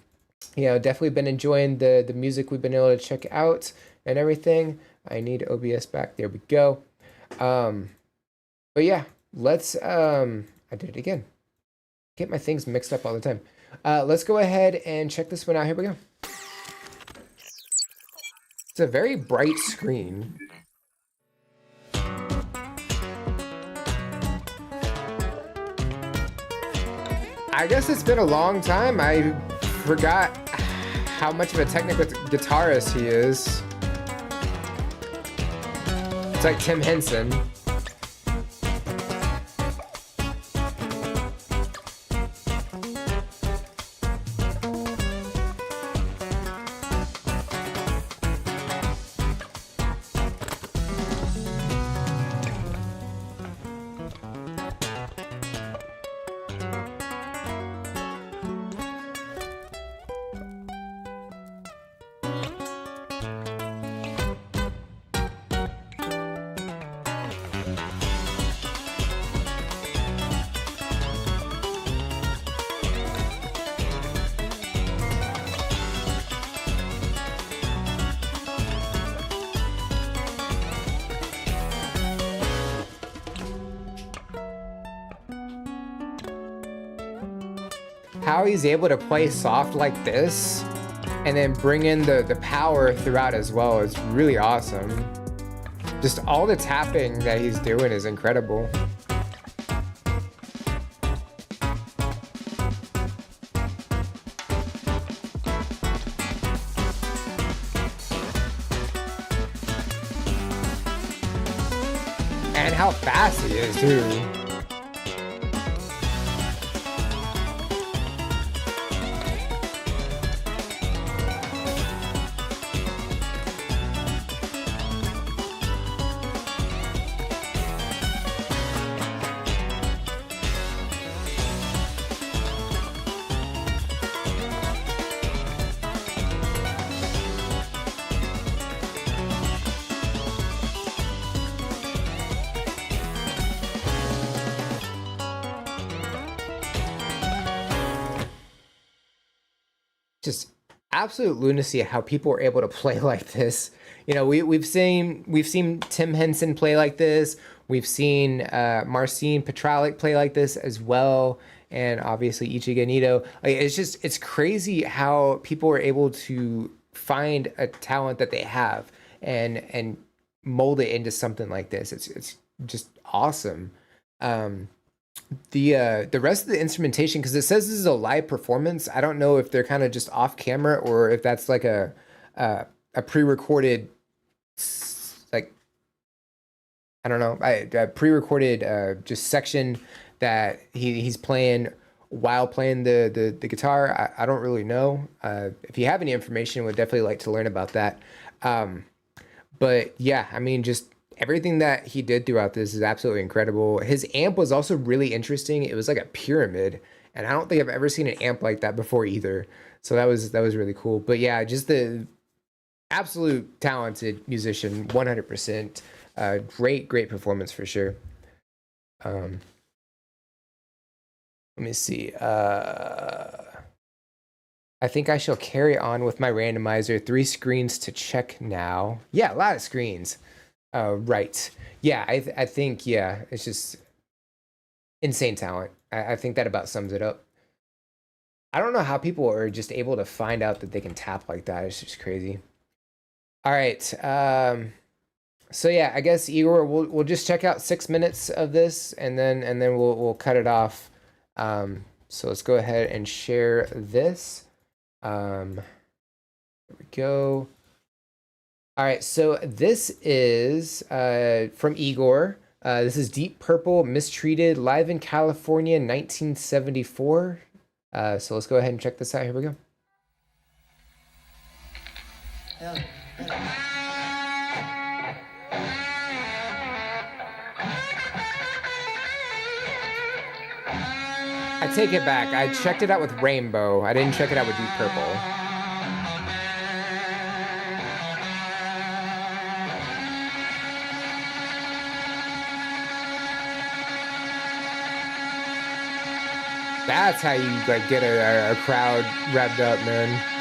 know, definitely been enjoying the music we've been able to check out and everything. I need OBS back. There we go. But yeah, let's I did it again. Get my things mixed up all the time. Let's go ahead and check this one out. Here we go. It's a very bright screen. I guess it's been a long time. I forgot how much of a technical guitarist he is. It's like Tim Henson. How he's able to play soft like this and then bring in the power throughout as well is really awesome. Just all the tapping that he's doing is incredible. And how fast he is too. Just absolute lunacy how people are able to play like this. You know, we've seen Tim Henson play like this. We've seen Marcin Petralik play like this as well, and obviously Ichigo Nito. Like, it's crazy how people are able to find a talent that they have and mold it into something like this. It's just awesome. the rest of the instrumentation, because it says this is a live performance. I don't know if they're kind of just off camera or if that's like a pre-recorded, like, I don't know, a pre-recorded just section that he's playing while playing the guitar. I don't really know. If you have any information, would definitely like to learn about that. But yeah, I mean, just everything that he did throughout this is absolutely incredible. His amp was also really interesting. It was like a pyramid, and I don't think I've ever seen an amp like that before either. So that was really cool. But yeah, just the absolute talented musician, 100%. Great performance for sure. Let me see. I think I shall carry on with my randomizer. 3 screens to check now. Yeah, a lot of screens. Right. Yeah, I think, yeah, it's just insane talent. I think that about sums it up. I don't know how people are just able to find out that they can tap like that. It's just crazy. All right. So yeah, I guess Igor, we'll just check out 6 minutes of this and then we'll cut it off. So let's go ahead and share this. There we go. All right, so this is from Igor. This is Deep Purple, Mistreated, live in California, 1974. So let's go ahead and check this out. Here we go. I take it back. I checked it out with Rainbow. I didn't check it out with Deep Purple. That's how you like get a crowd revved up, man.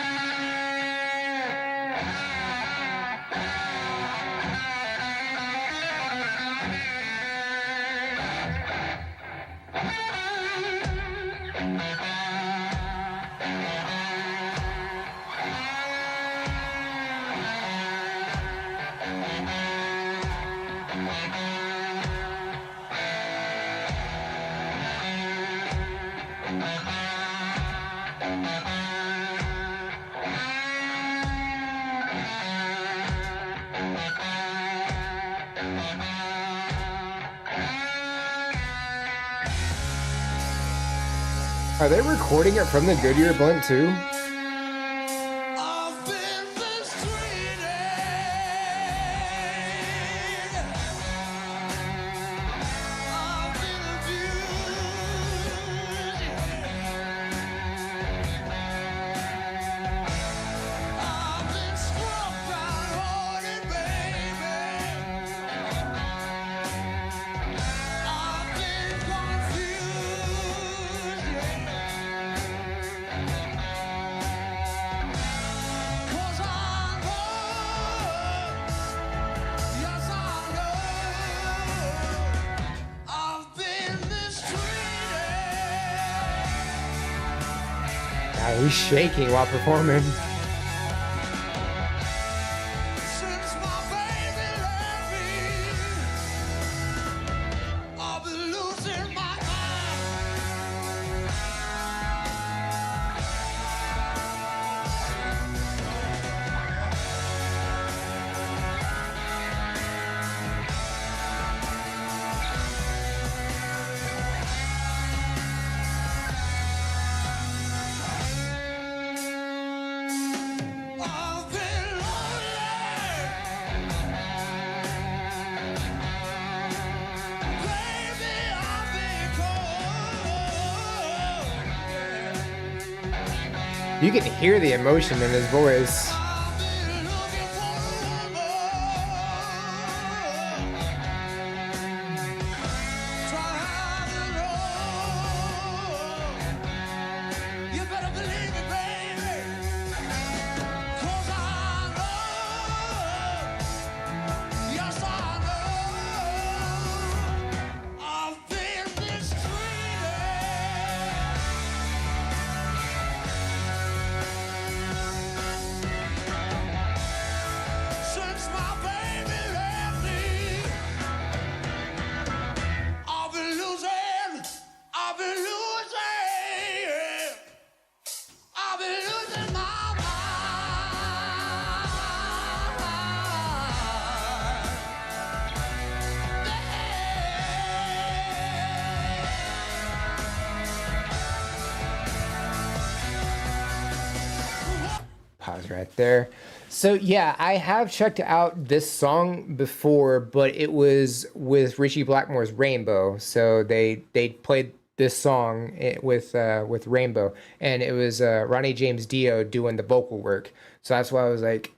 Are they recording it from the Goodyear blimp too? He's shaking while performing. You can hear the emotion in his voice. pause right there. So yeah, I have checked out this song before, but it was with Richie Blackmore's Rainbow. So they played this song with Rainbow, and it was Ronnie James Dio doing the vocal work. So that's why I was like,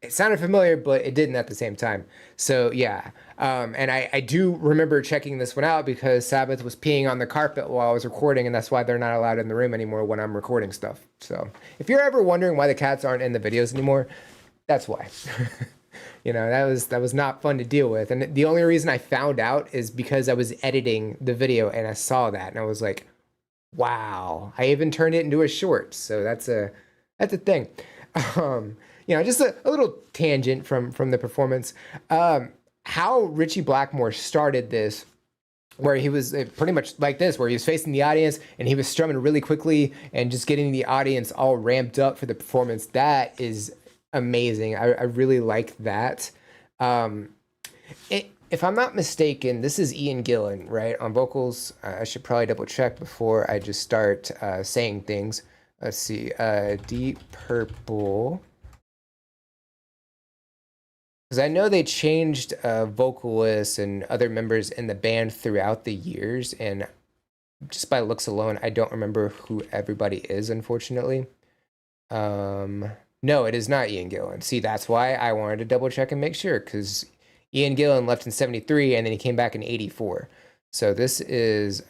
it sounded familiar, but it didn't at the same time. So yeah, and I do remember checking this one out because Sabbath was peeing on the carpet while I was recording, and that's why they're not allowed in the room anymore when I'm recording stuff. So if you're ever wondering why the cats aren't in the videos anymore, that's why. You know, that was not fun to deal with. And the only reason I found out is because I was editing the video and I saw that and I was like, wow. I even turned it into a short. So that's a thing. You know, just a little tangent from the performance. How Richie Blackmore started this, where he was pretty much like this, where he was facing the audience and he was strumming really quickly and just getting the audience all ramped up for the performance. That is amazing. I really like that. If I'm not mistaken, this is Ian Gillan, right, on vocals. I should probably double check before I just start saying things. Let's see, Deep Purple. Because I know they changed vocalists and other members in the band throughout the years, and just by looks alone, I don't remember who everybody is, unfortunately. No, it is not Ian Gillan. See, that's why I wanted to double check and make sure, because Ian Gillan left in 73, and then he came back in 84. So this is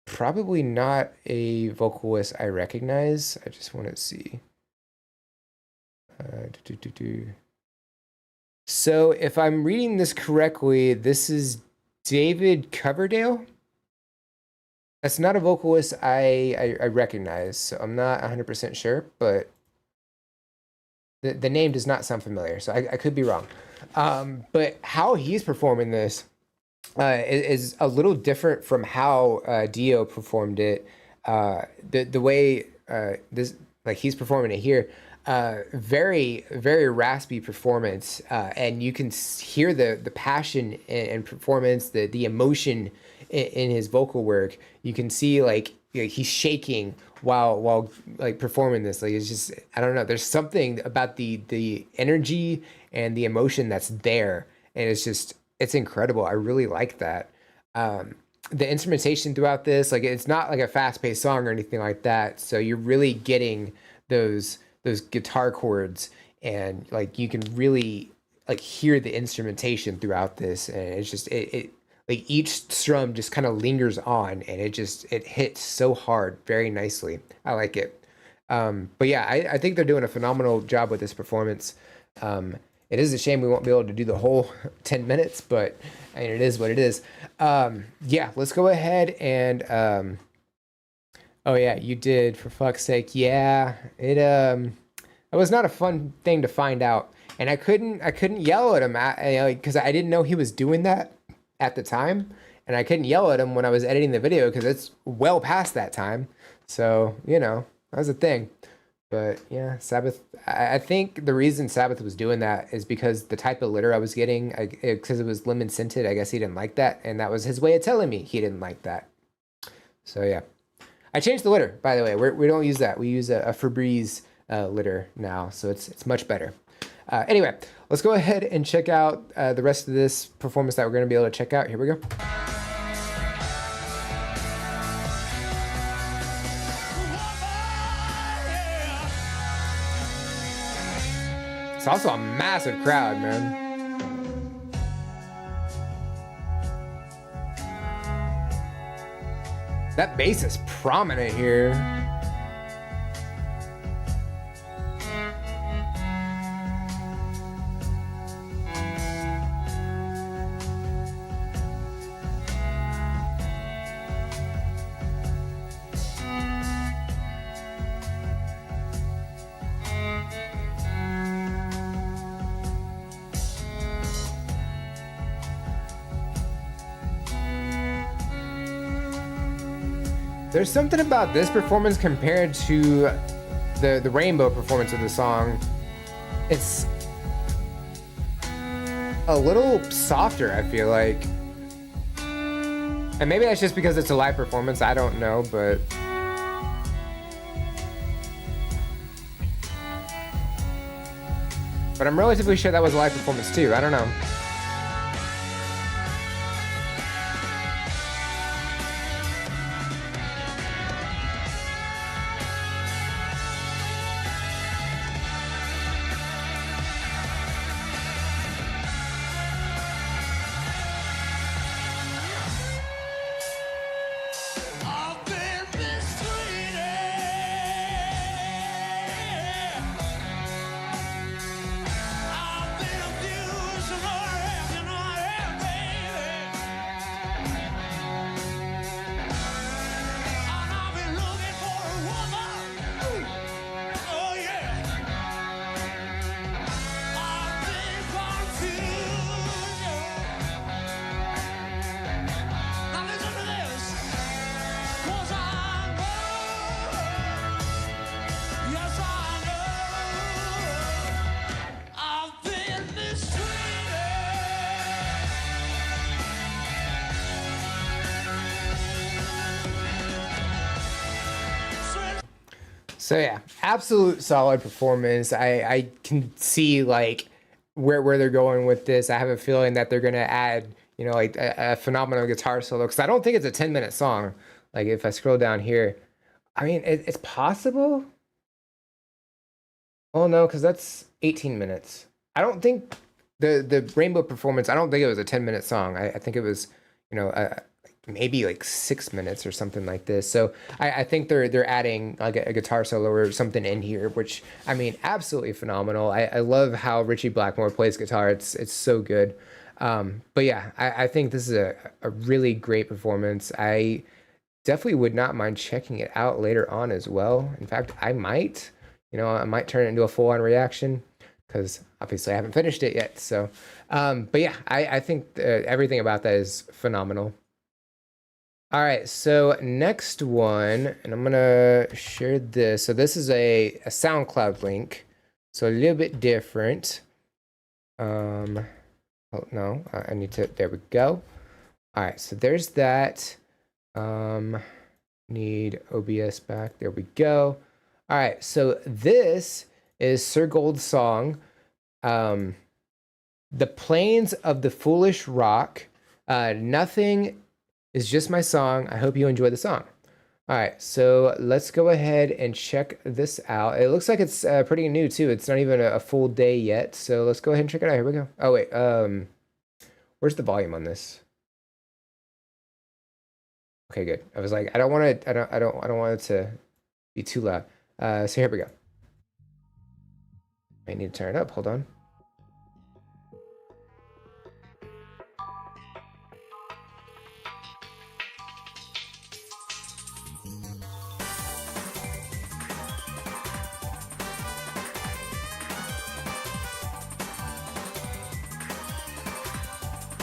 probably not a vocalist I recognize. I just want to see. So if I'm reading this correctly, this is David Coverdale. That's not a vocalist I recognize, so I'm not 100% sure, but the name does not sound familiar, so I could be wrong. But how he's performing this is a little different from how Dio performed it. The way this, like, he's performing it here, very, very raspy performance, and you can hear the passion and performance, the emotion in his vocal work. You can see like he's shaking while like performing this. Like, it's just, I don't know, there's something about the energy and the emotion that's there, and it's incredible. I really like that. The instrumentation throughout this, like, it's not like a fast-paced song or anything like that, so you're really getting those guitar chords, and like you can really like hear the instrumentation throughout this, and it's just it like each strum just kind of lingers on, and it hits so hard, very nicely. I like it. But yeah, I think they're doing a phenomenal job with this performance. It is a shame we won't be able to do the whole 10 minutes, but I mean, it is what it is. Yeah, let's go ahead and oh yeah, you did, for fuck's sake. Yeah, it was not a fun thing to find out, and I couldn't yell at him because I didn't know he was doing that at the time, and I couldn't yell at him when I was editing the video because it's well past that time. So, you know, that was a thing. But yeah, Sabbath, I think the reason Sabbath was doing that is because the type of litter I was getting, because it was lemon scented, I guess he didn't like that, and that was his way of telling me he didn't like that. So yeah. I changed the litter, by the way. We don't use that. We use a Febreze litter now, so it's much better. Anyway, let's go ahead and check out the rest of this performance that we're going to be able to check out. Here we go. It's also a massive crowd, man. That bass is prominent here. There's something about this performance compared to the Rainbow performance of the song. It's a little softer, I feel like. And maybe that's just because it's a live performance, I don't know, but but I'm relatively sure that was a live performance too. I don't know. So yeah, absolute solid performance. I can see like where they're going with this. I have a feeling that they're gonna add, you know, like a phenomenal guitar solo, because I don't think it's a 10-minute song. Like if I scroll down here, I mean it's possible. Oh no, because that's 18 minutes. I don't think the Rainbow performance, I don't think it was a 10-minute song. I think it was, you know, maybe like 6 minutes or something like this. So I think they're adding like a guitar solo or something in here, which, I mean, absolutely phenomenal. I love how Richie Blackmore plays guitar. It's so good. But yeah, I think this is a really great performance. I definitely would not mind checking it out later on as well. In fact, I might turn it into a full-on reaction, because obviously I haven't finished it yet. So, but yeah, I think everything about that is phenomenal. All right, so next one, and I'm gonna share this. So this is a SoundCloud link, so a little bit different. Oh no, I need to, there we go. All right, so there's that. Need OBS back, there we go. All right, so this is Sir Gold's song, The Plains of the Foolish Rock. Nothing is just my song. I hope you enjoy the song. All right, so let's go ahead and check this out. It looks like it's pretty new too. It's not even a full day yet. So let's go ahead and check it out. Here we go. Oh wait, where's the volume on this? Okay, good. I was like, I don't want it to be too loud. So here we go. I need to turn it up. Hold on.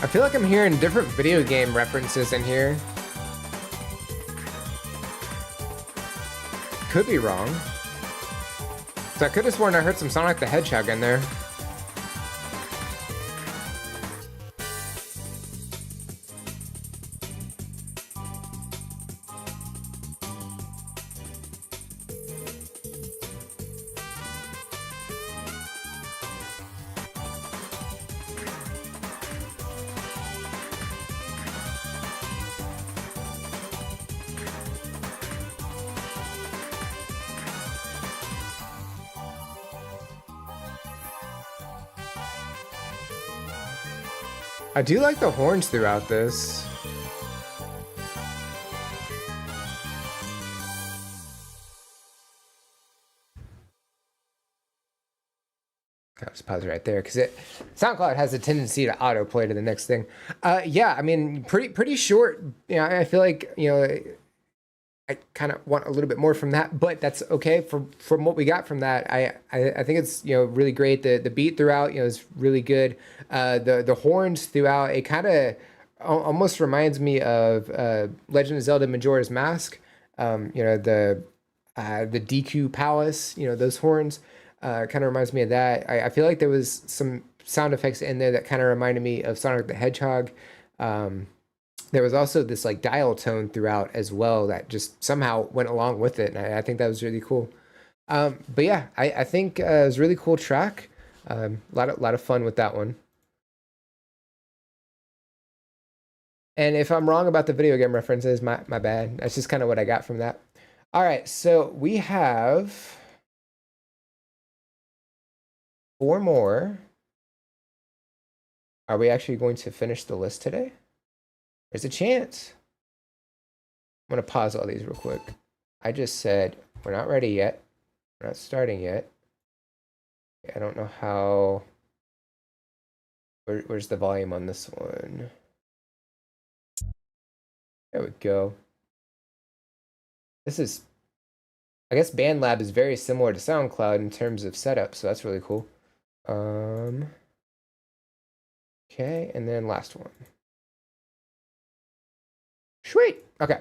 I feel like I'm hearing different video game references in here. Could be wrong. So I could have sworn I heard some Sonic the Hedgehog in there. I do like the horns throughout this. I'll just pause right there because SoundCloud has a tendency to autoplay to the next thing. Yeah, I mean, pretty short. You know, I feel like, you know, I kind of want a little bit more from that, but that's okay. From what we got from that, I think it's, you know, really great. The beat throughout, you know, is really good. The horns throughout, it kind of almost reminds me of Legend of Zelda Majora's Mask. You know, the Deku Palace, you know, those horns kind of reminds me of that. I feel like there was some sound effects in there that kind of reminded me of Sonic the Hedgehog. There was also this like dial tone throughout as well that just somehow went along with it, and I think that was really cool. But yeah, I think it was a really cool track. Lot of fun with that one. And if I'm wrong about the video game references, my bad. That's just kind of what I got from that. All right, so we have 4 more. Are we actually going to finish the list today? There's a chance. I'm going to pause all these real quick. I just said we're not ready yet. We're not starting yet. I don't know how... Where's the volume on this one? There we go. This is... I guess BandLab is very similar to SoundCloud in terms of setup, so that's really cool. Okay, and then last one. Sweet. Okay.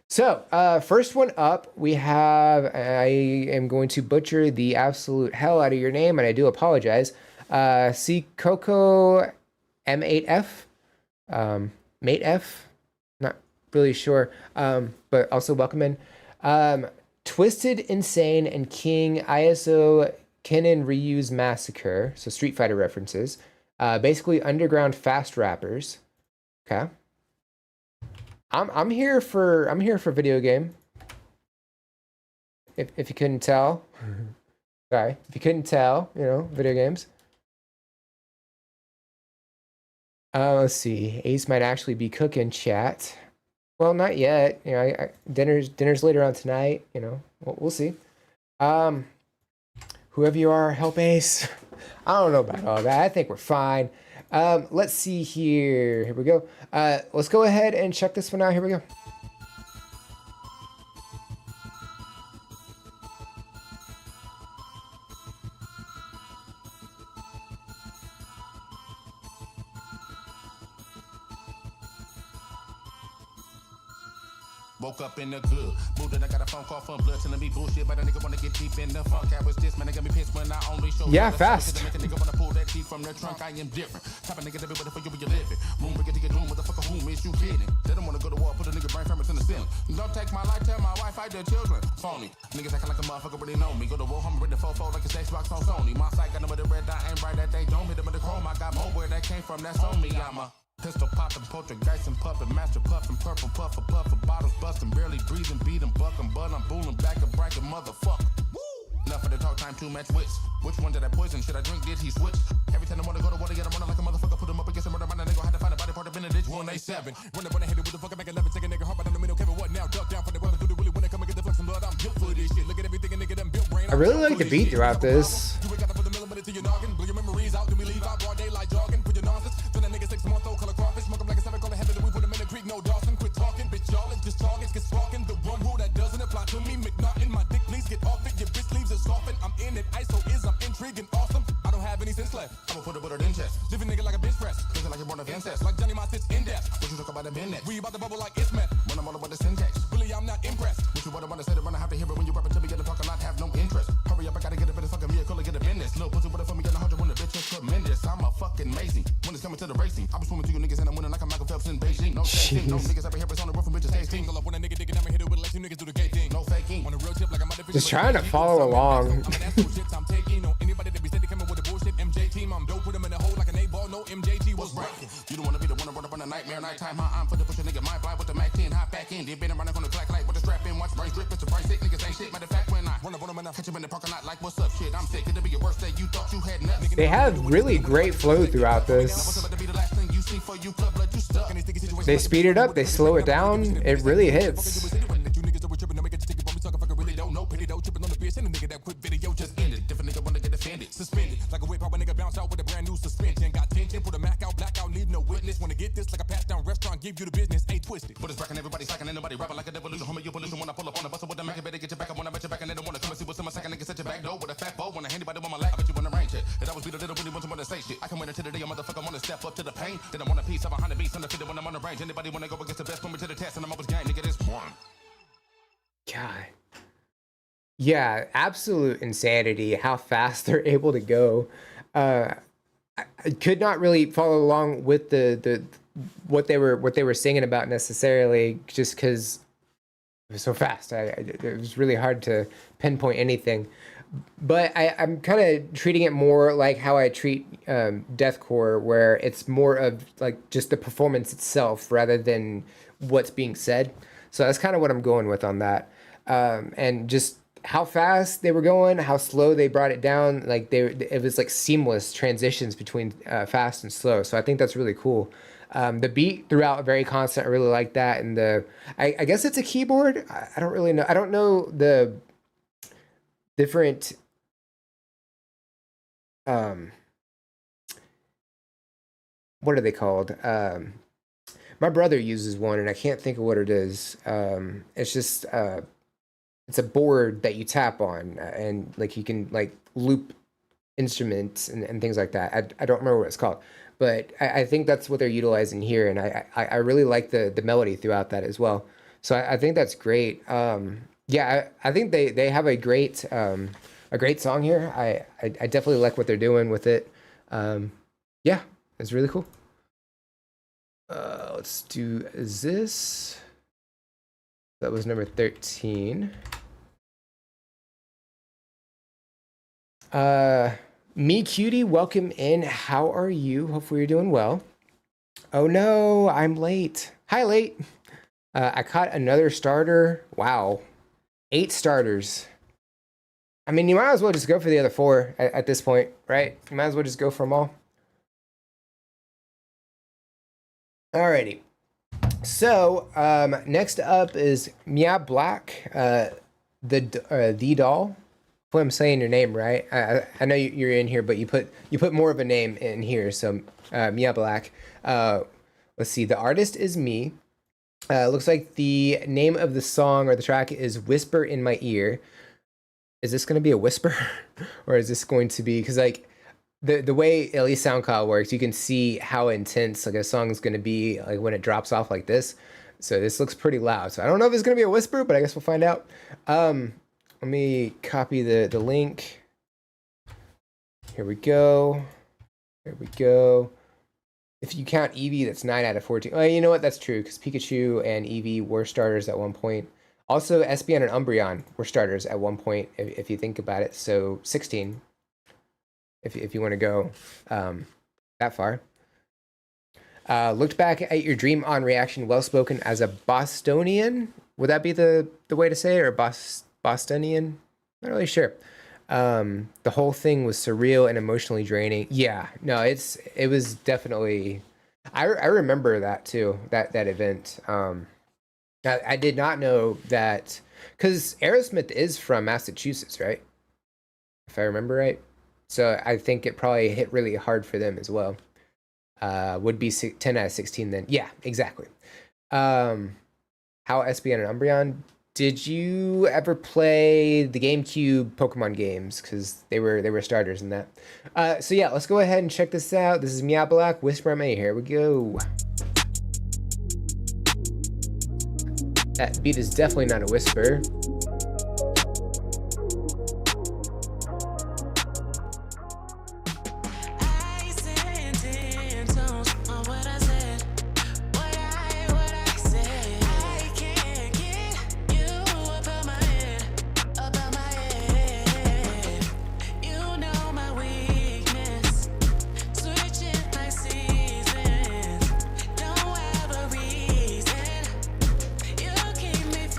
So, first one up, we have, I am going to butcher the absolute hell out of your name, and I do apologize. C. Coco M8F, Mate F, not really sure, but also welcome in. Twisted Insane and King ISO Kennen Ryu's Massacre, so Street Fighter references. Basically underground fast rappers. Okay. I'm here for video game. If you couldn't tell. Sorry. If you couldn't tell, you know, video games. Let's see. Ace might actually be cooking, chat. Well, not yet. You know, dinner's later on tonight. You know, we'll see. Whoever you are, help Ace. I don't know about all that. I think we're fine. Let's see here. Here we go. Let's go ahead and check this one out. Here we go. Woke up in the good mood and I got a phone call from blood telling me bullshit, but a nigga wanna get deep in the funk. I was this man, I got me pissed when I only show. Yeah, fast. Make a nigga wanna pull that teeth from the trunk. I am different. Type of nigga that be with it for you when you live it. Moon bring it to your room, motherfucker, whom is you kidding? They don't wanna go to war, put a nigga brain from in the ceiling. Don't take my life, tell my wife I did children. Phony. Niggas acting like a motherfucker really know me. Go to war, I'm with the 4-4 like it's Xbox on Sony. My side got them with the red dot, ain't bright that they don't hit them with the chrome. I got more where that came from, that's on me. I'm a pistol popping, poltergeist and puffin', master puffin', purple puffer, bottles bustin', barely breathing, beatin', buckin', but I'm boolin', back a bracket, motherfucker. Enough of the talk time, too much wits. Which one did I poison? Should I drink? Did he switch? Every time I wanna go to water, get him running like a motherfucker, put him up against a murder, man, I nigga had to find a body part of in the ditch. 187. Run up on the head with the fucker, make a 11, take a nigga hard, but I don't mean no Kevin, what now? Duck down for the weather, do the willy when they come and get the flex and blood. I'm built for this shit. Look at everything a nigga done built brain. I really like the beat throughout this. You ain't got to put the millimeter to your noggin. Blow your memories out, do we leave out broad daylight jogging? Put your nonsense, turn that nigga 6 month old color crawfish, smoke 'em like a 7 color heaven, we put 'em in the creek, no Dawson. Quit talking, bitch, y'all is just targets, get sparking. The one rule that doesn't apply to me, McNaughton, my dick, please get off it. Your bitch leaves it soften. I'm in it, ISO is, I'm intriguing, awesome. I don't have any sense left. I'ma put a bullet in chest. Living nigga like a bench press. Looking like you're born of incest. Like Johnny, my sits in depth. What you talk about the business? We about to bubble like it's meth. When I'm all about the syntax. Really, I'm not impressed. What you wanna say to run, I have to hear it when you rapping to me in the parking lot, have no interest. Hurry up, I gotta get up in this fucking vehicle and get a business. Little pussy with it for me, get 100 when the bitch is tremendous. I'm a fucking amazing. When it's coming to the racing, I be swimming to you niggas and I'm winning like a Michael Phelps in Beijing. No chasing, no niggas ever here, it's on the roof and bitches tasting. Go up when a nigga digging, I'ma hit it with let you niggas do the gay thing. No faking. On a real tip like I'm just trying to follow along. I'm taking on anybody that be steady coming with the bullshit. MJ team, I'm dope, put him in a hole like an A-ball. No MJG was breaking. You don't wanna be the one to run up on a nightmare nighttime. I'm for the push a nigga, my blind with the Mac 10, hop back in. They been running from the black light with the strap in, watch brains drip, Mr. Price sick niggas ain't shit. Matter of fact, when I run up on them and I catch him in the parking lot like what's up, shit. I'm sick. It'll be your worst day. You thought you had nothing. They have really great flow throughout this. They speed it up, they slow it down. It really hits. Suspended like a whip out when nigga bounce out with a brand new suspension. Got tension, put a Mac out, blackout, need no witness. Wanna get this like a pass down restaurant, give you the business, ain't twisted. But it's rockin', everybody slacking, ain't nobody rapping like a devolution. Homie, you pollution when I pull up on the bus with the Mac, better get your back up when I bet your back and they don't wanna come and see what's in my second nigga set your back door with a fat bow. When I hand anybody on my lap, I bet you wanna range it. And I was beat a little really want someone to say shit. I can win until the day a motherfucker wanna step up to the pain. Then I want a piece of 100 beats undefeated when I'm on the range. Anybody wanna go against the best, put me to the test and I'm always gang, nigga, this one. God. Yeah, absolute insanity how fast they're able to go. I could not really follow along with the what they were singing about necessarily, just because was so fast. It was really hard to pinpoint anything. But I'm kind of treating it more like how I treat deathcore, where it's more of like just the performance itself rather than what's being said. So that's kind of what I'm going with on that. And just how fast they were going, how slow they brought it down. Like it was like seamless transitions between fast and slow. So I think that's really cool. The beat throughout very constant. I really like that. And I guess it's a keyboard. I don't really know. I don't know the different what are they called? My brother uses one and I can't think of what it is. It's just it's a board that you tap on and like you can like loop instruments and things like that. I don't remember what it's called, but I think that's what they're utilizing here, and I really like the melody throughout that as well. So I think that's great. Yeah, I think they have a great song here. I definitely like what they're doing with it. Yeah, it's really cool. Let's do this. That was number 13. Me Cutie, welcome in. How are you? Hopefully you're doing well. Oh no, I'm late. Hi, late. I caught another starter. Wow. 8 starters. I mean, you might as well just go for the other 4 at this point, right? You might as well just go for them all. Alrighty. So, next up is Mia Black, the doll. If I'm saying your name right. I know you're in here, but you put more of a name in here. So, Mia Black. Let's see. The artist is me. Looks like the name of the song or the track is "Whisper in My Ear." Is this going to be a whisper, or is this going to be, because like the way at least SoundCloud works, you can see how intense like a song is going to be like when it drops off like this. So this looks pretty loud. So I don't know if it's going to be a whisper, but I guess we'll find out. Let me copy the link. Here we go. Here we go. If you count Eevee, that's 9 out of 14. Oh, you know what? That's true, because Pikachu and Eevee were starters at one point. Also, Espeon and Umbreon were starters at one point, if you think about it. So 16, if you want to go that far. Looked back at your dream on reaction, well spoken as a Bostonian. Would that be the way to say it, or Bostonian? Not really sure. The whole thing was surreal and emotionally draining. Yeah, no, it was definitely. I remember that too. That event. I did not know that, because Aerosmith is from Massachusetts, right? If I remember right. So I think it probably hit really hard for them as well. Would be 10 out of 16 then. Yeah, exactly. How Espeon and Umbreon. Did you ever play the GameCube Pokemon games? Because they were starters in that. So yeah, let's go ahead and check this out. This is Mia Black, Whisper in My Ear. Here we go. That beat is definitely not a whisper.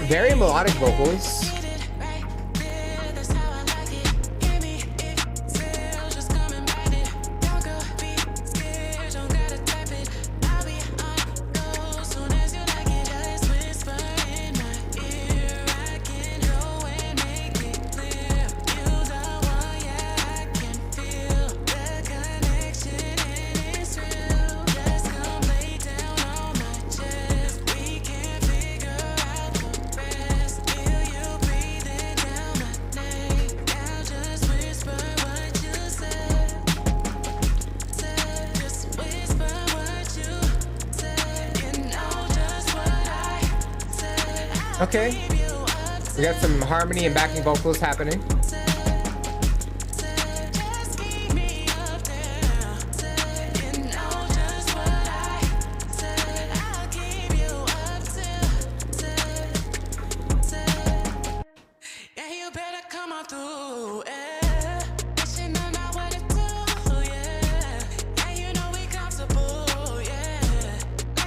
Very melodic vocals. Okay, we got some harmony and backing vocals happening.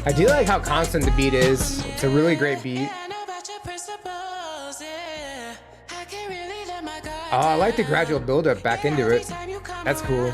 I do like how constant the beat is. It's a really great beat. Oh, I like the gradual build-up back into it. That's cool.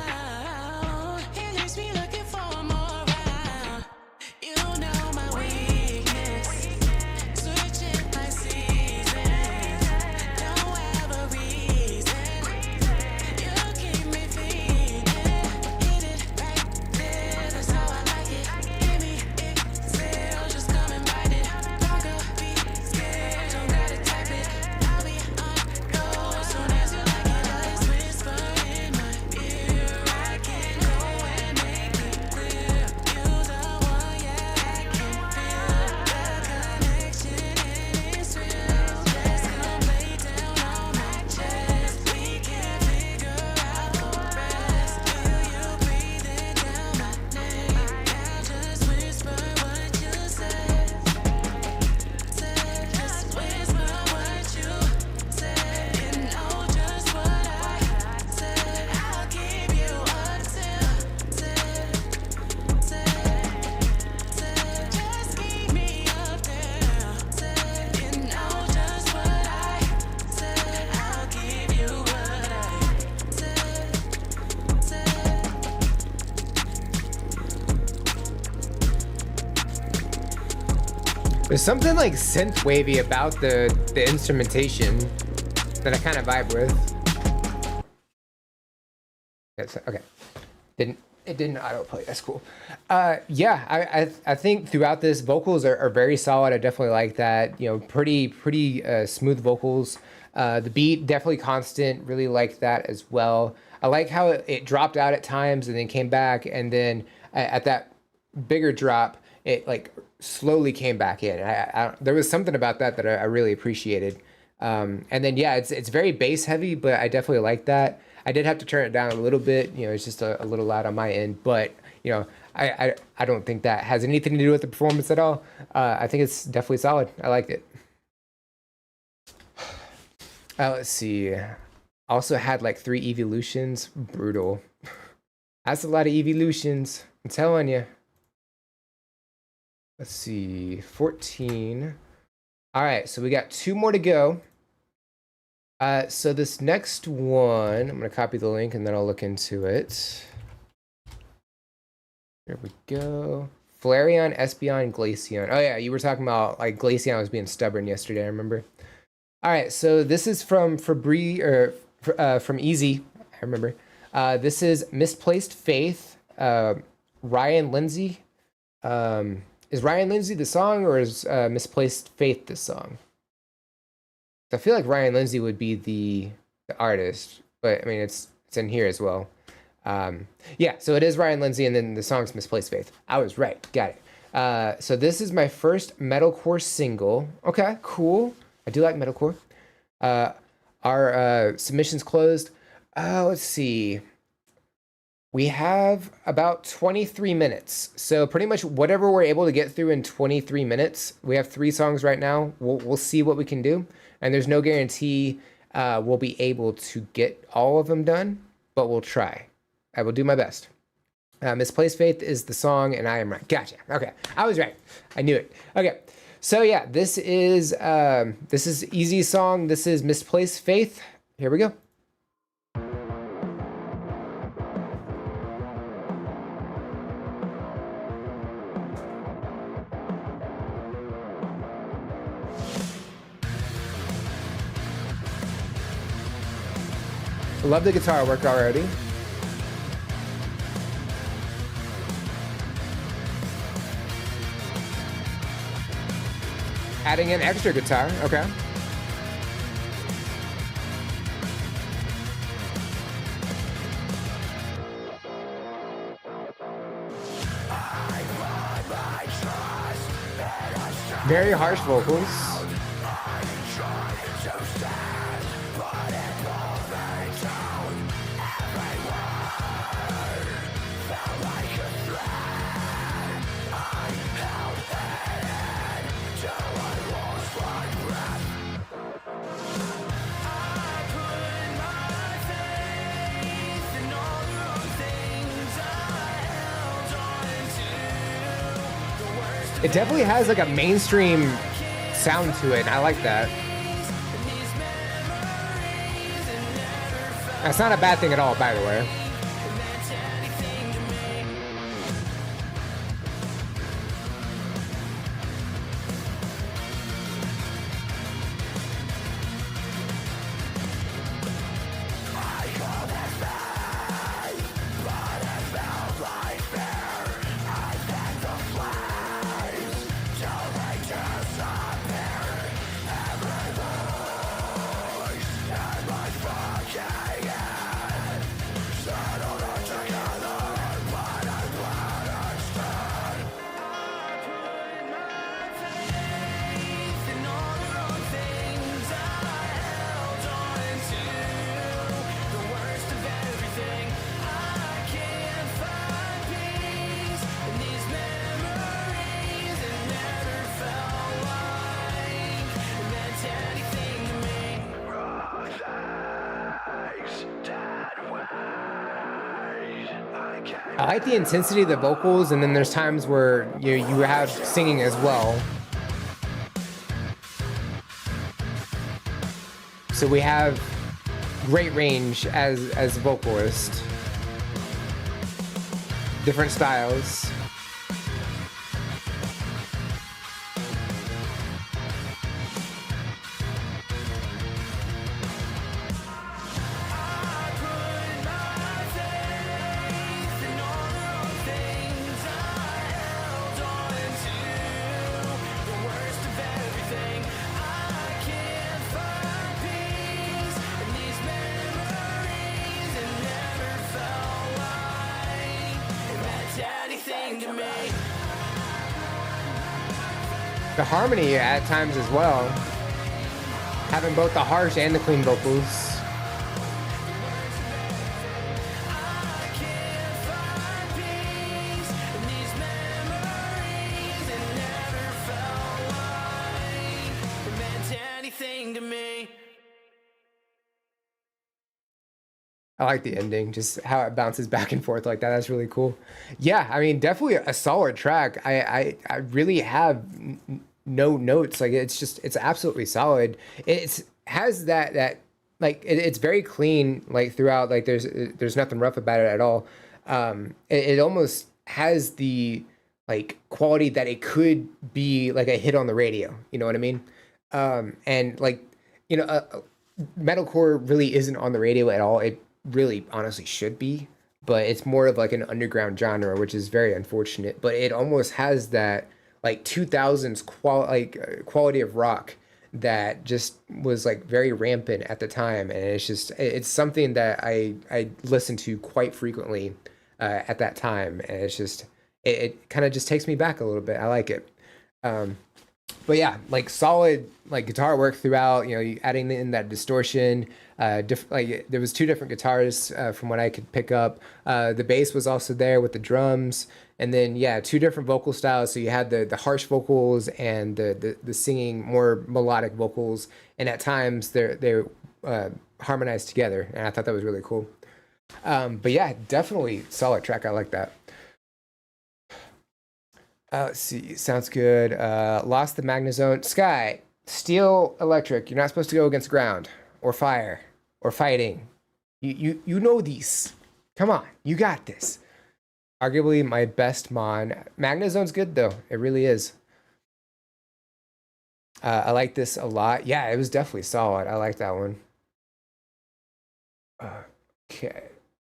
There's something like synth wavy about the instrumentation that I kind of vibe with. Okay, it didn't autoplay. That's cool. Yeah, I think throughout this vocals are very solid. I definitely like that. You know, pretty smooth vocals. The beat definitely constant. Really like that as well. I like how it dropped out at times and then came back, and then at that bigger drop, it like slowly came back in. There was something about that I really appreciated. And then yeah, it's very bass heavy, but I definitely like that. I did have to turn it down a little bit. You know, it's just a little loud on my end, but you know, I don't think that has anything to do with the performance at all. I think it's definitely solid. I liked it. Let's see. Also had like 3 evolutions. Brutal. That's a lot of evolutions. I'm telling you. Let's see. 14. All right, so we got 2 more to go. So this next one, I'm gonna copy the link and then I'll look into it. Here we go. Flareon, Espeon, Glaceon. Oh yeah, you were talking about like Glaceon was being stubborn yesterday, I remember. All right, so this is from from Easy, I remember. This is Misplaced Faith, Ryan Lindsay. Is Ryan Lindsay the song, or is Misplaced Faith the song? I feel like Ryan Lindsay would be the artist, but I mean, it's in here as well. Yeah, so it is Ryan Lindsay, and then the song's Misplaced Faith. I was right, got it. So this is my first metalcore single. Okay, cool. I do like metalcore. Our submission's closed. Let's see. We have about 23 minutes. So pretty much whatever we're able to get through in 23 minutes. We have 3 songs right now. We'll see what we can do. And there's no guarantee we'll be able to get all of them done, but we'll try. I will do my best. Misplaced Faith is the song, and I am right. Gotcha. Okay, I was right. I knew it. Okay, so yeah, this is Easy song. This is Misplaced Faith. Here we go. Love the guitar work already. Adding an extra guitar, okay. Very harsh vocals. It definitely has like a mainstream sound to it, and I like that. That's not a bad thing at all, by the way. I like the intensity of the vocals, and then there's times where you have singing as well. So we have great range as a vocalist. Different styles. The harmony at times as well. Having both the harsh and the clean vocals. I like the ending, just how it bounces back and forth like that. That's really cool. Yeah, I mean, definitely a solid track. I really have no notes. Like it's absolutely solid. It's has that like it's very clean like throughout. Like there's nothing rough about it at all. It almost has the like quality that it could be like a hit on the radio. You know what I mean? And like metalcore really isn't on the radio at all. It really honestly should be, but it's more of like an underground genre, which is very unfortunate. But it almost has that like 2000s quality of rock that just was like very rampant at the time, and it's something that I listened to quite frequently at that time, and it kind of just takes me back a little bit. I like it. But yeah, like solid like guitar work throughout, adding in that distortion, like there was two different guitars from what I could pick up. The bass was also there with the drums, and then two different vocal styles. So you had the harsh vocals and the singing more melodic vocals, and at times they harmonized together, and I thought that was really cool. But yeah, definitely solid track. I like that. Let's see. Sounds good. Lost the Magnezone. Sky, steel, electric. You're not supposed to go against ground or fire or fighting. You know these. Come on. You got this. Arguably my best mon. Magnezone's good though. It really is. I like this a lot. Yeah, it was definitely solid. I like that one. Okay.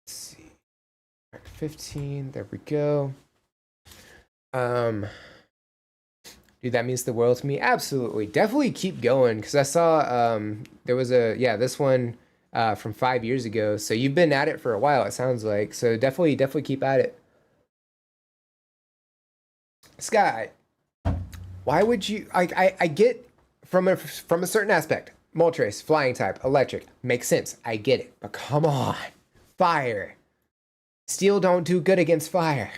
Let's see. 15. There we go. Dude, that means the world to me. Absolutely. Definitely keep going, because I saw there was this one from 5 years ago. So you've been at it for a while, it sounds like. So definitely keep at it. Sky, why would you I get from a certain aspect. Moltres, flying type, electric, makes sense. I get it. But come on. Fire. Steel don't do good against fire.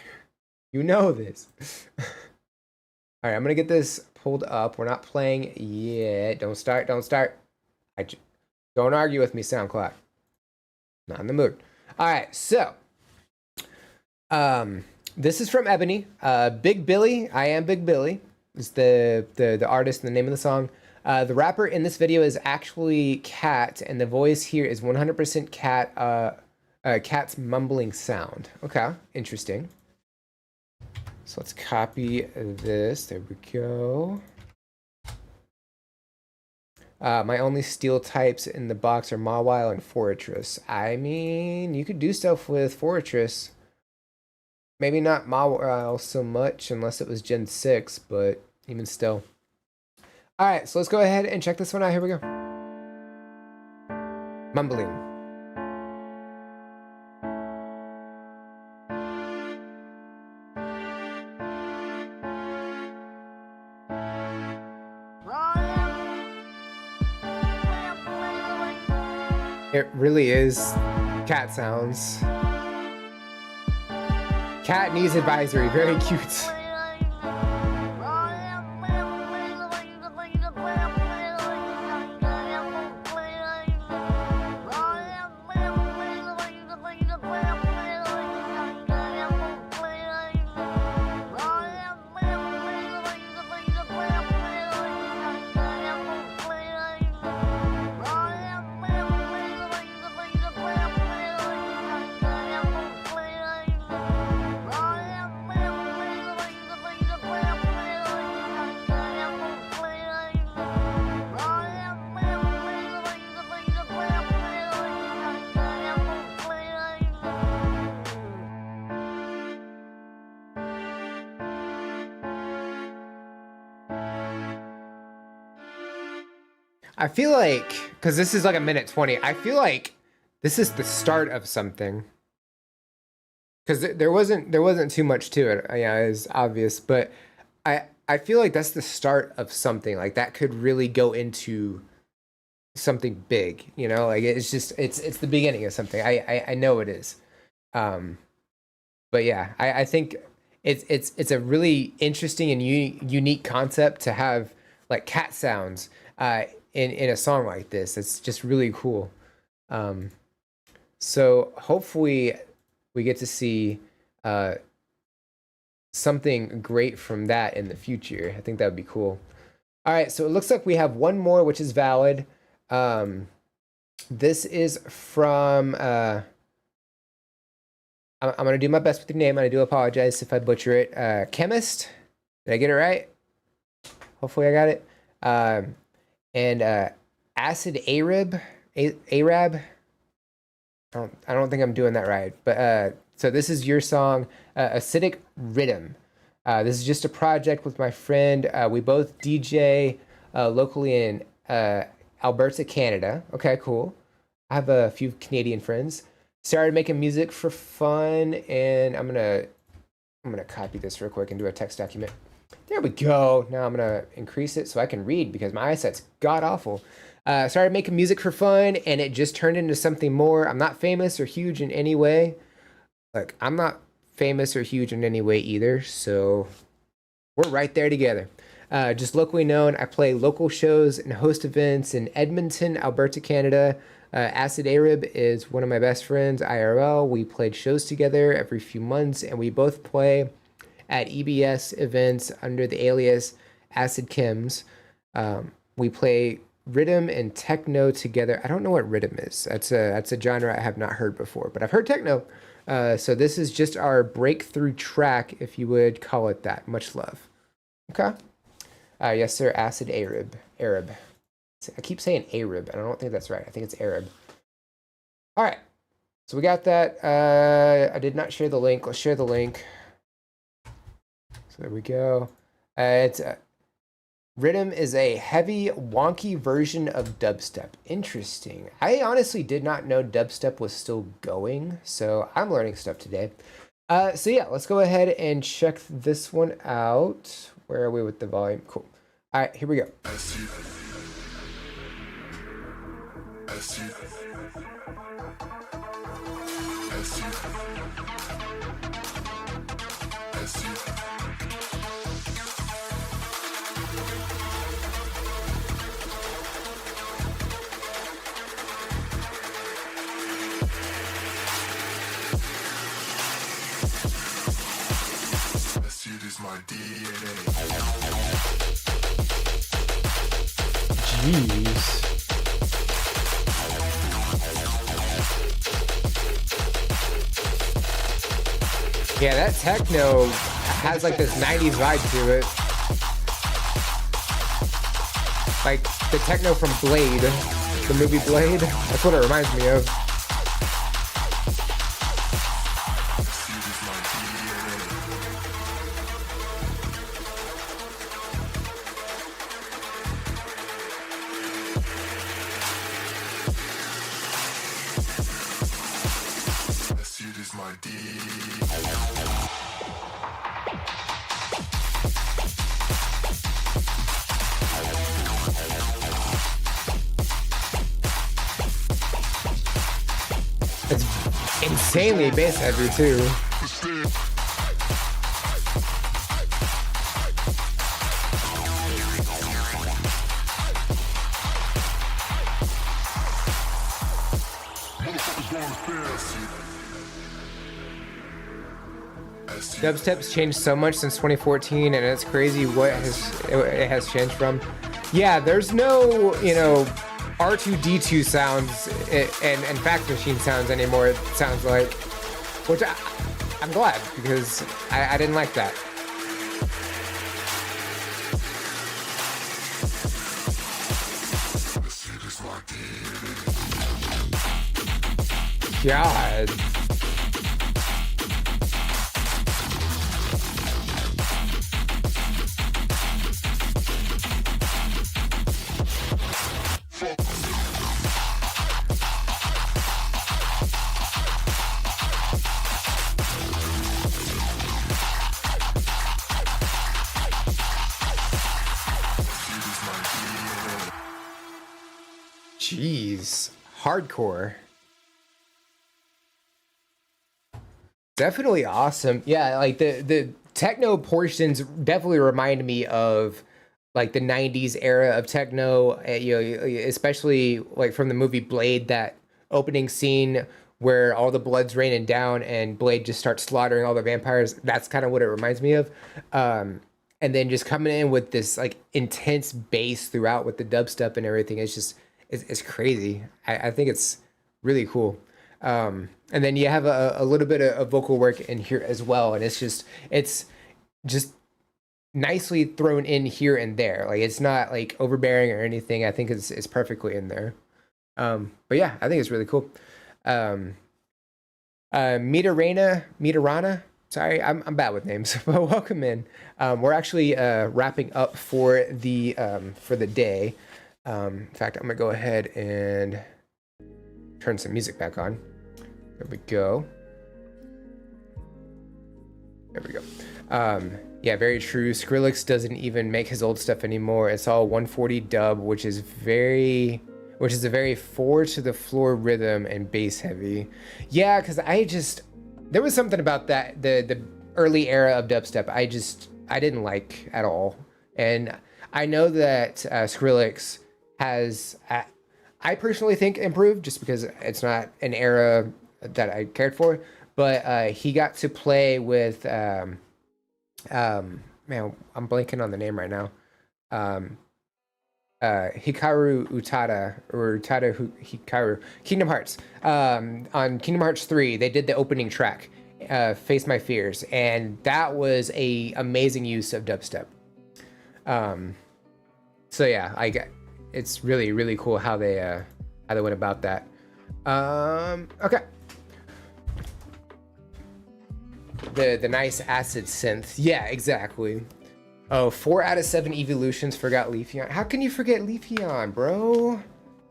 You know this. All right, I'm going to get this pulled up. We're not playing yet. Don't start. Don't argue with me, SoundCloud. Not in the mood. All right, so This is from Ebony. Big Billy, I Am Big Billy is the artist and the name of the song. The rapper in this video is actually Cat, and the voice here is 100% Cat. Cat's mumbling sound. Okay, interesting. So let's copy this. There we go. My only steel types in the box are Mawile and Fortress. I mean, you could do stuff with Fortress. Maybe not Mawile so much unless it was Gen 6, but even still. Alright, so let's go ahead and check this one out. Here we go. Mumbling. It really is cat sounds. Cat needs advisory, very cute. I feel like, because this is like a minute 20, I feel like this is the start of something. Because there wasn't too much to it. Yeah, it's obvious, but I feel like that's the start of something. Like that could really go into something big, you know? Like it's just it's the beginning of something. I know it is. But yeah, I think it's a really interesting and unique concept to have like cat sounds in a song like this. It's just really cool. So hopefully we get to see something great from that in the future. I think that would be cool. All right, so it looks like we have one more, which is valid. This is from, I'm going to do my best with your name, and I do apologize if I butcher it. Chemist, did I get it right? Hopefully I got it. And Acid Arab, I don't think I'm doing that right, but so this is your song, Acidic Rhythm. This is just a project with my friend. We both DJ locally in Alberta, Canada. Okay, cool. I have a few Canadian friends. Started making music for fun, and I'm gonna copy this real quick and do a text document. There we go. Now I'm gonna increase it so I can read because my eyesight's god awful. Started making music for fun, and it just turned into something more. I'm not famous or huge in any way. Like, I'm not famous or huge in any way either, so we're right there together. Just locally known. I play local shows and host events in Edmonton, Alberta, Canada. Acid Arab is one of my best friends, IRL. We played shows together every few months, and we both play at EBS events under the alias Acid Chems. We play rhythm and techno together. I don't know what rhythm is. That's a genre I have not heard before, but I've heard techno. So this is just our breakthrough track, if you would call it that. Much love. Okay. Yes, sir. Acid Arab. I keep saying Arab, and I don't think that's right. I think it's Arab. All right. So we got that. I did not share the link. Let's share the link. So there we go. It's Rhythm is a heavy, wonky version of dubstep. Interesting. I honestly did not know dubstep was still going, so I'm learning stuff today. So yeah, let's go ahead and check this one out. Where are we with the volume? Cool. All right, here we go. Jeez. Yeah, that techno has like this 90s vibe to it. Like the techno from Blade, the movie Blade. That's what it reminds me of. It's insanely bass heavy too. Dubstep's changed so much since 2014, and it's crazy what it has changed from. Yeah, there's no, R2D2 sounds and Fax Machine sounds anymore, it sounds like. Which I'm glad, because I didn't like that. God. Jeez, hardcore. Definitely awesome. Yeah, like the techno portions definitely remind me of like the 90s era of techno, especially like from the movie Blade, that opening scene where all the blood's raining down and Blade just starts slaughtering all the vampires. That's kind of what it reminds me of. And then just coming in with this like intense bass throughout with the dubstep and everything. It's crazy. I think it's really cool. And then you have a little bit of vocal work in here as well. And it's just nicely thrown in here and there. Like it's not like overbearing or anything. I think it's perfectly in there. But yeah, I think it's really cool. Mitarana. Sorry, I'm bad with names, but welcome in. We're actually wrapping up for the day. In fact, I'm gonna go ahead and turn some music back on. There we go. There we go. Yeah, very true. Skrillex doesn't even make his old stuff anymore. It's all 140 dub, which is a very 4 to the floor rhythm and bass heavy. Yeah, because there was something about that the early era of dubstep I didn't like at all. And I know that Skrillex has, I personally think, improved, just because it's not an era that I cared for. But he got to play with, man, I'm blanking on the name right now. Hikaru Utada, or Utada Hikaru, Kingdom Hearts. On Kingdom Hearts 3, they did the opening track, Face My Fears, and that was a amazing use of dubstep. So yeah, it's really, really cool how they went about that. Okay. The nice acid synth. Yeah, exactly. Oh, 4 out of 7 evolutions forgot Leafeon. How can you forget Leafeon, bro?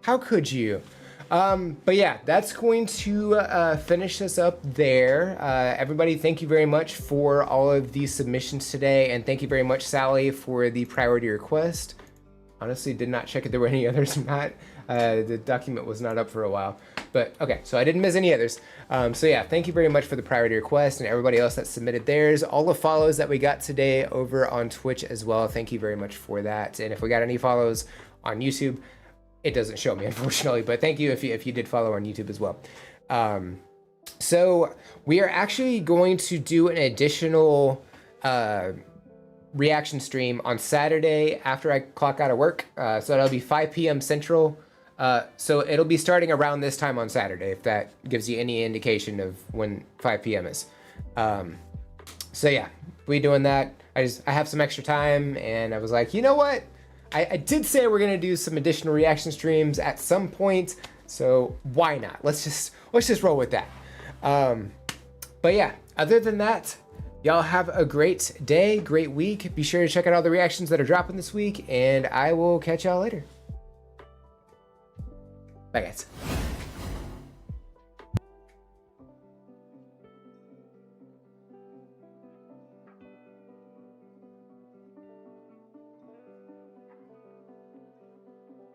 How could you? But yeah, that's going to finish us up there. Everybody, thank you very much for all of these submissions today, and thank you very much, Sally, for the priority request. Honestly, did not check if there were any others or not. The document was not up for a while. But okay, so I didn't miss any others. So yeah, thank you very much for the priority request and everybody else that submitted theirs. All the follows that we got today over on Twitch as well. Thank you very much for that. And if we got any follows on YouTube, it doesn't show me, unfortunately. But thank you if you did follow on YouTube as well. So we are actually going to do an additional reaction stream on Saturday after I clock out of work. So that'll be 5 p.m. Central. So it'll be starting around this time on Saturday, if that gives you any indication of when 5 p.m. is. So yeah, we doing that. I have some extra time, and I was like, you know what? I did say we're gonna do some additional reaction streams at some point, so why not? Let's just roll with that. But yeah, other than that, y'all have a great day, great week. Be sure to check out all the reactions that are dropping this week, and I will catch y'all later. Bye, guys.